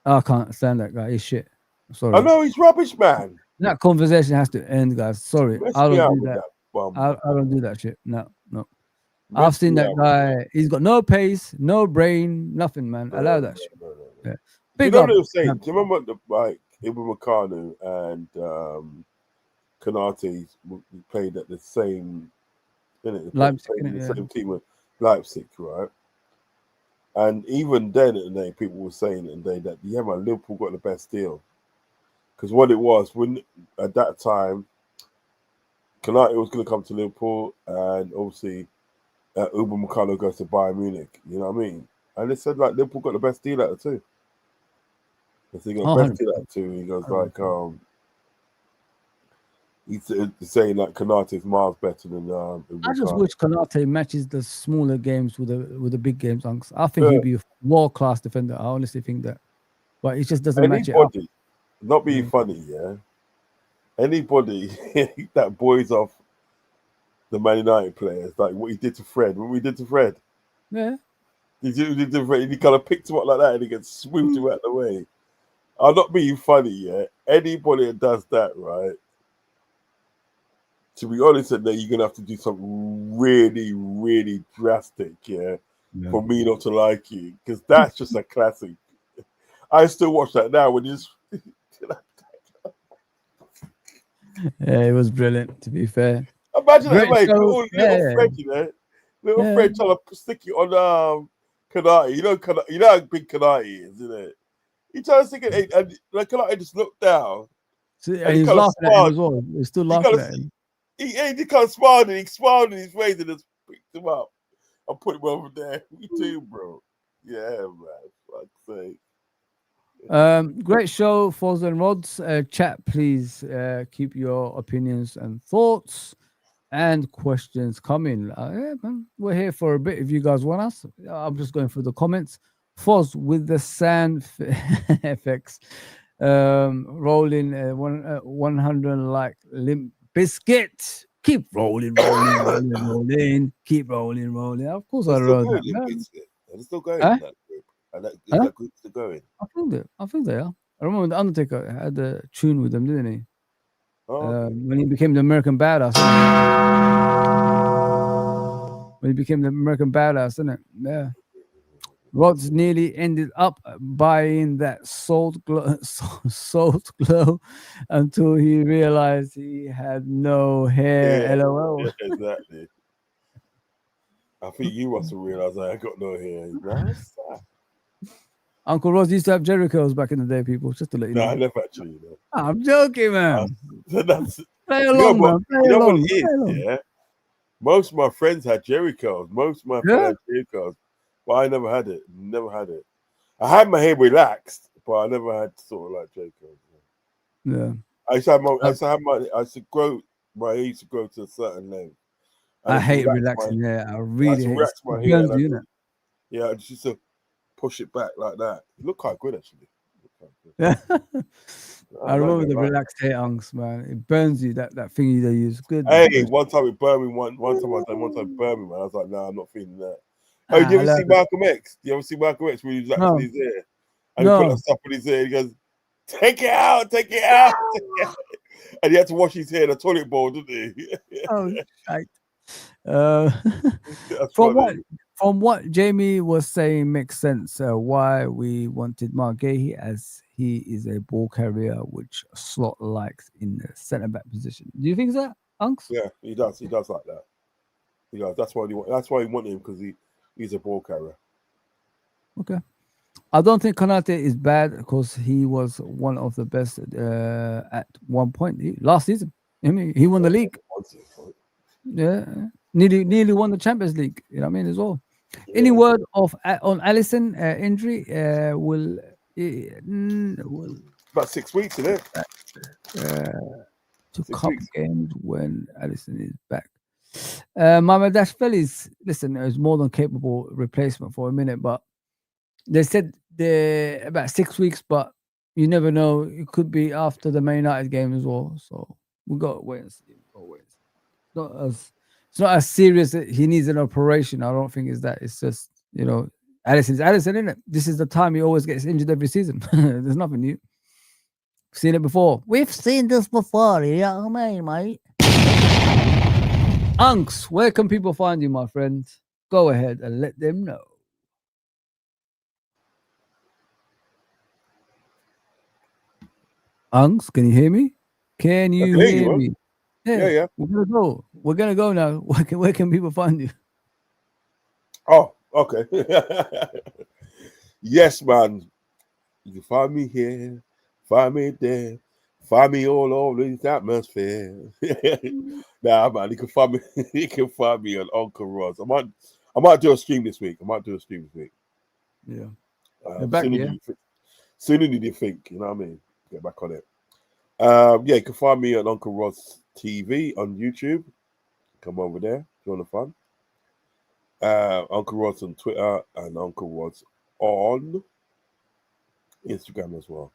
I can't stand that guy. He's shit. Sorry.
I know he's rubbish, man.
That conversation has to end, guys. Sorry,
Mess
I
me
don't
out
do
with
that.
that bum.
I don't do that shit. No. I've
Mess
seen
me
that
out with
guy. He's got no pace, no brain, nothing, man.
that.
Allow that shit.
No.
Yeah.
Do you
Big
know
up.
what they were saying? Do you remember like Ibn Makanu and Kanate played at the same, innit? They
Leipzig,
played in
innit?
the
Yeah.
same team with Leipzig, right? And even then, at the day, people were saying at the day that yeah, man, Liverpool got the best deal because what it was when at that time, Kanate was going to come to Liverpool, and obviously, Uber Mikano goes to Bayern Munich. You know what I mean? And they said like Liverpool got the best deal out of the two. They said, got the best
100%.
deal out of the two. He goes like, he's saying like Kanate's miles better than Uber
I just
Mikano.
wish Kanate matches the smaller games with the big games. Unks. I think
Yeah.
he'd be a world-class defender. I honestly think that, but he just doesn't match it up.
Anybody, not being
Yeah.
funny, yeah. Anybody that buoys off the Man United players, like what he did to Fred, what we did to Fred,
Yeah.
he did to Fred, he kind of picked him up like that and he gets swooped him out of the way. I'm not being funny, yeah. Anybody that does that, right? To be honest, you're gonna have to do something really, really drastic, yeah, for me not to like you, because that's just a classic. I still watch that now when he's.
Yeah, it was brilliant. To be fair,
Imagine that,
Great
mate.
show.
Little Fred, you know, little
Yeah.
Fred trying to stick it on Kanate. You know how big Kanate is, isn't it? He tried to stick it, and like Kanate just looked down.
See,
And he
he's
kinda
laughing at him
smiled.
as well. He's still
He
laughing
kinda
at him.
He kind of smiled and he smiled in his face and just picked him up and put him over there. Me too, bro. Yeah, man. Fuck's sake.
Great show, FOZI and Rods. Chat, please. Keep your opinions and thoughts and questions coming. Yeah, man, we're here for a bit if you guys want us. I'm just going through the comments. Foz with the sand FX. Rolling 100 like Limp Biscuit. Keep rolling. Keep rolling. Of course, I
They're still
wrote
going,
that. Man.
They're still going
Huh?
in that group. And that,
Huh?
that group's still going.
I think they are. I remember the Undertaker had a tune with them, didn't he?
Oh,
When he became the American Badass. When he became the American Badass, isn't it? Yeah. Rods nearly ended up buying that salt glow until he realized he had no hair.
yeah,
LOL.
yeah, exactly. I think you must have realized I got no hair. Nice.
Uncle Rods used to have Jericho's back in the day, people, just to let you
No,
know.
I never actually. You know.
I'm joking, man.
That's
Play along, man. Play
you know what
along.
it is, yeah. Most of my friends had Jericho's. Most of my friends had Jericho's, but I never had it. Never had it. I had my hair relaxed, but I never had sort of like Jericho's.
Yeah.
I used to grow my hair used to grow to a certain length.
I hate relaxing hair. I really hate it.
My
It
hair.
burns you, innit?
Yeah, I just used to push it back like that. It looked quite good actually.
Yeah. I remember
like
the
that.
relaxed hair unks, man. It burns you, that thingy they use. Good.
Hey, one time it burned me. One time it burned me, man. I was like, nah, I'm not feeling that. Oh, do you ever see Malcolm X? Do you ever see Malcolm X when he was relaxing his hair? And he put that stuff in his hair. He goes, take it out. And he had to wash his hair in a toilet bowl, didn't he?
Oh, shite. From what Jamie was saying makes sense why we wanted Margay, as he is a ball carrier which Slot likes in the centre back position. Do you think that, Unks?
Yeah, he does. He does like that. He does. That's why he want him, because he's a ball carrier.
Okay. I don't think Konate is bad because he was one of the best at one point last season. I mean, he won the league. Yeah, nearly won the Champions League. You know what I mean, as well. Yeah. Any word on Alisson injury? Will
about 6 weeks, isn't it?
To cup games when Alisson is back. Mamadashvili is more than capable replacement for a minute, but they said they're about 6 weeks, but you never know. It could be after the Man United game as well. So we got to wait and see. It's not as serious. He needs an operation. I don't think it's that. It's just, Alisson's Alisson, isn't it? This is the time he always gets injured every season. There's nothing new. Seen it before. We've seen this before. You know what I mean, mate? Unks, where can people find you, my friend? Go ahead and let them know. Unks, can you hear me? Can you
hear
hear
you,
me?
Yeah.
We're gonna go now. Where can people find you?
Oh, okay. Yes, man. You can find me here, find me there, find me all over this atmosphere. Nah, man, you can find me. You can find me on Uncle Roz. I might do a stream this week.
Yeah. You're back, yeah?
Sooner than you think. You know what I mean? Get back on it. Yeah, you can find me on Uncle Roz TV on YouTube. Come over there. Join the fun. Uncle Roz on Twitter and Uncle Roz on Instagram as well.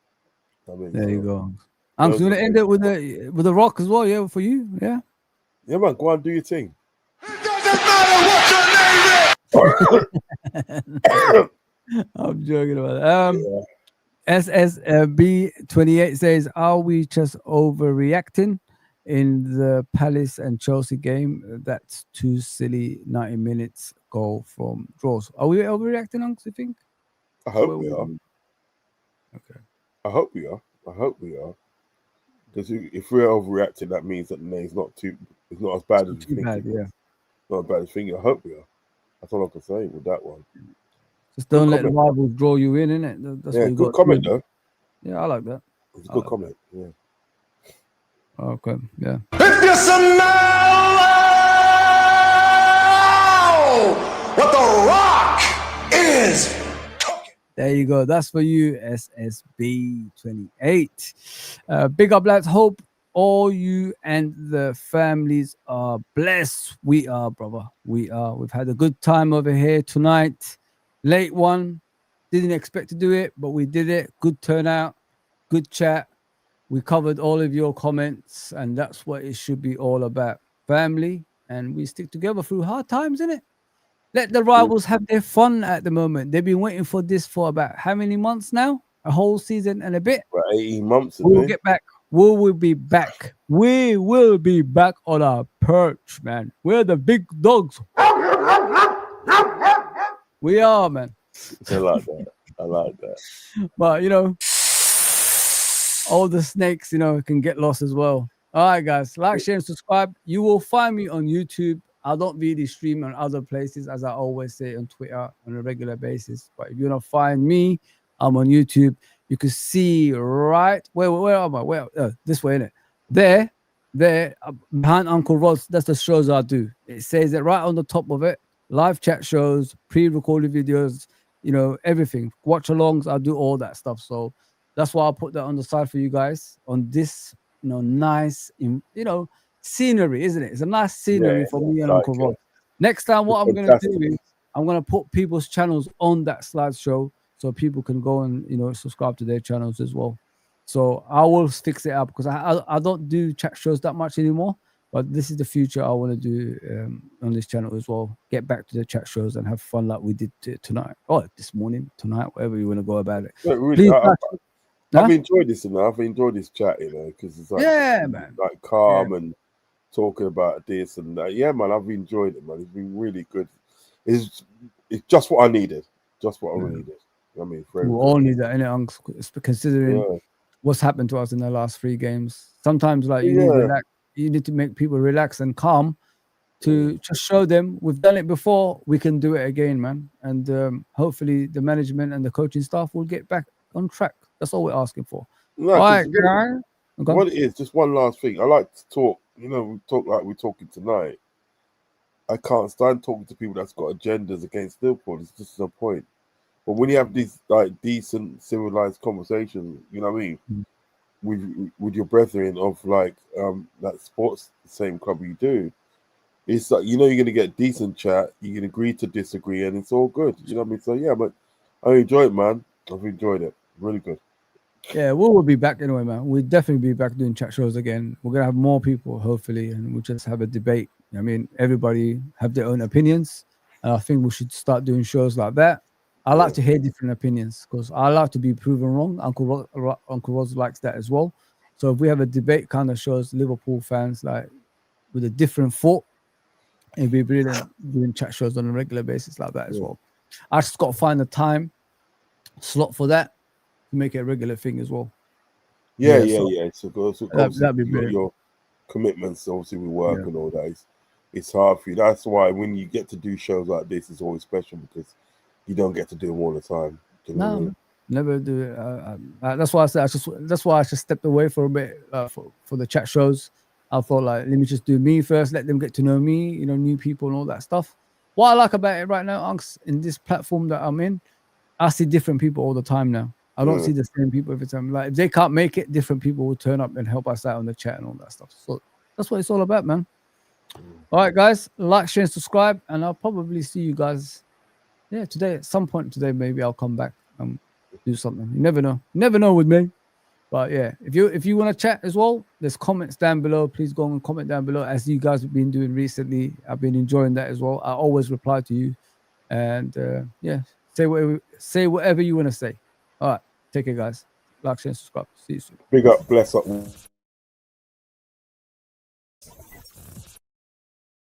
I mean,
There you go. Unks, you want to end it with a rock as well, yeah, for you? Yeah?
Yeah, man, go on, do your thing.
It doesn't matter what your name is.
I'm joking about it. SSB28 says, are we just overreacting in the Palace and Chelsea game? That's too silly. 90 minutes goal from draws. Are we overreacting, Unks, you think?
I hope we are.
Okay.
I hope we are. Because if we're overreacting, that means that it's not as bad as you think.
Yeah.
Not as bad as you think. I hope we are. That's all I can say with that one.
Just don't let the rivals draw you in, innit? That's
yeah,
what you
good
got
comment though.
Yeah, I like that.
It's a good comment. Yeah.
Okay. Yeah.
If you smell what the Rock is cooking.
There you go. That's for you, SSB28. Big up, lads. Hope all you and the families are blessed. We are, brother. We are. We've had a good time over here tonight. Late one. Didn't expect to do it, but we did it. Good turnout. Good chat. We covered all of your comments, and that's what it should be all about. Family, and we stick together through hard times, innit? Let the rivals have their fun at the moment. They've been waiting for this for about how many months now? A whole season and a bit.
About 18 months.
We'll get back. We will be back. We will be back on our perch, man. We're the big dogs. We are, man.
I like that.
But, you know, all the snakes, you know, can get lost as well. All right, guys. Like, share, and subscribe. You will find me on YouTube. I don't really stream on other places, as I always say, on Twitter on a regular basis. But if you want to find me, I'm on YouTube. You can see right where am I? This way, innit? There, behind Uncle Roz. That's the shows I do. It says it right on the top of it. Live chat shows, pre-recorded videos, you know, everything. Watch-alongs. I do all that stuff. So that's why I put that on the side for you guys on this, you know, nice, you know, scenery, isn't it? It's a nice scenery for me and Uncle Rob. Next time, what I'm going to do is I'm going to put people's channels on that slideshow so people can go and, you know, subscribe to their channels as well. So I will fix it up because I don't do chat shows that much anymore, but this is the future I want to do on this channel as well. Get back to the chat shows and have fun like we did tonight. Oh, this morning, tonight, whatever you want to go about it.
Yeah, really, I've enjoyed this, I've enjoyed this chat, you know, because it's like,
man,
like calm and talking about this and that. Yeah, man, I've enjoyed it, man. It's been really good. It's just what I needed. Just what I needed. I mean, we
all need that, innit, considering what's happened to us in the last 3 games. Sometimes, like, you need to make people relax and calm to just show them we've done it before, we can do it again, man. And hopefully the management and the coaching staff will get back on track. That's all we're asking for.
No,
all right,
what it is, just one last thing. I like to talk, you know, we talk like we're talking tonight. I can't stand talking to people that's got agendas against Liverpool. It's just no point. But when you have these like decent, civilized conversations, you know what I mean, with your brethren of like that sports same club you do, it's like, you know, you're gonna get decent chat, you can agree to disagree, and it's all good. You know what I mean? So yeah, but I enjoy it, man. I've enjoyed it. Really good.
Yeah, we will be back anyway, man. We'll definitely be back doing chat shows again. We're gonna have more people, hopefully, and we'll just have a debate. I mean, everybody have their own opinions, and I think we should start doing shows like that. I like to hear different opinions because I like to be proven wrong. Uncle Roz likes that as well. So if we have a debate, kind of shows Liverpool fans like with a different thought, it'd be brilliant doing chat shows on a regular basis like that as well. I just got to find the time slot for that to make it a regular thing as well.
Yeah. So
that'd be brilliant.
Your commitments, obviously, with work and all that. It's hard for you. That's why when you get to do shows like this, it's always special because you don't get to do them all the time. You know what I mean?
Never do it. That's why I said that's why I just stepped away for a bit for the chat shows. I thought like, let me just do me first, let them get to know me, you know, new people and all that stuff. What I like about it right now, Unks, in this platform that I'm in, I see different people all the time now. I don't see the same people every time. Like if they can't make it, different people will turn up and help us out on the chat and all that stuff. So that's what it's all about, man. All right, guys, like, share, and subscribe, and I'll probably see you guys. Yeah, today at some point today, maybe I'll come back and do something. You never know. You never know with me. But yeah, if you want to chat as well, there's comments down below. Please go and comment down below, as you guys have been doing recently. I've been enjoying that as well. I always reply to you, and yeah, say whatever you want to say. All right, take care, guys. Like, share, and subscribe. See you soon.
Big up, bless up.